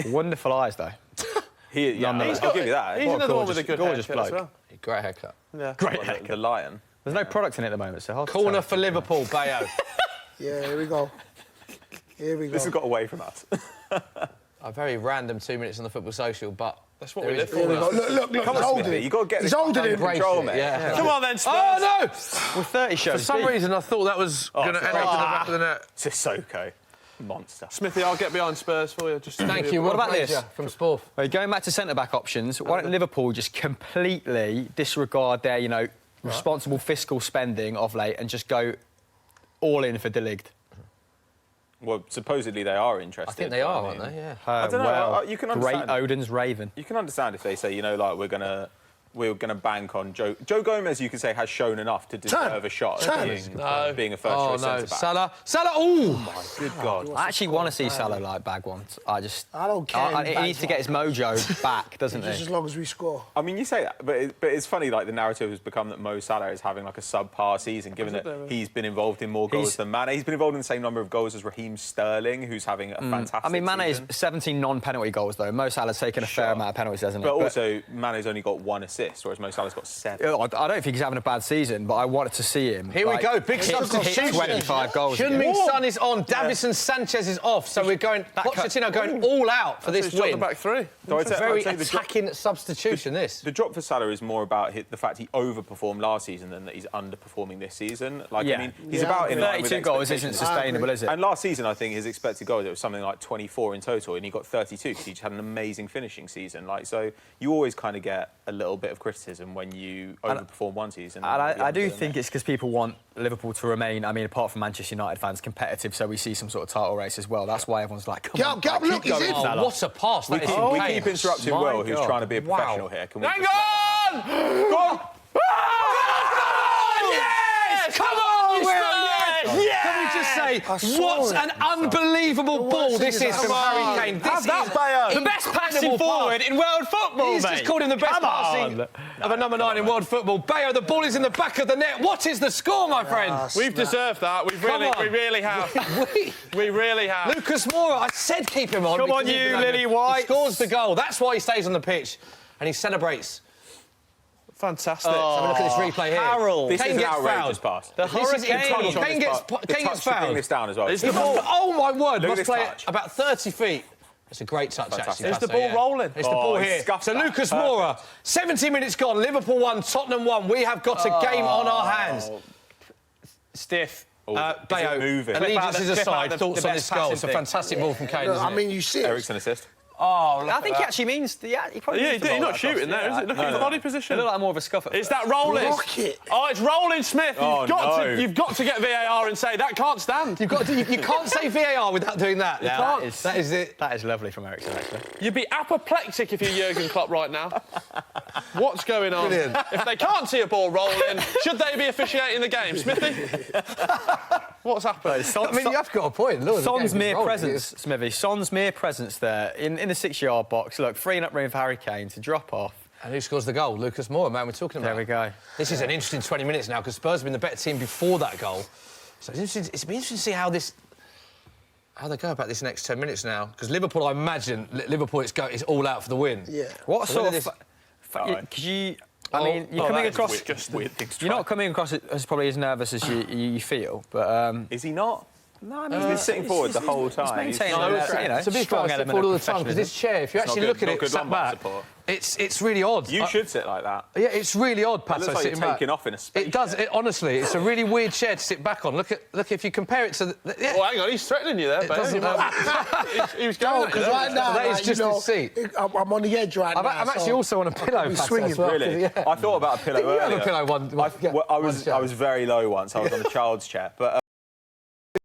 H: Wonderful eyes, though.
C: I'll give you that.
D: He's
H: What a
D: another one with a
H: gorgeous
D: good
H: gorgeous
D: haircut as
H: bloke.
D: well.
A: Great haircut.
D: Yeah.
H: Great
C: What,
H: haircut.
C: the lion.
H: There's no product in it at the moment, so hard to
A: Corner
H: tell.
A: for Liverpool, Bayo.
E: Yeah, here we go. Here we go.
C: This has got away from us.
A: A very random 2 minutes on the Football Social, but
D: That's what we live for.
E: Here we go. Look,
C: Come
E: he's
C: on,
E: holding
C: Smithy,
E: it.
C: you got to get
E: He's
C: this
E: holding
C: under
E: it.
C: control, mate.
A: Yeah.
D: Come on then, Spurs.
A: Oh, no!
H: We're 30 shows
A: For some
H: deep.
A: reason, I thought that was going to end up in the back of the net.
C: Sissoko. Monster.
D: Smithy, I'll get behind Spurs for you. Just
A: Thank you. What about this? From Sport.
H: Right, going back to centre-back options, why don't Liverpool just completely disregard their, responsible fiscal spending of late and just go all in for De Ligt?
C: Well, supposedly they are interested.
A: I think they are, aren't they? Yeah.
C: I don't know.
H: Well,
C: You can
H: great
C: understand.
H: Odin's Raven.
C: You can understand if they say, we're gonna bank on Joe Gomez. You could say has shown enough to deserve a shot at being a first
A: Oh,
C: choice
A: no.
C: centre back.
A: Salah. Oh,
C: My good God.
H: I actually want to see Salah bag one. I
E: don't care.
H: He needs to get his mojo back, doesn't
E: Just
H: he?
E: as long as we score.
C: I mean, you say that, but it's funny. Like the narrative has become that Mo Salah is having like a subpar season, given that he's been involved in more goals than Mane. He's been involved in the same number of goals as Raheem Sterling, who's having a fantastic.
H: I mean, Mane's
C: season.
H: 17 non-penalty goals though. Mo Salah's taken a fair amount of penalties, hasn't he?
C: But also, Mane's only got 1 assist, whereas Mo Salah's got 7.
H: I don't think he's having a bad season, but I wanted to see him.
A: here we go. Big substitution.
H: 25 goals.
A: Heung-min Son is on. Davison Sanchez is off. So we're going. Pochettino going all out for this
D: He's dropped
A: win.
D: the back three.
C: So
A: It's a very
C: I'd say
A: attacking substitution. This.
C: the drop for Salah is more about the fact he overperformed last season than that he's underperforming this season. I mean, he's about in line with
H: 32 goals isn't
C: expectations.
H: sustainable, is it?
C: And last season, I think his expected goals, it was something like 24 in total, and he got 32 because he just had an amazing finishing season. So you always kind of get a little bit of criticism when you overperform one season.
H: And I do think it's because people want Liverpool to remain, I mean, apart from Manchester United fans, competitive, so we see some sort of title race as well. That's why everyone's like, come on,
E: Get up, look, he's in.
A: Oh, what a pass!
C: We
A: That is
C: keep
A: insane.
C: interrupting
H: My
C: Will, who's
H: God.
C: trying to be a professional here. Can we
A: Hang
C: just
A: on!
C: Go on!
A: Yes! Come on, Will! Yes! Can we just say, what an unbelievable ball this is from Harry Kane. This is
H: the best passing forward in world football,
A: He's just called him the best passing of a number 9 in world football. Bayo, the ball is in the back of the net. What is the score, my friend?
D: We've deserved that. We really have. We really have.
A: Lucas Moura, I said keep him on.
H: Come on,
A: because
H: you,
A: he-
H: Lily White.
A: He scores the goal. That's why he stays on the pitch. And he celebrates.
D: Fantastic.
A: Have a look at this replay here.
H: Harold.
C: This
A: Kane
C: is an
A: gets
C: outrageous
A: fouled.
C: pass.
A: This is incredible. Kane gets
C: Bring
A: fouled.
C: this down as well.
D: Is the
A: He
D: ball-
A: must- oh, my word.
C: Look at
A: Must
C: this
A: play
C: touch.
A: it about 30 feet. It's a great touch,
C: Fantastic.
A: actually.
D: Is the
A: Passo,
D: ball rolling?
A: It's the ball
C: he
A: here.
C: scuffed
A: So
C: that.
A: Lucas
C: Perfect.
A: Moura, 70 minutes gone. Liverpool 1, Tottenham 1. We have got a game on our hands.
H: Stiff.
A: Bayo,
C: moving.
A: allegiances
H: Clip out
A: aside,
H: the
A: thoughts on
H: best
A: this goal.
H: passing
A: It's a
H: thing.
A: fantastic ball from Kane,
E: Look,
A: isn't
E: I
A: it?
E: mean, you see it.
C: Ericsson assist.
H: I think he actually means he probably
D: Yeah,
H: means the
D: he's
H: ball
D: not
H: across.
D: shooting there, is it? Look at his body
H: It
D: position.
H: looked like more of a scuff at
D: Is
H: first.
D: that rolling?
E: Rocket.
D: Oh, it's rolling, Smith.
C: Oh,
D: You've got to get VAR and say that can't stand.
A: You've got to, you can't say VAR without doing that. You can't. That is it.
H: That is lovely from Ericsson, actually.
D: You'd be apoplectic if you're Jurgen Klopp right now. What's going on?
A: Brilliant.
D: If they can't see a ball rolling, should they be officiating the game, Smithy? What's happened?
A: I mean, you have got a point. Look,
H: Son's
A: the game is
H: mere
A: rolling.
H: presence, Smithy. Son's mere presence there in the 6-yard box. Look, freeing up room for Harry Kane to drop off.
A: And who scores the goal? Lucas Moura, man, we're talking about.
H: There we go.
A: This is an interesting 20 minutes now because Spurs have been the better team before that goal. So it's been interesting to see how they go about this next 10 minutes now. Because Liverpool, I imagine, Liverpool, it's all out for the win.
E: Yeah.
H: What
A: So
H: sort
A: whether
H: of...
A: this-
H: Because you... I mean, you're coming
C: that is
H: across...
C: weird things to
H: You're
C: try.
H: not coming across as probably as nervous as you feel, but...
C: Is he not?
H: No, I
C: He's been sitting forward the whole time.
H: He's maintaining
C: He's-
A: To be
H: strong
A: fair, I sit
H: element
A: forward all
H: of
A: the time because this chair, if you
C: It's not
A: actually
C: good-
A: look at
C: not
A: it,
C: good
A: sat
C: lumbar
A: back,
C: support.
A: it's really odd.
C: You should sit like that.
A: Yeah, it's really odd, Pato,
C: looks like
A: sitting
C: you're
A: back.
C: taking off in a space
A: It does. Honestly, it's a really weird chair to sit back on. Look, if you compare it to... Yeah.
D: Oh, hang on, he's threatening you there,
A: It
D: babe.
A: doesn't
D: He was going at you
E: Because
D: there.
E: right now,
A: That is
E: like,
A: just
E: you know,
A: his seat.
E: I'm on the edge right now.
A: I'm actually
E: so
A: also on a pillow,
E: I'll be
A: Pato,
E: swinging.
A: as well.
C: Really?
A: Yeah.
C: I thought about a pillow
A: Didn't you have
C: earlier.
A: a pillow one?
C: I was very low once. I was on a child's chair, but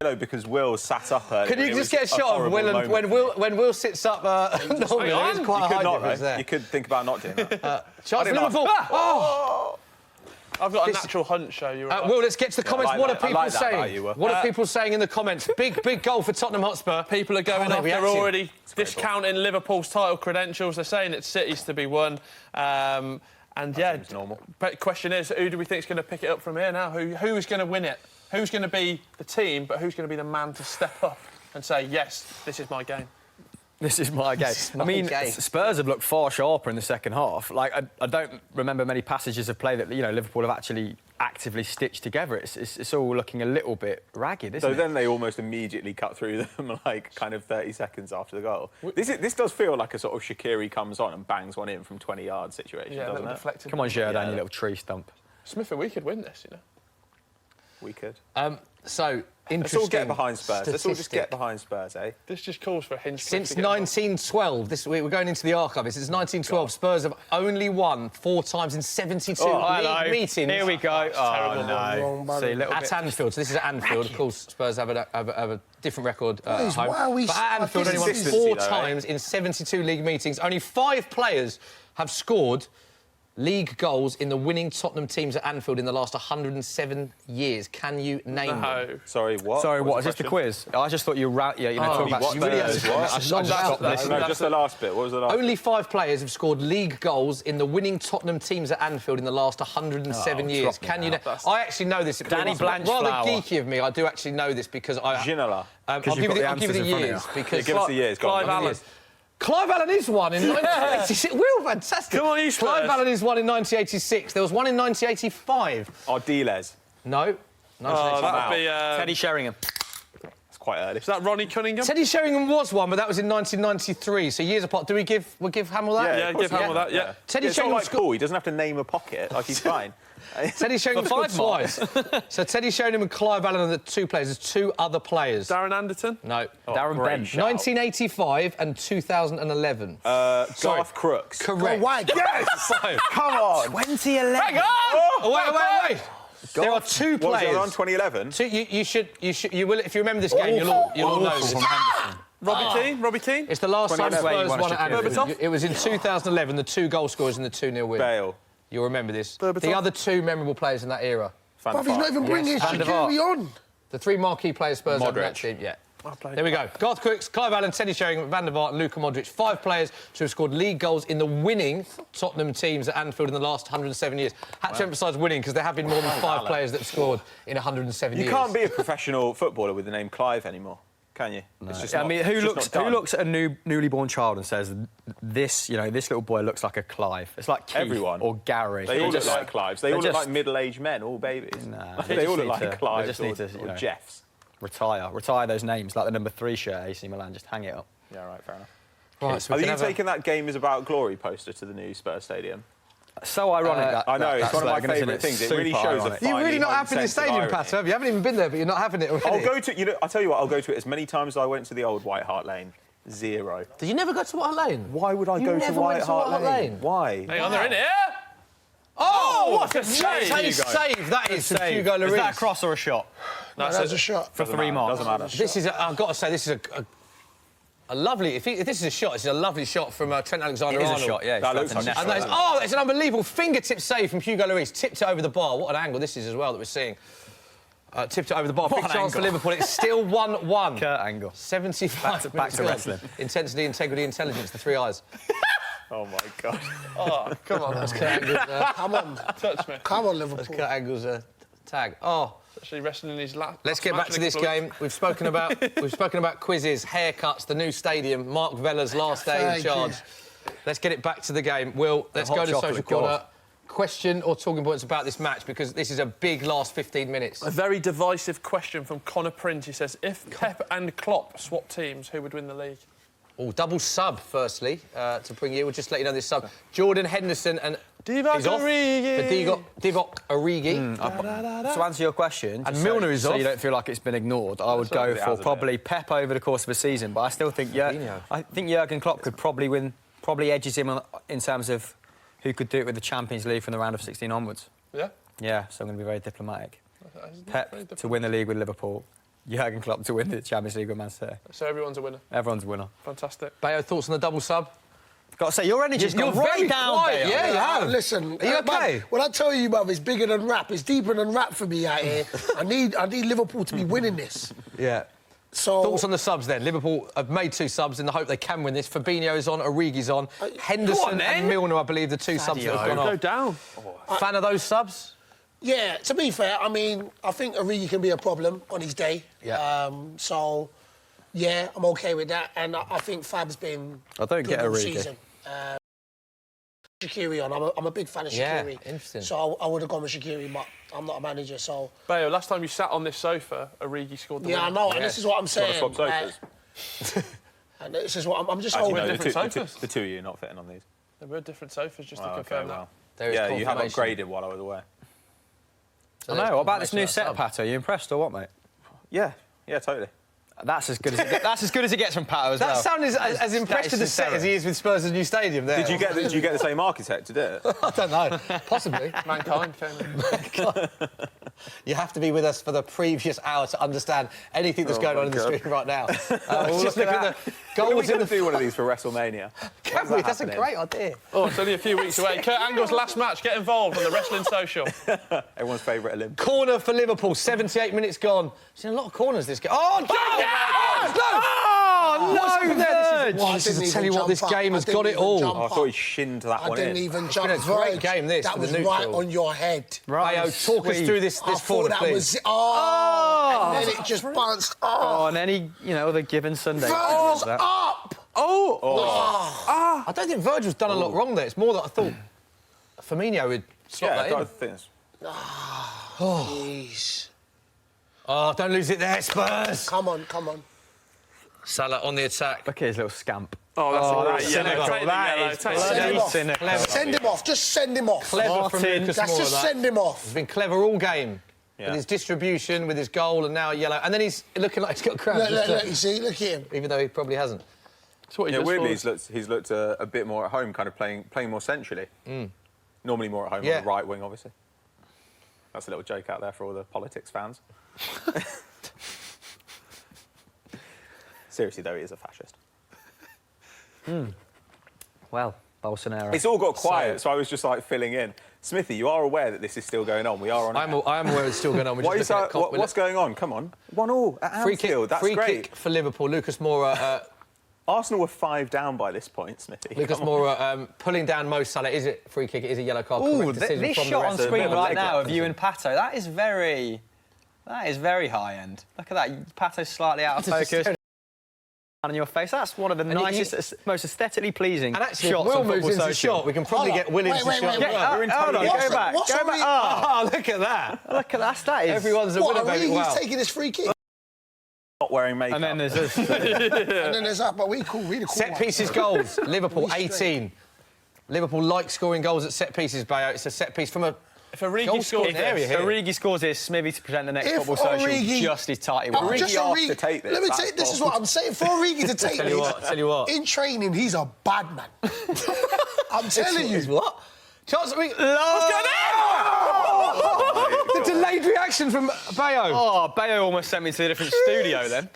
C: pillow because Will sat up earlier.
A: Can you
C: It
A: just
C: was
A: get a shot of
C: horrible
A: Will and
C: moment.
A: when Will sits up? Normally, there's quite
C: You
A: a
C: could
A: high
C: not,
A: difference
C: though.
A: there.
C: You could think about not doing that.
A: Chance for
C: didn't
A: Liverpool.
C: ask.
A: Oh.
D: I've got a
A: This-
D: natural hunch, show you.
A: Will, let's get to the comments.
C: I like
A: What are
C: that. I
A: people
C: like that about
A: saying?
C: you, Will.
A: What are people saying in the comments? Big goal for Tottenham Hotspur.
D: People are going
A: Oh,
D: off.
A: they're
D: They're
A: reacting.
D: already discounting Liverpool's title credentials. They're saying it's City's to be won. And yeah,
C: seems normal.
D: But question is, who do we think is going to pick it up from here now? Who is going to win it? Who's going to be the team, but who's going to be the man to step up and say, yes, this is my game?
H: This is my game. I mean, Spurs have looked far sharper in the second half. Like, I don't remember many passages of play that, Liverpool have actually actively stitched together. It's all looking a little bit ragged, isn't it?
C: So then they almost immediately cut through them, like kind of 30 seconds after the goal. This does feel like a sort of Shaqiri comes on and bangs one in from 20 yards situation, doesn't it?
H: Come on, Jordan, you little tree stump.
D: Smithy, we could win this, you know.
C: We could.
A: So, interesting.
C: Let's all get behind Spurs. Let's all just get behind Spurs, eh?
D: This just calls for a hinge.
A: Since 1912, we're going into the archive. Since 1912, Spurs have only won 4 times in 72 league meetings.
H: Here we go. Oh, no. See,
A: at Anfield. So this is at Anfield. Of course, Spurs have a different record at home.
E: Why are we
A: but at Anfield, only won 4 times in 72 league meetings. Only 5 players have scored league goals in the winning Tottenham teams at Anfield in the last 107 years. Can you name them?
C: Sorry, what?
H: Sorry, what? Is this the quiz? I just thought you were talking about Spurs.
C: No, just the last bit. What was the last?
A: Only 5 players have scored league goals in the winning Tottenham teams at Anfield in the last 107 years. Can you know? I actually know this.
H: Danny Blanchflower.
A: Rather geeky of me, I do actually know this because I...
C: Ginola.
A: I'll give you the years. Because
C: give us the years.
D: Clive Allen.
A: Clive Allen is one in 1986. We're fantastic.
D: Come on, you Spurs.
A: Clive Allen is one in 1986. There was one in 1985.
C: Ardiles.
A: No.
D: That would be...
H: Teddy Sheringham.
C: It's quite early.
D: Is that Ronnie Cunningham?
A: Teddy Sheringham was one, but that was in 1993, so years apart. Do we'll give Hamill that?
D: Yeah, give Hamill that, yeah.
A: Teddy
C: It's
A: Sheringham
C: not like Paul, he doesn't have to name a pocket, like he's fine.
A: Teddy Sheringham scored twice. So Teddy Sheringham and Clive Allen are the 2 players. There's 2 other players.
D: Darren Anderton?
A: No.
H: Darren Bench.
A: 1985 and 2011.
C: Garth Crooks.
A: Correct.
C: Yes! Come on!
H: 2011.
A: Hang on! Oh, wait. There are 2
C: What was
A: players.
C: it on 2011?
A: So you will, if you remember this game, you'll all know this.
D: Robbie Keane?
A: It's the last time
C: 2011.
A: Spurs won at Anfield.
D: Berbatov?
A: It was in 2011, the 2 goal scorers in the 2-0 win.
C: Bale.
A: You'll remember this.
D: Berbatov?
A: The other 2 memorable players in that era.
E: Bruv, he's not even bringing Shaqiri on.
A: The 3 marquee players Spurs have in that
C: Modric.
A: team. Yeah. There we go. Garth Crooks, Clive Allen, Teddy Sheringham, Van der Vaart and Luka Modric. 5 players to have scored league goals in the winning Tottenham teams at Anfield in the last 107 years. Had to emphasise winning because there have been more than 5 players that have scored in 107 years.
C: You can't be a professional footballer with the name Clive anymore, can you?
H: No.
C: It's just
H: I mean, who
C: not
H: looks at a newly born child and says, this little boy looks like a Clive? It's like Keith
C: Everyone.
H: or Gary.
C: They all look like Clives. They all look like middle-aged men, all babies.
H: Nah,
C: they all look like Clives or Jeffs.
H: Retire those names, like the number 3 shirt at AC Milan, just hang it up.
C: Yeah, right, fair enough.
A: Right, so
C: Are you taking that game is about glory poster to the new Spurs stadium?
H: So ironic
C: I know, it's one of my favourite things. It really shows a
A: You're really not
C: finely
A: having the stadium,
C: irony.
A: Pat, have you? You haven't even been there, but you're not having it already.
C: I'll go to, I'll tell you what, I'll go to it as many times as I went to the old White Hart Lane. 0.
A: Did you never go to White Hart Lane?
C: Why would I
A: You
C: go to
A: never
C: White
A: went to
C: Hart
A: White Hart
C: Lane?
A: Lane?
C: Why?
D: Hang on, they're in here.
A: Oh, what a
D: save.
A: save that is from Hugo Lloris.
H: Is that a cross or a shot?
E: No, that's a shot.
H: For 3 marks.
C: Doesn't matter.
A: This is, I've got to say, this is a lovely... If this is a shot, it's a lovely shot from Trent Alexander-Arnold.
H: It is a shot, yeah.
C: That looks like a
A: And that is,
C: shot.
A: it's an unbelievable fingertip save from Hugo Lloris. Tipped it over the bar. What an angle this is as well that we're seeing. Tipped it over the bar. Big chance for Liverpool. It's still 1-1.
H: Kurt Angle.
A: 75
H: Back to wrestling.
A: Intensity, integrity, intelligence, the 3 eyes.
C: Oh, my God.
D: Oh, come on.
A: That's Kurt Angle's...
E: Come on.
D: Touch me.
E: Come on, Liverpool.
A: That's Kurt Angle's tag. Oh...
D: Actually wrestling in his lap.
A: Let's get back to this game. We've spoken about quizzes, haircuts, the new stadium, Mark Vella's last day in charge. Let's get it back to the game. Will, let's go to social corner. Question or talking points about this match, because this is a big last 15 minutes.
D: A very divisive question from Connor Prince. He says, if Pep and Klopp swap teams, who would win the league?
A: Oh, double sub, firstly, to bring you. We'll just let you know this sub. Jordan Henderson and...
D: Divock Origi.
A: Divock Origi.
H: To answer your question...
A: And Milner is off.
H: So you don't feel like it's been ignored, I would go for probably Pep over the course of a season, but I still think... I think Jurgen Klopp could probably win, probably edges him in terms of who could do it with the Champions League from the round of 16 onwards.
D: Yeah?
H: Yeah, so I'm going to be very diplomatic. Pep to win the league with Liverpool, Jurgen Klopp to win the Champions League with Man City.
D: So everyone's a winner?
H: Everyone's a winner.
D: Fantastic.
A: Bayo, thoughts on the double sub?
H: Got to say, your energy's gone right down,
A: quiet.
H: Bayo.
A: Yeah, you have.
E: Listen,
A: are you okay?
E: When I tell you, bruv, it's bigger than rap. It's deeper than rap for me out here. I need Liverpool to be winning this.
A: Yeah.
E: So
A: thoughts on the subs then? Liverpool have made 2 subs in the hope they can win this. Fabinho's on, Origi's on. Henderson and Milner, I believe, the 2 subs that have gone off.
D: Go down.
A: Fan of those subs?
E: Yeah, to be fair, I mean, I think Origi can be a problem on his day.
A: Yeah.
E: So, yeah, I'm OK with that. And I think Fab's been
H: I don't
E: good
H: get
E: all
H: Origi.
E: season. Shaqiri on. I'm a big fan of Shaqiri.
A: Yeah, interesting.
E: So I would have gone with Shaqiri, but I'm not a manager, so...
D: Bayo, last time you sat on this sofa, Origi scored the winner.
E: Yeah, I know, and this is what I'm saying.
C: Swap sofas.
E: And this is what I'm just
C: Actually,
E: hoping...
C: no,
D: different
C: the
D: sofas.
C: the two of you not fitting on these.
D: There were different sofas, just to
C: Oh,
D: confirm
C: okay,
D: that.
C: well.
A: There is
C: Yeah, you have
A: confirmation.
C: upgraded while I was away.
A: So
H: I
A: there's
H: know. What about this new
A: confirmation
H: set, Pato? Are you impressed or what, mate?
C: Yeah, totally.
H: That's as good as that's as good as it gets from Pato as
A: That
H: well.
A: sound is as impressed with the set as he is with Spurs' new stadium there.
C: Did you get the same architect to do it?
A: I don't know. Possibly.
D: Mankind, fairly.
A: You have to be with us for the previous hour to understand anything that's going on in the street right now. Just look at the goals in the...
C: do one of these for WrestleMania.
A: Can we? That's a great idea.
D: Oh, it's only a few weeks away. Kurt Angle's last match. Get involved on the Wrestling Social.
C: Everyone's favourite Olympic.
A: Corner for Liverpool, 78 minutes gone. Seen a lot of corners this game. Oh, This is, I tell you what, this game has got it all.
C: Oh, I thought he shinned that
E: I
C: one in.
E: didn't even jump.
A: been a great game, this,
E: That
A: for the
E: was
A: neutral.
E: right on your head.
A: Bayo, talk us through this
E: I
A: corner,
E: thought that
A: please.
E: was... Oh! And then it just bounced.
H: Oh, and any, other given Sunday.
E: Virgil's up!
A: I don't think Virgil's done a lot wrong there. It's more that I thought Firmino would slot that in.
C: I think it's...
E: Jeez.
A: Oh, don't lose it there, Spurs.
E: Come on.
A: Salah on the attack.
H: Look at his little scamp.
D: Oh, that's
A: cynical.
D: yellow. Take the yellow. Take the
E: Send him
D: yellow.
E: off.
H: Cynical.
E: Send him off. Just send him off.
A: Clever from Lucas
E: That's
A: Moura,
E: just
A: that.
E: send him off.
A: He's been clever all game.
C: Yeah.
A: With his distribution, with his goal, and now yellow. And then he's looking like he's got cramps.
E: Look, you see? Look at him.
A: Even though he probably hasn't.
D: That's what he does
C: weirdly,
D: for us.
C: he's looked a bit more at home, kind of playing more centrally. Normally more at home
A: Yeah.
C: on the right wing, obviously. That's a little joke out there for all the politics fans. Seriously, though, he is a fascist.
H: Well, Bolsonaro.
C: It's all got quiet, so I was just like filling in. Smithy, you are aware that this is still going on. We are on.
A: I am aware it's still going on. We're just looking at
C: What's going on? Come on, 1-1 at
A: free
C: Anfield.
A: kick,
C: That's
A: free
C: great.
A: kick for Liverpool. Lucas Moura.
C: Arsenal were 5 down by this point, Smithy.
A: Lucas
C: Come on.
A: Moura pulling down Mo Salah. Is it free kick? It is a yellow card.
H: Ooh,
A: Correct decision
H: this
A: from the
H: shot on
A: ref.
H: screen
C: of a
H: right
C: leg
H: now
C: wrap,
H: of you and Pato, that is very high end. Look at that. Pato's slightly out of focus. On your face. That's one of the nicest, most aesthetically pleasing
A: And actually,
H: shots
A: if Will
H: on
A: moves
H: Football
A: into the
H: Social.
A: shot, we can probably get Will into the shot.
E: wait.
H: Hold on,
E: What's
H: go back.
E: what's
H: Go
E: on
H: back.
E: the-
H: Oh,
A: Oh, look at that.
H: look at that.
A: Everyone's a winner, baby.
E: He's
A: Wow.
E: taking his free kick.
C: Not wearing makeup.
H: And then there's this.
E: And then there's that, but really cool
A: Set
E: one.
A: pieces goals. Liverpool,
E: Really straight.
A: 18. Liverpool like scoring goals at set pieces, Bayo. It's a set piece from a
D: If Origi
A: goal
D: scores
A: scoring area here.
H: Origi scores this, Smithy to present the next
E: If
H: Football Social
E: Origi-
H: just as tight.
E: Just
C: Origi to take this,
E: Let me
C: that's
E: tell you, this is
C: bold.
E: what I'm saying. For Origi to take
A: Tell you what.
E: in training, he's a bad man. I'm telling you.
A: Is what? Chance What's going on? The delayed reaction from Bayo.
H: Oh, Bayo almost sent me to a different studio then.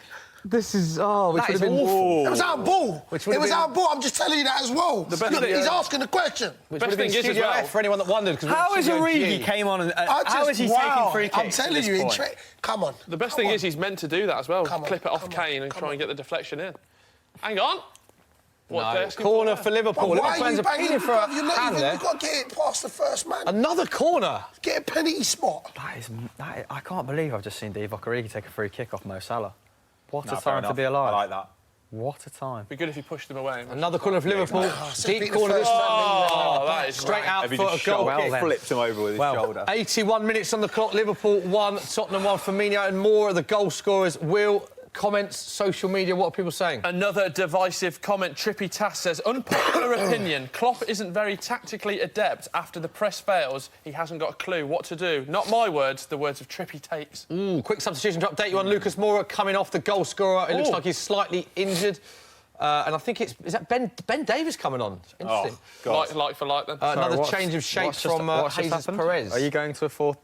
A: This is which
H: That
A: would
H: is
A: have been
H: awful.
E: It was out ball.
A: Which
E: It
A: would
E: was
A: have
E: out ball. I'm just telling you that as well.
D: best
E: Look,
D: thing-
E: he's asking the question.
A: Which
D: Best
A: would have been
D: thing is as
A: Studio
D: well-
A: F for anyone that wondered. 'Cause
H: How
A: we're
H: is
A: Studio
H: Origi
A: G.
H: came on and
E: I just,
H: how is he
E: wow.
H: taking free kicks?
E: I'm telling you, come on.
D: The best
E: Come
D: thing
E: on.
D: is he's meant to do that as well.
E: Come on,
D: Clip it off
E: come on,
D: Kane and
E: come
D: try
E: on.
D: and get the deflection in. Hang on. What
A: No,
D: they're asking
A: corner
D: for
A: for
D: there.
A: Liverpool.
E: Why
A: Liverpool
E: are
A: fans
E: you
A: are
E: banging?
A: pleading for a
E: You're not
A: hand
E: even,
A: there.
E: you've got to get it past the first man.
A: Another corner.
E: Get a penalty spot.
H: I can't believe I've just seen Divock Origi take a free kick off Mo Salah. What
C: No,
H: a
C: fair
H: time to
C: enough.
H: be alive.
C: I like that.
H: What a time.
D: Be good if he pushed them away.
A: Another corner for Liverpool.
E: so
A: Deep
E: beat the
A: corner this
E: first
A: time.
D: Oh, that is
A: Straight
D: rank.
A: out
C: Have you
A: for a
C: just
A: goal
C: shot?
A: kick.
H: then.
C: Flipped him over with his shoulder.
A: 81 minutes on the clock. Liverpool 1, Tottenham 1. Firmino and more of the goal scorers. Will, comments, social media, what are people saying?
D: Another divisive comment. Trippy Tass says, unpopular opinion, Klopp isn't very tactically adept. After the press fails, he hasn't got a clue what to do. Not my words, the words of Trippy Tates.
A: Quick substitution to update you on Lucas Moura coming off, the goal scorer. It looks like he's slightly injured. And I think is that Ben Davies coming on? Interesting.
C: God.
D: Like for like then.
A: Another change of shape from Jesus Perez.
H: Are you going to a 4-3?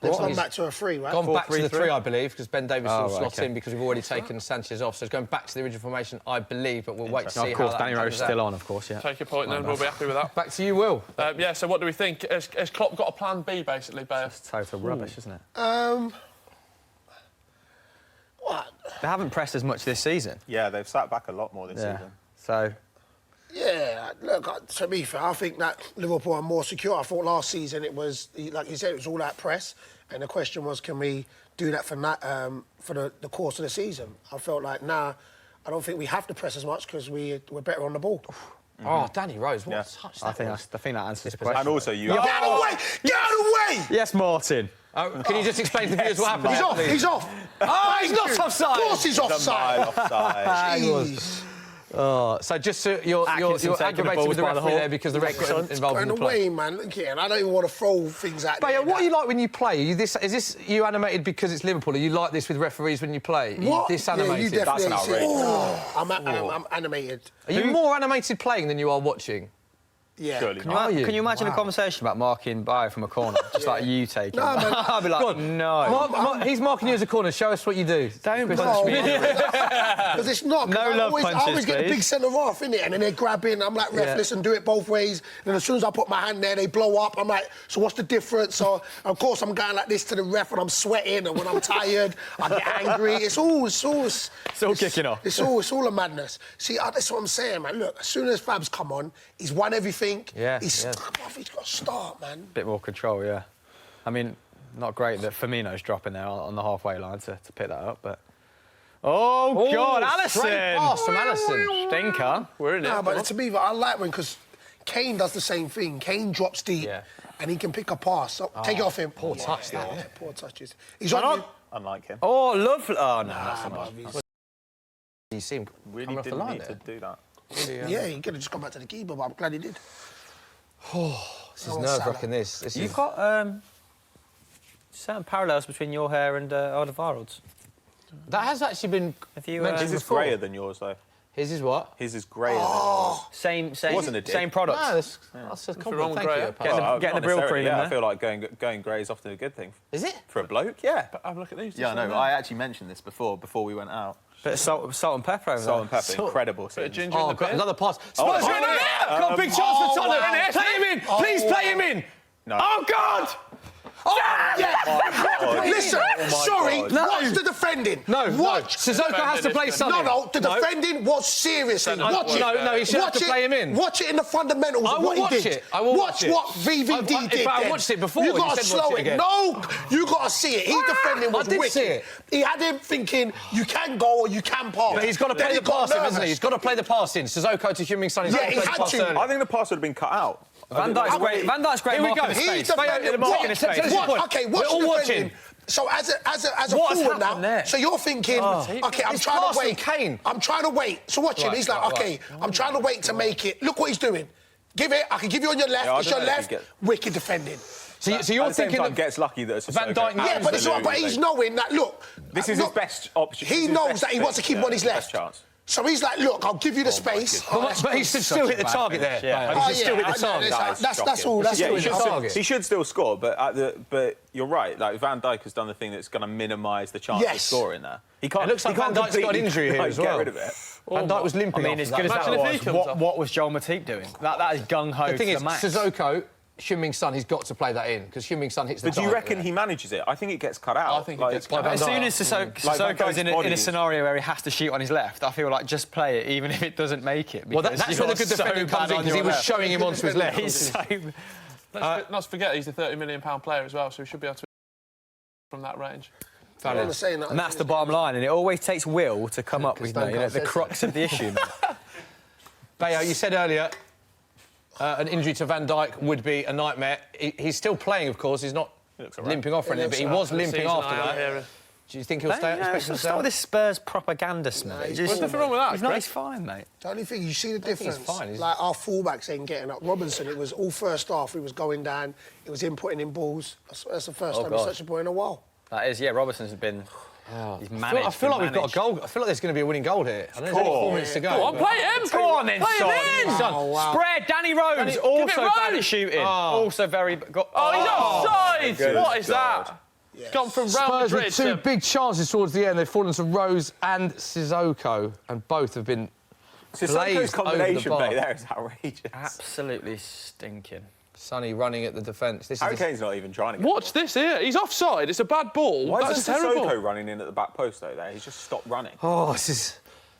E: It's gone back to a 3, right?
A: Gone back to the
H: 4-3-3?
A: 3, I believe, because Ben Davies will slot
H: okay.
A: in because we've already taken Sanchez off. So it's going back to the original formation, I believe, but we'll wait to see
H: Of course,
A: how that
H: Danny Rose
A: pans out.
H: still on, of course, yeah.
D: Take your point then, we'll be happy with that.
A: Back to you, Will.
D: Yeah, so what do we think? Has Klopp got a plan B, basically, Bayo?
H: It's total rubbish, isn't it?
E: What?
H: They haven't pressed as much this season.
C: Yeah, they've sat back a lot more this season.
H: So,
E: Yeah, look, to be fair, I think that Liverpool are more secure. I thought last season it was, like you said, it was all out press. And the question was, can we do that for the course of the season? I felt like, I don't think we have to press as much because we're better on the ball.
A: Oh, Danny Rose, what a touch that
H: I think that answers the question.
C: And also, you...
E: Get out of the way! Get out of the way!
H: Yes, Martin.
A: Can you just explain to the viewers what happened?
E: He's off. He's off.
A: Oh, he's not offside.
E: Of course he's offside.
C: offside.
E: Jeez.
A: So just you're aggravated with the referee there because the ref got involved in the play.
E: Away, man. Look here, and I don't even want to throw things at
A: But
E: there.
A: what are you like when you play? Is this you animated because it's Liverpool? Are you like this with referees when you play? Are you
E: What?
A: disanimated?
E: Yeah, you definitely
C: That's an outrage.
E: I'm animated.
A: Are you more animated playing than you are watching?
E: Yeah.
C: Surely
H: Can
C: not.
H: you imagine a conversation about marking by from a corner? Just like you taking
E: No, man.
H: I'd be like, no.
A: He's marking you as a corner. Show us what you do.
H: Don't
A: Chris,
H: punch me.
E: Because it's not.
H: No love
E: I
H: punches,
E: always get the
H: please.
E: big centre off, innit? And then they're grabbing. I'm like, ref,
A: Yeah.
E: listen, do it both ways. And then as soon as I put my hand there, they blow up. I'm like, so what's the difference? So, of course, I'm going like this to the ref when I'm sweating and when I'm tired, I get angry. It's all
H: kicking off.
E: It's all a madness. See, that's what I'm saying, man. Look, as soon as Fab's come on, he's won everything. He's got to start, man.
H: Bit more control, yeah. I mean, not great that Firmino's dropping there on the halfway line to pick that up, but... Oh, God, Alisson!
A: Straight pass from Alisson.
H: Stinker.
D: We're in it.
E: No, but to me, I like when, because Kane does the same thing. Kane drops deep and he can pick a pass. So take it off him.
A: Poor touch, that.
E: Yeah, poor touches. He's on you.
C: Unlike him.
H: Oh, lovely. Oh, no, that's not nice.
A: You see him
C: Really
A: coming off the
C: didn't
A: line
C: need
A: there.
C: to do that.
E: Yeah, he could have just gone back to the keeper, but I'm glad he did.
A: This is nerve-wracking, this.
H: You've got certain parallels between your hair and Alderweireld's.
A: That has actually been mentioned
C: His is
A: before.
C: greyer than yours, though.
A: His is what?
C: His is greyer than yours.
H: Same
C: Wasn't a dig.
H: same products.
A: No, that's a compliment. Thank
D: grey,
A: you.
H: Getting the real cream in
C: I
H: there.
C: feel like going grey is often a good thing.
A: Is it?
C: For a bloke, yeah.
D: But have a look at these.
C: Yeah, I know. I actually mentioned this before we went out.
H: Bit of salt and pepper over
C: Salt and
H: there.
C: pepper, incredible.
D: Bit of
C: scenes.
D: ginger in the
A: Got
D: bin.
A: another pass. Spurs
C: Oh,
A: are in
C: yeah.
A: there! Got a big chance for Tottenham.
E: wow.
A: Play him in! Please play him in!
C: No.
A: Oh, God! Oh,
E: Yeah. Listen, sorry,
C: God.
E: watch the defending. Watch.
A: Sissoko has to play something.
E: No, the defending was seriously. Watch it.
A: No, he should have to play him in.
E: Watch it in the fundamentals
A: I
E: of
A: will
E: what he
A: watch
E: did.
A: it. I will watch it.
E: what VVD did.
A: But I
E: then.
A: watched it before
E: You
A: when you
E: got to
A: said watch
E: slow
A: it
E: it.
A: again.
E: No, you got to see it. His defending was
A: I did
E: wicked.
A: see it.
E: He had him thinking you can go or you can pass.
A: But he's got to
E: Then
A: play
E: he
A: the
E: got
A: pass in, hasn't he?
E: nervous.
A: He's got to play the pass in. Sissoko to Heung-min Son.
E: Yeah, he had to.
C: I think the pass would have been cut out.
H: Van Dijk's great. Van Dijk's great.
A: Here we go.
H: Marking the
E: He's
H: space.
E: defending.
H: Marking the space.
E: Okay, watch
A: We're all
E: the
A: watching.
E: defending. So as a
H: What's
E: forward now,
H: happened there?
E: so you're thinking, okay, I'm
A: It's
E: trying
A: pass
E: to wait.
A: from Kane.
E: I'm trying to wait. So watch him.
A: Right,
E: He's like,
A: right,
E: okay, I'm trying to wait to make it. Look what he's doing. Give it. I can give you on your left.
C: Yeah, I
E: it's
C: don't
E: your
C: know if
E: left.
C: you get-
E: wicked defending.
A: So you're
C: At the same
A: thinking
C: time,
A: that
C: gets lucky that it's
A: Van Dijk-
E: Yeah, but it's right. But he's knowing that. Look,
C: This is his best option.
E: He knows that he wants to keep him on his
C: Best
E: left.
C: chance.
E: So he's like, look, I'll give you the space.
A: But he should still hit the target there.
H: Yeah.
A: He should still hit the target.
E: That's all. That's
C: Yeah,
E: all.
C: he should,
A: the
C: still,
A: target.
C: he should still score, but you're right. Like Van Dijk has done the thing that's going to minimise the chance of
E: Yes.
C: scoring there. He can't.
A: It looks like
C: he can't
A: Van Dijk's got an
C: completely,
A: injury here
C: like,
A: as well.
C: Get rid of it.
A: Van Dijk was limping
H: I mean,
A: off
H: as
A: of
H: good as
A: that.
H: that
D: Imagine if he
H: was,
D: comes off.
H: what was Joel Matip doing? That is gung-ho
A: The thing
H: to
A: is,
H: the max.
A: Sissoko, Heung-min Son, he's got to play that in because Heung-min Son hits the
C: But do you
A: target
C: reckon
A: there.
C: he manages it? I think it gets cut out.
D: I think it gets cut out.
H: As soon as Sissoko's in a scenario where he has to shoot on his left, I feel like just play it, even if it doesn't make it.
A: Well, that's
H: because
A: where the
H: you're
A: good
H: so
A: defending comes
H: bad
A: in
H: on
A: because he
H: your
A: was
H: left.
A: showing him onto his left.
H: He's so...
D: Let's forget he's a £30 million player as well, so he should be able to from that range.
E: I'm saying that.
H: And that's the bottom line, and it always takes will to come up with the crux of the issue.
A: Bayo, you said earlier an injury to Van Dijk would be a nightmare. He's still playing, of course. He's not limping off or anything, but he was limping after that. Do you think he'll stay?
H: Stop with this Spurs propaganda smell.
D: There's nothing wrong with that.
H: He's fine, mate.
E: The only thing, you see the difference?
A: he's fine,
E: Like, our fullbacks ain't getting up. Robinson, it was all first half. He was going down. It was him putting in balls. That's the first time he's
H: God.
E: touched the ball in a while.
H: That is, yeah, Robertson's been... He's managed.
A: I feel like we've got a goal. I feel like there's going to be a winning goal here. I know there's only 4 minutes to go.
D: Go on, play him!
H: Go on then,
D: Play
H: son.
D: him in!
H: Son.
E: Oh, wow.
H: Spread, Danny Rose, also bad at shooting. Also very...
D: Oh, he's offside! What is that? It's gone from Real
A: Spurs
D: Madrid
A: with 2
D: to...
A: big chances towards the end. They've fallen to Rose and Sissoko, and both have been
C: Sissoko's
A: blazed over the
C: combination
A: bar.
C: play there is outrageous.
H: Absolutely stinking.
A: Sonny running at the defence.
C: Harry Kane's not even trying to get
D: Watch this here. He's offside. It's a bad ball.
C: Why
D: That's
C: isn't
D: terrible.
C: Sissoko running in at the back post, though, there? He's just stopped running.
A: Oh, this is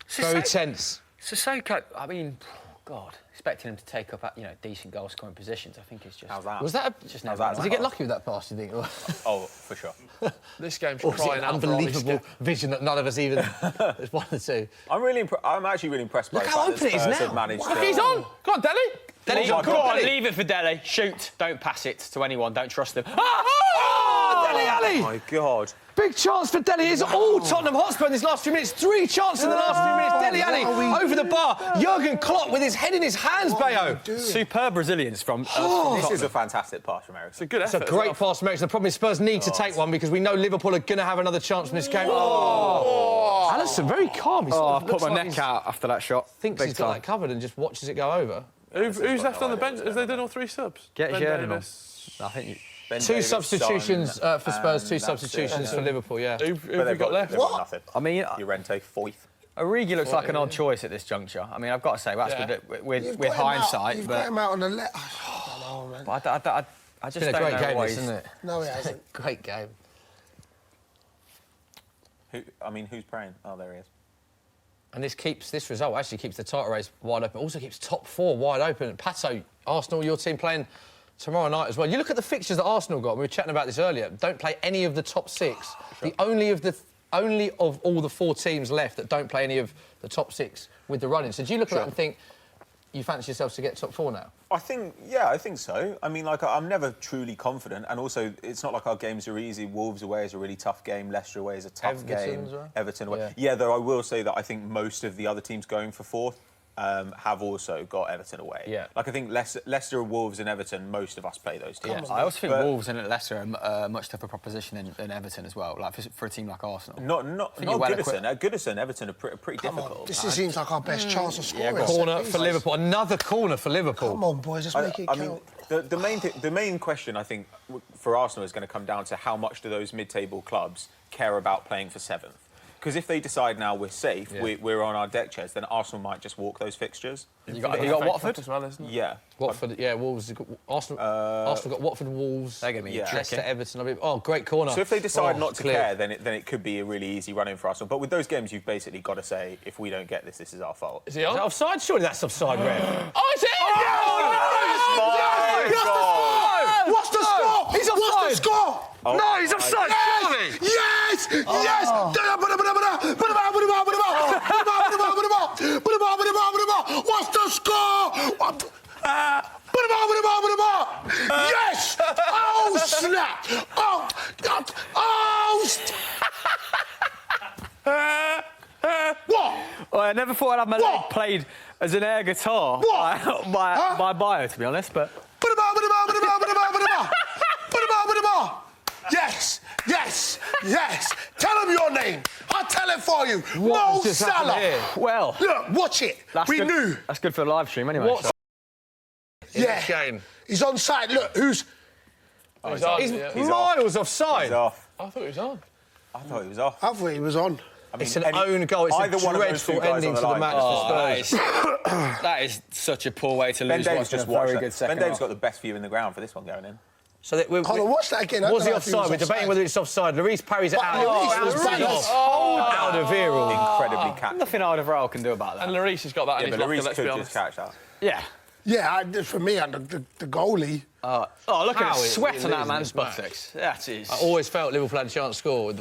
A: very tense.
H: Sissoko, I mean, God,
I: expecting him to take up, decent goal-scoring positions, I think it's just...
C: How's that?
A: Was that
I: Just
C: How's
I: never
C: that?
A: Did he get lucky with that pass, do you think?
C: Oh, for sure.
D: This game's
A: Or was it
D: crying
A: an
D: out for
A: unbelievable vision that none of us even... There's one or two.
C: I'm actually really impressed by
A: Look
C: the
A: how
C: fact that
A: open it is
C: Spurs
A: now.
C: have managed
D: Look,
C: to...
D: he's on! Go on, Dele!
I: Dele,
A: Oh my
I: go
A: God,
I: on,
A: Dele.
I: leave it for Dele. Shoot. Don't pass it to anyone. Don't trust them.
A: Oh, Dele Alli!
C: Oh, my God.
A: Big chance for Dele. It's all Tottenham Hotspur in these last few minutes. 3 chances in the last few minutes. Dele Alli over the bar. Jurgen Klopp with his head in his hands, Bayo.
H: Superb resilience from
C: This is a fantastic pass from Ericsson.
D: It's a good
A: It's
D: effort.
A: a great pass from Ericsson. The problem is Spurs need to take one because we know Liverpool are going to have another chance from this game. Oh! Alisson, very calm. He
H: Oh,
A: sort
H: I
A: of
H: put
A: looks
H: my
A: like
H: neck
A: he's-
H: out after that shot.
A: Thinks
H: Big
A: he's got
H: time.
A: that covered and just watches it go over.
D: Who's left on the bench?
C: idea
D: Have they done all 3 subs?
H: Get
D: Ben
H: Jordan on.
D: Davis.
H: I think...
C: Ben
A: 2
C: Davis,
A: substitutions
C: Son,
A: for Spurs, 2
C: and that's
A: substitutions
C: it.
A: for Liverpool, yeah.
D: Who
C: But
D: have we
C: they've
D: got left?
C: they've got nothing.
H: I mean,
C: Llorente, Foyth.
H: Origi looks like an odd choice at this juncture. I mean, I've got to say, that's
D: Yeah.
H: with hindsight,
E: You've
H: but...
E: got him out on the left. I don't know, man.
H: But I just
A: It's been a
H: don't
A: great
H: know
A: game,
H: why
A: this,
H: he's...
A: isn't it?
E: No, he hasn't.
A: Great game.
C: Who's praying? Oh, there he is.
A: And this result actually keeps the title race wide open. Also keeps top 4 wide open. Pato, Arsenal, your team playing tomorrow night as well. You look at the fixtures that Arsenal got. We were chatting about this earlier. Don't play any of the top 6. Sure. Only of all the 4 teams left that don't play any of the top 6 with the running. So do you look at that and think you fancy yourselves to get top 4 now?
C: I think so. I mean, like, I'm never truly confident, and also it's not like our games are easy. Wolves away is a really tough game. Leicester away is a tough
A: Everton
C: game.
A: as well?
C: Everton away.
A: Yeah.
C: Yeah, though I will say that I think most of the other teams going for 4th have also got Everton away.
A: Yeah.
C: Like, I think Leicester, Wolves and Everton, most of us play those teams.
H: I also think Wolves and Leicester are a much tougher proposition than Everton as well, like for a team like Arsenal.
C: Not
H: you're well
C: Goodison. At Goodison, Everton are pretty
E: Come
C: difficult.
E: on. This seems like our best chance of scoring.
A: Corner for Liverpool. Another corner for Liverpool.
E: Come on, boys, let's make it
C: I
E: count.
C: mean, the main question, I think, for Arsenal is going to come down to how much do those mid-table clubs care about playing for 7th? Because if they decide now we're safe, we're on our deck chairs, then Arsenal might just walk those fixtures.
H: You got Watford
D: as well, isn't it?
C: Yeah.
A: Watford, yeah, Wolves. Arsenal got Watford, Wolves.
H: They're going to be
A: Leicester,
H: tricky.
A: Everton. Oh, great corner.
C: So if they decide not to
A: clear.
C: care, then it could be a really easy run-in for Arsenal. But with those games, you've basically got to say, if we don't get this, this is our fault.
D: Is he on?
A: Is that offside? Surely that's offside, Red.
D: Oh, it's
C: My God!
E: What's the score?
A: He's offside.
E: What's the score?
A: No, he's offside. Surely.
E: Yes! Yes! What's the score? Yes! Oh, snap! What?
H: Well, I never thought I'd have my leg played as an air guitar by Bio, to be honest, but...
E: Yes, yes, yes. Tell him your name. I'll tell it for you.
A: What
E: Mo
A: has just happened
E: Salah.
A: here?
H: Well...
E: Look, watch it. We
H: good.
E: knew.
H: That's good for the live stream anyway.
A: What's
E: Yeah.
A: this game?
E: He's on side. Look, who's...
D: He's on.
A: He's
D: Yeah.
A: miles offside.
C: He's off.
D: I thought he was on.
C: I thought he was off.
E: I thought he was on.
C: I mean,
A: It's an own goal. It's
C: either
A: a
C: one of those two
A: dreadful
C: guys
A: ending
C: on
A: to
C: the
A: the
C: line.
A: match
H: Oh,
A: for Spurs.
H: that is such a poor way to
C: Ben
H: lose
C: Davis
H: watching a
C: just watched
H: very
C: that.
H: good second
C: Ben Davis
H: half.
C: got the best view in the ground for this one going in.
A: So that
E: Hold on, watch that again. I
A: Was
E: don't
A: he
E: know if
A: offside? We're debating
E: offside.
A: whether it's offside. Lloris parries it out.
E: Lloris was brilliant.
A: Alderweireld.
C: Incredibly catchy.
H: Nothing Alderweireld can do about that.
D: And Lloris has got that in
C: Yeah,
D: his
C: but
D: locker,
C: Lloris
D: let's be
C: could
D: honest.
C: just catch that.
H: Yeah.
E: Yeah, for me, the goalie.
H: Oh, look
A: How
H: at the
A: is
H: sweat
A: he
H: on that
A: losing
H: man's
A: this match?
H: buttocks. That is...
A: I always felt Liverpool had a chance to score.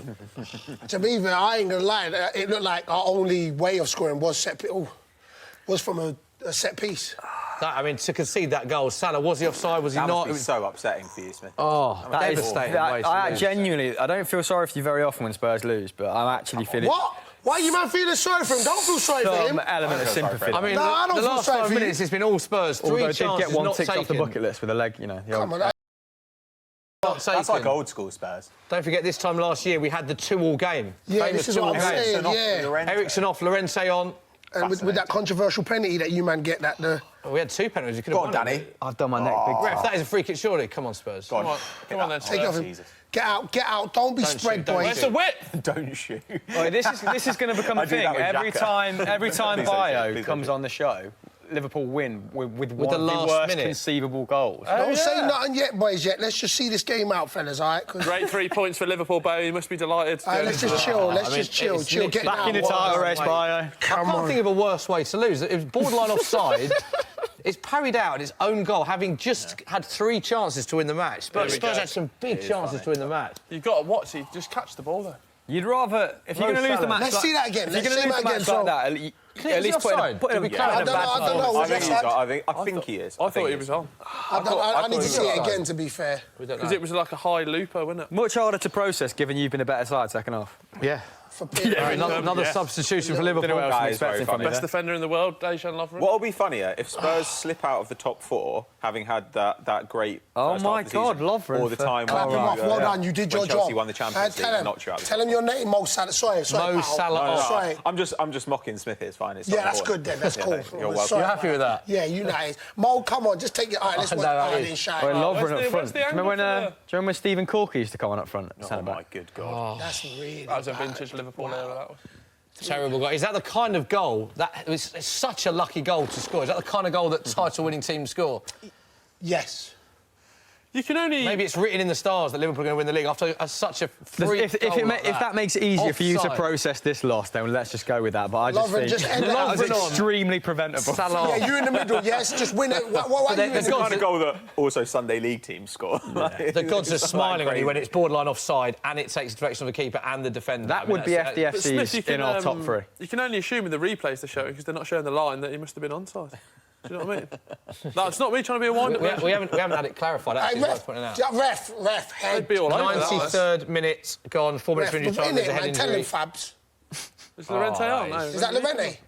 E: To be fair, I ain't gonna lie. It looked like our only way of scoring was was from a set piece.
A: I mean, to concede that goal, Salah, was he offside? Was he
C: That
A: not?
C: must be so upsetting for you, Smith.
A: Oh,
H: That is-
A: devastating
H: that-
A: way to
H: I
A: lose.
H: genuinely, I don't feel sorry for you very often when Spurs lose, but I'm actually feeling
E: What? Why are you man feeling sorry for him? Don't feel sorry for
H: some
E: him.
H: element of sympathy.
A: I mean,
E: No, I don't
A: the
E: feel
A: last
E: sorry
A: 5
E: for you.
A: minutes, it's been all Spurs.
H: Although
A: 3
H: I did
A: chances
H: get one
A: not
H: ticked off the
A: taken.
H: bucket list with a leg, you know.
E: Come on,
A: Not
C: That's
A: taken.
C: like old school Spurs.
A: Don't forget, this time last year, we had the 2-2 game.
E: Yeah,
A: Famous
E: this is what
A: 2-2
E: I'm
A: game.
E: saying.
C: Off
E: Yeah.
C: Llorente.
A: Ericsson off, Llorente on.
E: And with that controversial penalty that you man get,
A: Oh, we had 2 penalties. We could have
C: Go on,
A: won.
C: Danny.
H: I've done my neck big.
A: Ref, that is a free kick, surely. Come on, Spurs.
C: Go on.
D: Come on then,
E: take it off him.
C: Jesus.
E: Get out. Don't be
A: Don't
E: spread,
A: shoot, don't
E: boys.
A: shoot.
D: Where's the width?
C: Don't shoot.
H: Well, this is going to become
C: I
H: a
C: do
H: thing.
C: that with
H: Every
C: Xhaka.
H: time
C: Please don't
H: Bio
C: shoot, please
H: comes
C: don't
H: on the show, Liverpool win with one
A: the
H: of the
A: last
H: worst
A: minute.
H: conceivable goals.
E: Don't say nothing yet, boys, yet. Let's just see this game out, fellas, all right?
D: Great 3 points for Liverpool, Bow. You must be delighted.
E: All right, let's just chill. Let's just chill.
A: it's
E: Chill. Get
H: Back
E: down.
H: in the title race, Bio.
A: I can't think of a worse way to lose. It was borderline offside. It's parried out its own goal, having just had 3 chances to win the match. Spurs had some big chances to win the match.
D: You've got to watch it. Just catch the ball, though.
B: You'd rather... If you're going to lose the match...
E: Let's see that again.
B: If you're going to lose the match like that, at least put it in
E: I
C: think he is.
D: I thought he was on.
E: I need to see it again, to be fair.
D: Because it was like a high looper, wasn't it?
B: Much harder to process, given you've been a better side second half.
A: Yeah. Another substitution for Liverpool.
B: Best
D: defender in the world, Dejan Lovren.
C: What'll be funnier if Spurs slip out of the top 4, having had that great.
B: Oh my God, Lovren!
C: All the time.
E: Clap him off. Well done. You did your job.
C: Chelsea won the Champions League. Knocked you out.
E: Tell him your name, Mo Salah. Sorry.
A: Mo Salah.
E: Sorry.
C: I'm just mocking Smith. It's fine. It's
E: yeah, that's good then. That's cool.
C: You're welcome.
A: You're happy with that?
E: Yeah, United. Mo, come on, just take it. All right, let's watch Ireland shine.
B: Lovren up front. Do you remember when Stephen Corky used to come on up front?
C: Oh my good God.
E: That's really.
D: That was a vintage Liverpool era. That was.
A: Terrible goal. Is that the kind of goal that it's such a lucky goal to score? Is that the kind of goal that title-winning teams score?
E: Yes.
D: You can only...
A: Maybe it's written in the stars that Liverpool are going to win the league after such a freak
B: if that makes it easier for you to process this loss, then let's just go with that. But I just think that was extremely preventable.
E: Yeah, you in the middle, yes, just win it. Why are you
C: the kind of goal that also Sunday League teams score.
A: The gods are smiling on you when it's borderline offside and it takes the direction of the keeper and the defender.
B: That would be FDFC's in our top 3.
D: You can only assume in the replays they're showing, because they're not showing the line, that he must have been onside. Do you know what I mean? That's not me trying to be a wind-up.
A: We haven't had it clarified, actually,
E: ref, head.
A: 93rd minute gone, 4 minutes for injury time, there's a head
E: Tell him,
A: injury.
E: Fabs.
D: Is Llorente on? No.
E: Is that Llorente?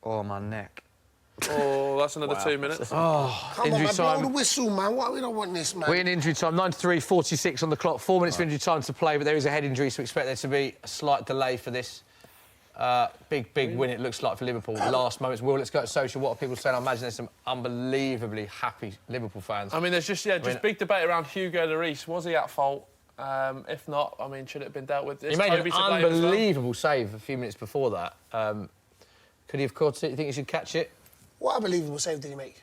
B: Oh, my neck.
D: Oh, that's another 2 minutes.
A: Oh,
E: come
A: injury
E: on, man,
A: time.
E: blow the whistle, man. We don't want this, man.
A: We're in injury time, 93:46 on the clock, 4 minutes for injury time to play, but there is a head injury, so we expect there to be a slight delay for this. Big win, it looks like, for Liverpool. Last moments. Will, let's go to social. What are people saying? I imagine there's some unbelievably happy Liverpool fans.
D: I mean, there's just big debate around Hugo Lloris. Was he at fault? If not, I mean, should it have been dealt with?
A: He made an unbelievable save a few minutes before that. Could he have caught it? You think he should catch it?
E: What unbelievable save did he make?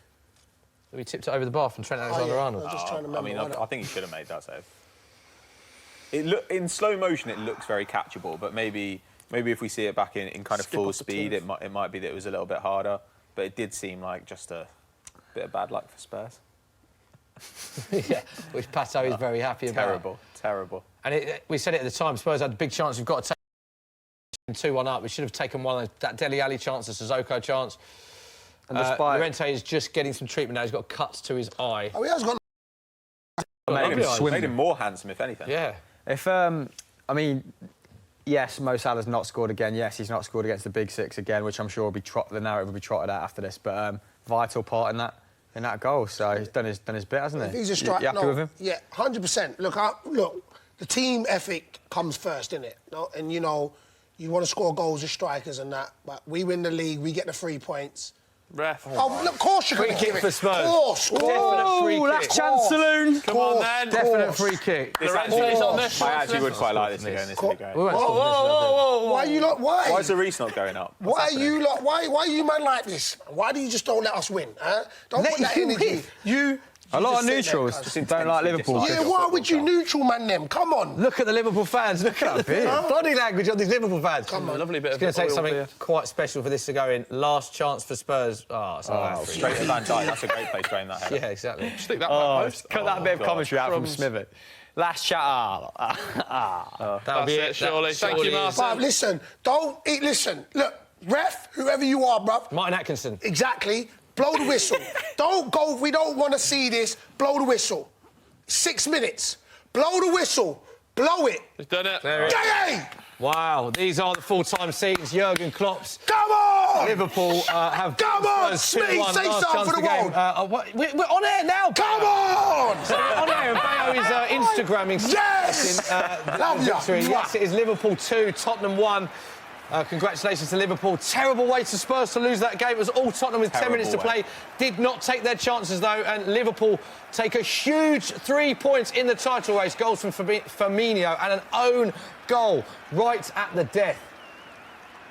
A: He tipped it over the bar from Trent Alexander-Arnold.
C: I think he should have made that save. In slow motion, it looks very catchable, but maybe if we see it back in kind of full speed, it might be that it was a little bit harder. But it did seem like just a bit of bad luck for Spurs.
A: Yeah, which Pato is very happy about.
C: Terrible.
A: And we said it at the time, Spurs had a big chance. We've got to take 2-1 up. We should have taken one of that Dele Alli chance, the Sissoko chance. And Llorente is just getting some treatment now. He's got cuts to his eye.
E: Oh, he has got...
C: Made him more handsome, if anything.
A: Yeah.
B: I mean... Yes, Mo Salah's not scored again. Yes, he's not scored against the Big Six again, which I'm sure the narrative will be trotted out after this. But vital part in that goal. So he's done his bit, hasn't he?
E: If he's a strike,
B: you happy with him?
E: Yeah, 100%. Look, the team ethic comes first, innit? No? And you know, you want to score goals as strikers and that. But we win the league, we get the 3 points.
D: Ref.
E: Oh, look, of course you're going to give it.
A: For Spurs.
E: Of course.
A: Definite free kick.
B: Last chance saloon.
D: Come on, then.
A: Definite free kick.
C: I actually would quite like this to go in this league.
E: Whoa. Why are you lot? Why?
C: Why is the Reece not going up?
E: Why are you lot? Why are you man like this? Why do you just don't let us win? Huh? Don't put that energy.
B: A lot of neutrals don't like Liverpool.
E: Yeah, why would you neutral man them? Come on.
A: Look at the Liverpool fans. Look at the body language of these Liverpool fans.
E: Come on.
D: Lovely bit
A: it's going to take something quite special for this to go in. Last chance for Spurs.
C: Straight to Van Dijk. That's a great place, drain that header.
A: Yeah, exactly.
D: Stick that back post.
B: Cut that bit of commentary out from Smithy. Last shot.
A: That'll be it,
D: surely. Thank you, Martin.
E: But listen, listen. Look, ref, whoever you are, bruv.
A: Martin Atkinson.
E: Exactly. Blow the whistle. Don't go. We don't want to see this. Blow the whistle. 6 minutes. Blow the whistle. Blow it.
D: He's done it.
E: Yay!
A: Wow, these are the full-time scenes. Jurgen Klopp's.
E: Come on!
A: Liverpool have...
E: Come on, Smith, say something for the world.
A: We're on air now.
E: Come on!
A: So on air, and Bayo is Instagramming.
E: Yes!
A: Victory. Yes, it is Liverpool 2, Tottenham 1. Congratulations to Liverpool. Terrible way to Spurs to lose that game. It was all Tottenham with 10 minutes to play. Did not take their chances, though, and Liverpool take a huge 3 points in the title race. Goals from Firmino and an own goal right at the death.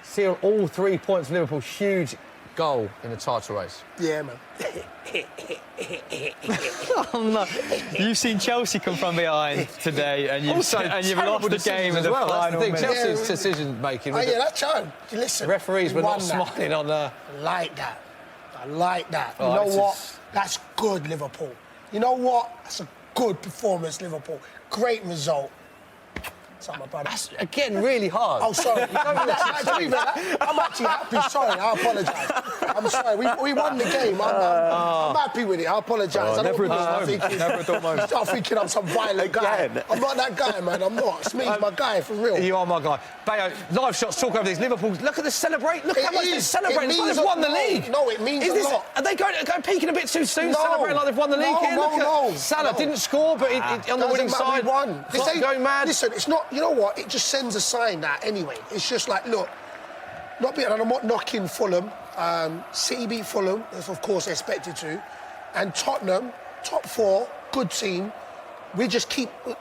A: Seal all 3 points for Liverpool. Huge goal in the title race.
E: Yeah, man.
B: Oh, no. You've seen Chelsea come from behind today, and you've lost the game
A: as well. That's the thing. Chelsea's decision making.
E: Oh yeah, that's Joe. Listen,
A: the referees were not smiling on
E: like that. I like that.
B: Oh,
E: you know
B: this
E: what?
B: is-
E: That's good, Liverpool. You know what? That's a good performance, Liverpool. Great result. Sorry, my brother.
A: That's, again, really hard.
E: Oh, sorry. I'm actually happy. Sorry, I apologise. I'm sorry. We won the game. I'm happy with it. I apologise. I don't
H: never a
E: want
H: dull
E: to
H: moment. Never a dull moment.
E: start thinking I'm some violent guy.
C: Again.
E: I'm not that guy, man. I'm not. Smith's my guy, for real.
A: You are my guy. Bayo, live shots, talk over these. Liverpool, look at the celebrate. Look how much they're celebrating. It's like they've won the league.
E: No, it means a lot.
A: Are they going peaking a bit too soon,
E: No.
A: celebrating like they've won the league here? Look at Salah didn't score, but on the winning
E: Doesn't matter,
A: side,
E: we won. This ain't
A: going mad.
E: Listen, it's not. You know what? It just sends a sign that anyway. It's just like, look, and I'm not knocking Fulham. City beat Fulham, as of course they're expected to, and Tottenham, top 4, good team. We just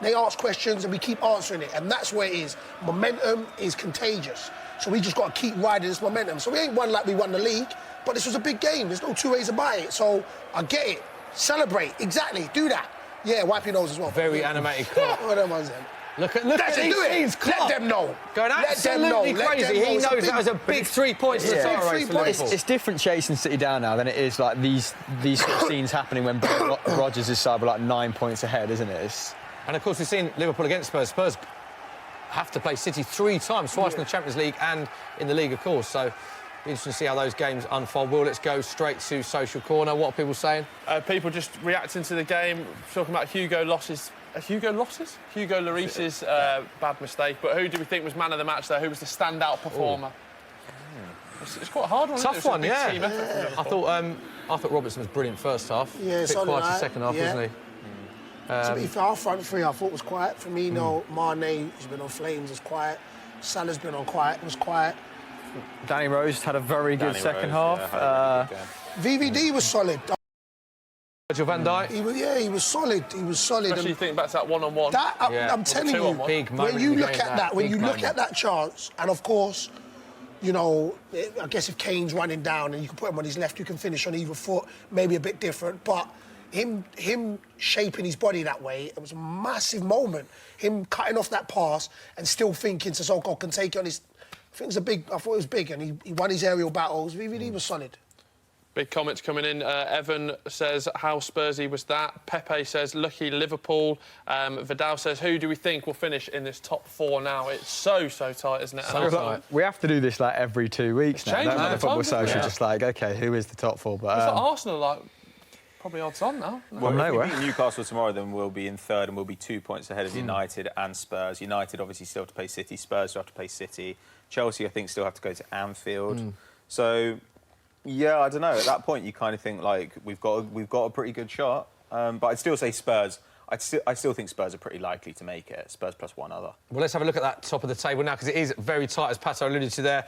E: they ask questions and we keep answering it, and that's where it is. Momentum is contagious, so we just got to keep riding this momentum. So we ain't won like we won the league, but this was a big game. There's no two ways about it. So I get it. Celebrate, exactly. Do that. Yeah, wipe your nose as well.
A: Very animated club.
E: What them ones then?
A: Look at
E: That's it,
A: these
E: do it.
A: scenes.
E: Let them know.
A: Going
E: Let them know.
A: absolutely
E: Let
A: crazy.
E: them know.
A: He
E: It's a
A: knows
E: big-
A: that was a big 3 points in the title race for Liverpool.
H: It's different chasing City down now than it is like these sort of scenes happening when Rodgers' side were like 9 points ahead, isn't it?
A: And of course, we've seen Liverpool against Spurs. Spurs have to play City 3 times, twice in the Champions League and in the league, of course. So, be interesting to see how those games unfold. Well, let's go straight to Social Corner. What are people saying?
D: People just reacting to the game, talking about Hugo Lloris's bad mistake. But who do we think was man of the match there? Who was the standout performer? It's quite a hard one.
A: Tough one, yeah.
D: Team effort from Liverpool.
A: I thought Robertson was brilliant first half.
E: Yeah,
A: a bit
E: solid,
A: quiet in
E: right?
A: second half,
E: Yeah.
A: wasn't he?
E: To be fair, our front three I thought was quiet. Firmino, Mane, who's been on flames, was quiet. Salah's been on quiet, was quiet.
H: Danny Rose had a very good second half.
E: VVD was solid.
A: Virgil van Dijk.
E: He was solid. He was solid.
D: Especially you think back to that one-on-one.
E: That,
A: Yeah.
E: I'm telling you,
D: 2-on-1.
A: Big moment
E: when you
A: in the
E: look
A: game,
E: at that, when
A: big
E: you look
A: moment.
E: at that chance, and of course, you know, I guess if Kane's running down and you can put him on his left, you can finish on either foot, maybe a bit different. But him shaping his body that way, it was a massive moment. Him cutting off that pass and still thinking Sissoko can take it on his. I thought it was big, and he won his aerial battles. VVD was solid.
D: Big comments coming in. Evan says, how Spursy was that? Pepe says, lucky Liverpool. Vidal says, who do we think will finish in this top 4 now? It's so tight, isn't it?
A: So tight.
H: We have to do this like every 2 weeks now.
D: changed
H: Don't we?
D: all
H: The
D: the
H: Football
D: time, doesn't
H: Social
D: it?
H: just like, OK, who is the top 4? But
D: It's like Arsenal, like, probably odds on now.
C: Well,
H: no
C: if we
H: way.
C: beat Newcastle tomorrow, then we'll be in third and we'll be 2 points ahead of United and Spurs. United obviously still have to play City. Spurs still have to play City. Chelsea, I think, still have to go to Anfield. So, yeah, I don't know. At that point, you kind of think like we've got a pretty good shot. But I'd still say Spurs. I still think Spurs are pretty likely to make it. Spurs plus one other.
A: Well, let's have a look at that top of the table now, because it is very tight, as Pato alluded to there.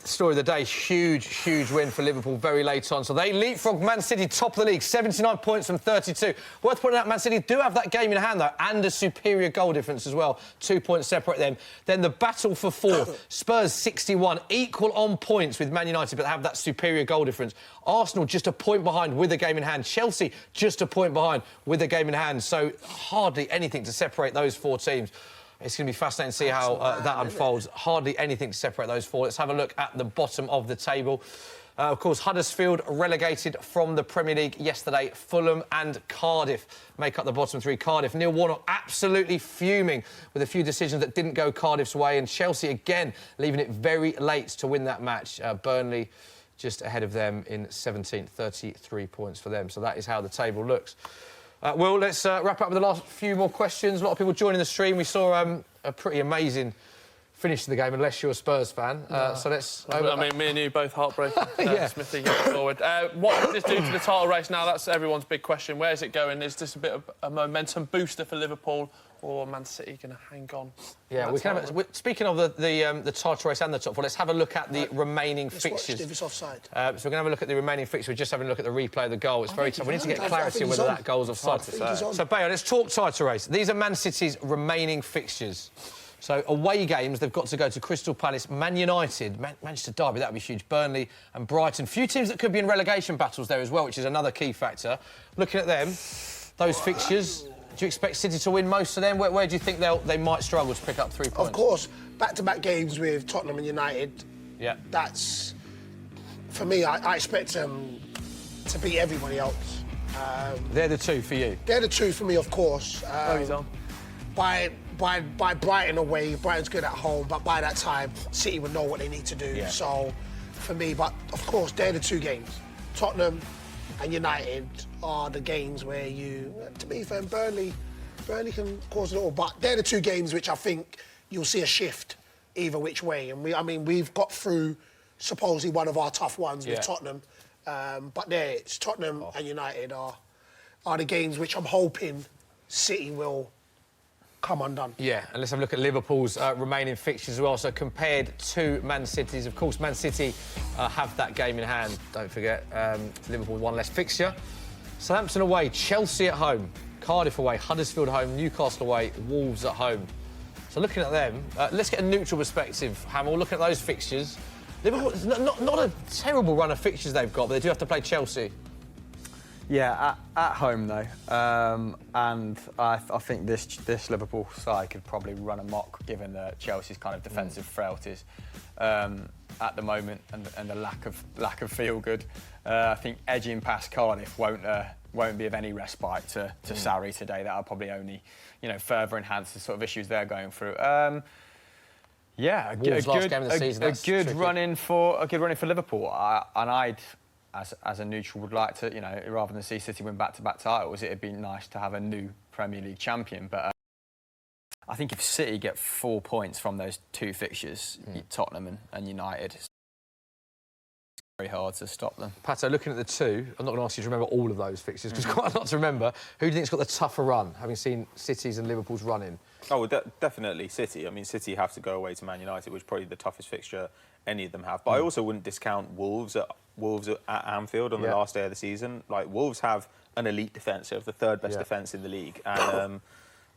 A: Story of the day, huge win for Liverpool very late on. So they leapfrogged Man City, top of the league, 79 points from 32. Worth pointing out, Man City do have that game in hand, though, and a superior goal difference as well. 2 points separate them. Then the battle for fourth, Spurs 61, equal on points with Man United, but have that superior goal difference. Arsenal just a point behind with a game in hand. Chelsea just a point behind with a game in hand. So hardly anything to separate those 4 teams. It's going to be fascinating to see how that unfolds. Hardly anything to separate those 4. Let's have a look at the bottom of the table. Of course, Huddersfield relegated from the Premier League yesterday. Fulham and Cardiff make up the bottom 3. Cardiff, Neil Warnock absolutely fuming with a few decisions that didn't go Cardiff's way. And Chelsea, again, leaving it very late to win that match. Burnley just ahead of them in 17th, 33 points for them. So that is how the table looks. Will, let's wrap up with the last few more questions. A lot of people joining the stream. We saw a pretty amazing finish to the game, unless you're a Spurs fan. So let's...
D: I mean, me and you both heartbreaking.
A: Yeah.
D: Smithy going forward. What does this do to the title race now? That's everyone's big question. Where's it going? Is this a bit of a momentum booster for Liverpool, or Man City going to hang on?
A: Yeah, we can have, speaking of the title race and the top 4, let's have a look at the remaining fixtures.
E: If it's offside.
A: So we're going to have a look at the remaining fixtures. We're just having a look at the replay of the goal. It's very tough. We need to get clarity on whether that goal's offside. So, Bayo, let's talk title race. These are Man City's remaining fixtures. So, away games, they've got to go to Crystal Palace, Man United, Manchester Derby, that would be huge, Burnley and Brighton. Few teams that could be in relegation battles there as well, which is another key factor. Looking at them, those fixtures... Do you expect City to win most of them? Where do you think they might struggle to pick up 3 points?
E: Of course, back-to-back games with Tottenham and United.
A: Yeah.
E: That's for me, I expect them to beat everybody else.
A: They're the two for you?
E: They're the two for me, of course.
D: He's on.
E: By Brighton away, Brighton's good at home, but by that time, City would know what they need to do.
A: Yeah.
E: So, for me, but of course, they're the two games. Tottenham and United are the games where to be fair, Burnley can cause it all, but they're the two games which I think you'll see a shift either which way. And we've got through supposedly one of our tough ones with Tottenham, but it's Tottenham and United are the games which I'm hoping City will come undone.
A: Yeah, and let's have a look at Liverpool's remaining fixtures as well. So compared to Man City's, of course, Man City have that game in hand, don't forget. Liverpool one less fixture. Southampton away, Chelsea at home, Cardiff away, Huddersfield at home, Newcastle away, Wolves at home. So looking at them, let's get a neutral perspective, Hamill. Looking at those fixtures, Liverpool, not a terrible run of fixtures they've got, but they do have to play Chelsea.
H: Yeah, at home though, and I think this Liverpool side could probably run amok given Chelsea's kind of defensive frailties at the moment and the lack of feel good. I think edging past Cardiff won't be of any respite to Sarri today. That'll probably only further enhance the sort of issues they're going through. Yeah,
A: Wolves last game of the season.
H: A good run in for Liverpool, and I'd. As a neutral, would like to, rather than see City win back-to-back titles, it'd be nice to have a new Premier League champion. But I think if City get 4 points from those two fixtures, Tottenham and United, it's very hard to stop them.
A: Pato, looking at the two, I'm not going to ask you to remember all of those fixtures, because quite a lot to remember. Who do you think's got the tougher run, having seen City's and Liverpool's run in?
C: Oh, well, definitely City. I mean, City have to go away to Man United, which is probably the toughest fixture any of them have. But I also wouldn't discount Wolves at Anfield on the last day of the season. Like, Wolves have an elite defence. They have the third best defence in the league. And,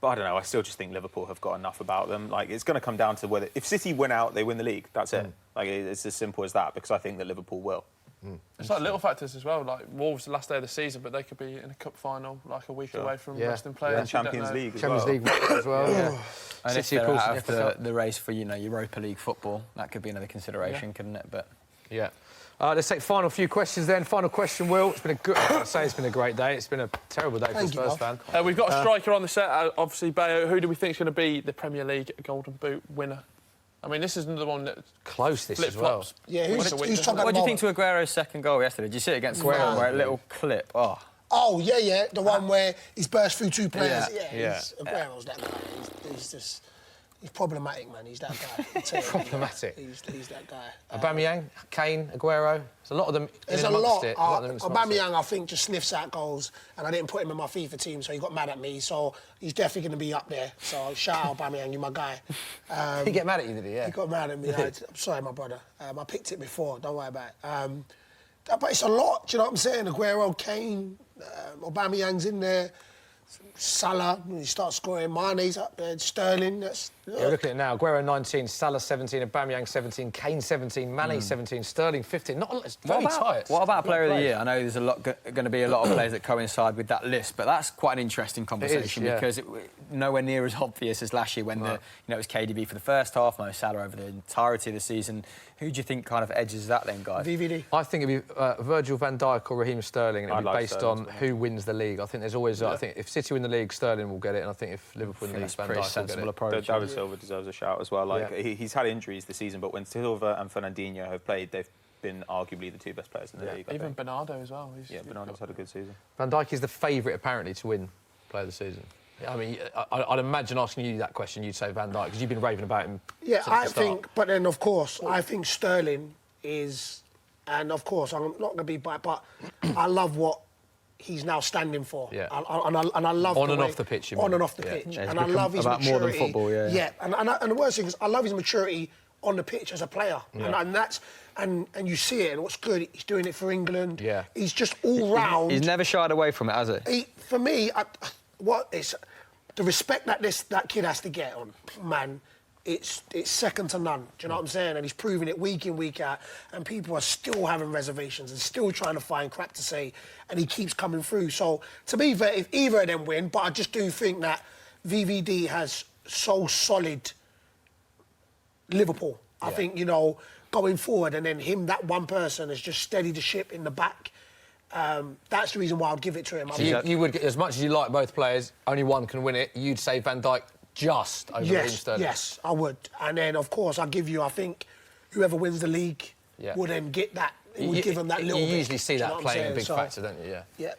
C: but I don't know, I still just think Liverpool have got enough about them. Like, it's going to come down to whether... If City win out, they win the league. That's it. Like, it's as simple as that, because I think that Liverpool will.
D: It's like little factors as well, like Wolves the last day of the season, but they could be in a cup final like a week away from resting players.
C: And Champions League
A: as well.
H: And if they're out of the race for Europa League football, that could be another consideration, couldn't it? But
A: let's take final few questions then. Final question, Will. It's been it's been a great day. It's been a terrible day for a Spurs fan.
D: We've got a striker on the set, obviously Bayo. Who do we think is going to be the Premier League Golden Boot winner? I mean, this is another one that
A: close this as well.
E: Yeah, who's talking about?
H: What do you think to Aguero's second goal yesterday? Did you see it against Aguero, where a little clip?
E: Oh, yeah, the one where he's burst through two players. Aguero's that guy. He's problematic, man. He's that guy.
A: Problematic.
E: He's that guy.
A: Aubameyang, Kane, Aguero. There's a lot of them.
E: There's a lot. Aubameyang, I think, just sniffs out goals, and I didn't put him in my FIFA team, so he got mad at me. So he's definitely going to be up there. So shout out Aubameyang, you're my guy.
A: He get mad at you, did he? Yeah.
E: He got mad at me. I'm sorry, my brother. I picked it before. Don't worry about it. But it's a lot. Do you know what I'm saying? Aguero, Kane, Aubameyang's in there. Salah, when he starts scoring, Mane's up there, Sterling.
A: Look at it now. Aguero 19, Salah 17, Aubameyang 17, Kane 17, Mane 17, Sterling 15. It's very tight.
H: What about Player of the Year? I know there's going to be a lot of players that coincide with that list, but that's quite an interesting conversation because it nowhere near as obvious as last year when it was KDB for the first half, Mo Salah over the entirety of the season. Who do you think kind of edges that then, guys?
E: VVD.
A: I think it'd be Virgil van Dijk or Raheem Sterling, and it'd be based on who wins the league. I think there's always... I think if City win the league, Sterling will get it, and I think if Liverpool win the league, Van Dijk will get it.
H: Approach.
C: David Silva deserves a shout as well. Like he's had injuries this season, but when Silva and Fernandinho have played, they've been arguably the two best players in the league.
D: Even Bernardo as well.
C: Bernardo's had a good season.
A: Van Dijk is the favourite, apparently, to win Player of the Season. I mean, I'd imagine asking you that question, you'd say Van Dijk, because you've been raving about him since the start.
E: But then, of course, I think Sterling is... And, of course, I'm not going to be biased, but I love what he's now standing for.
A: Yeah.
E: And I love
A: on and off the pitch, you mean?
E: On and off the pitch. And I love his maturity.
H: More than football,
E: And the worst thing is, I love his maturity on the pitch as a player. And you see it, and what's good, he's doing it for England.
A: Yeah.
E: He's just all round.
H: He's never shied away from it, has he?
E: For me, the respect that that kid has to get on, man, it's second to none. Do you know what I'm saying? And he's proving it week in, week out. And people are still having reservations and still trying to find crap to say. And he keeps coming through. So, to be fair, if either of them win, but I just do think that VVD has so solid Liverpool. I think, going forward, and then him, that one person, has just steadied the ship in the back. That's the reason why I'd give it to him.
A: So you would, as much as you like both players, only one can win it. You'd say Van Dijk just over Raheem Sterling.
E: Yes, I would. And then, of course, I'll give you, I think, whoever wins the league will then get that. It would give them that little bit.
A: You usually see that playing a big factor, don't you?
E: Yeah.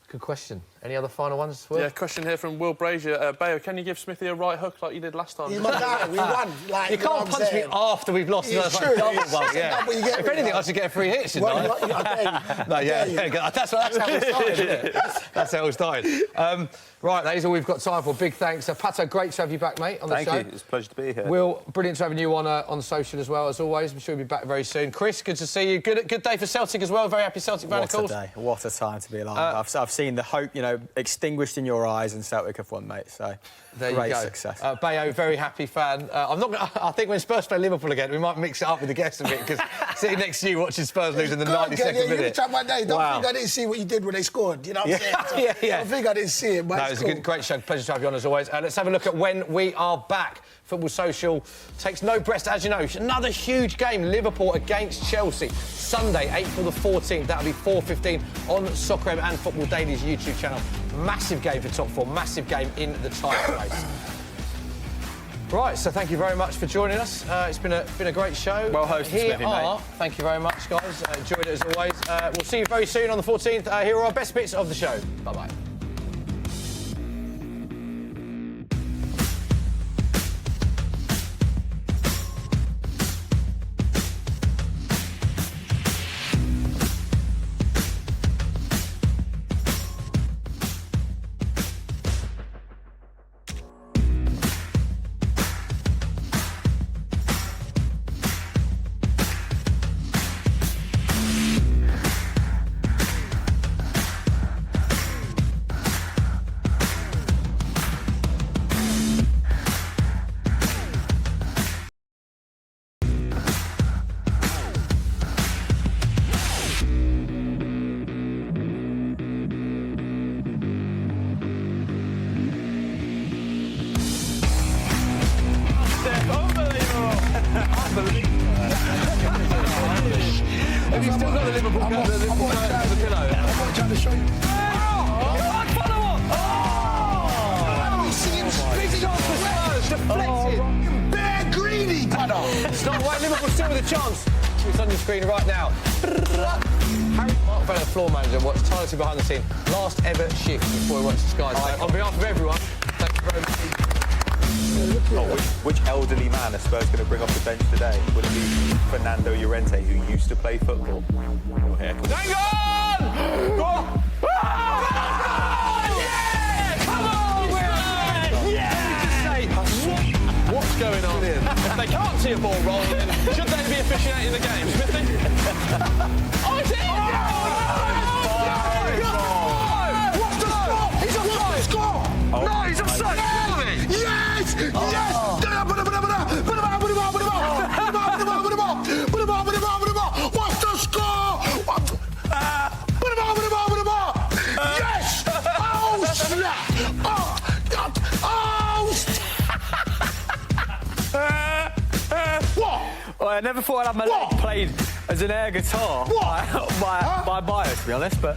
A: Good question. Any other final ones? Will?
D: Yeah, question here from Will Brazier. Bayo, can you give Smithy a right hook like you did last time?
E: He's my guy. We won. Like,
A: you can't punch me after we've lost another double. If anything, I should get a free hit, shouldn't I? That's how it started. That's how it started. Right, that is all we've got time for. Big thanks. Pato, great to have you back, mate, on the show.
C: Thank you. It's a pleasure to be here.
A: Will, brilliant to have you on social as well, as always. I'm sure you'll be back very soon. Chris, good to see you. Good day for Celtic as well. Very happy Celtic fan, of course.
H: What a day. What a time to be alive. I've seen the hope, extinguished in your eyes, and Celtic have won, mate. So,
A: there
H: great
A: you go.
H: Success.
A: Bayo, very happy fan. I think when Spurs play Liverpool again, we might mix it up with the guests a bit, because sitting next to you watching Spurs lose in the 92nd minute.
E: Don't think I didn't see what you did when they scored. You know what I'm saying? Don't think I didn't see it, but
A: no, it's a great show. Pleasure to have you on, as always. Let's have a look at when we are back. Football Social takes no rest, as you know. Another huge game, Liverpool against Chelsea. Sunday, April the 14th. That'll be 4:15 on Soccer M and Football Daily's YouTube channel. Massive game for top four. Massive game in the title race. Right, so thank you very much for joining us. It's been a great show.
H: Well hosted, Smithy, mate.
A: Thank you very much, guys. Enjoyed it as always. We'll see you very soon on the 14th. Here are our best bits of the show. Bye-bye. Have you still got the Liverpool pillow?
E: I'm not trying to show you. Bear greedy, brother.
A: Stop away, Liverpool still with a chance. It's on your screen right now. Harry Mark Fellow, floor manager, watched tirelessly behind the scene. Last ever shift before he went to Sky. So, on behalf of everyone, thank you very much.
C: Which elderly man are Spurs going to bring off the bench today? Would it be Fernando Llorente, who used to play football? Oh, here comes...
A: Hang on! Go on! Yeah! Come on! Yeah!
D: What's going on? If they can't see a ball rolling, should they be officiating the game, Smithy? Oh, it's in!
E: What's the score? He's offside!
A: No, he's offside!
E: Yes! Yes! What's the score? Yes! Oh, snap! What?
H: Well, I never thought I'd have my leg played as an air guitar by Bayo, to be honest, but...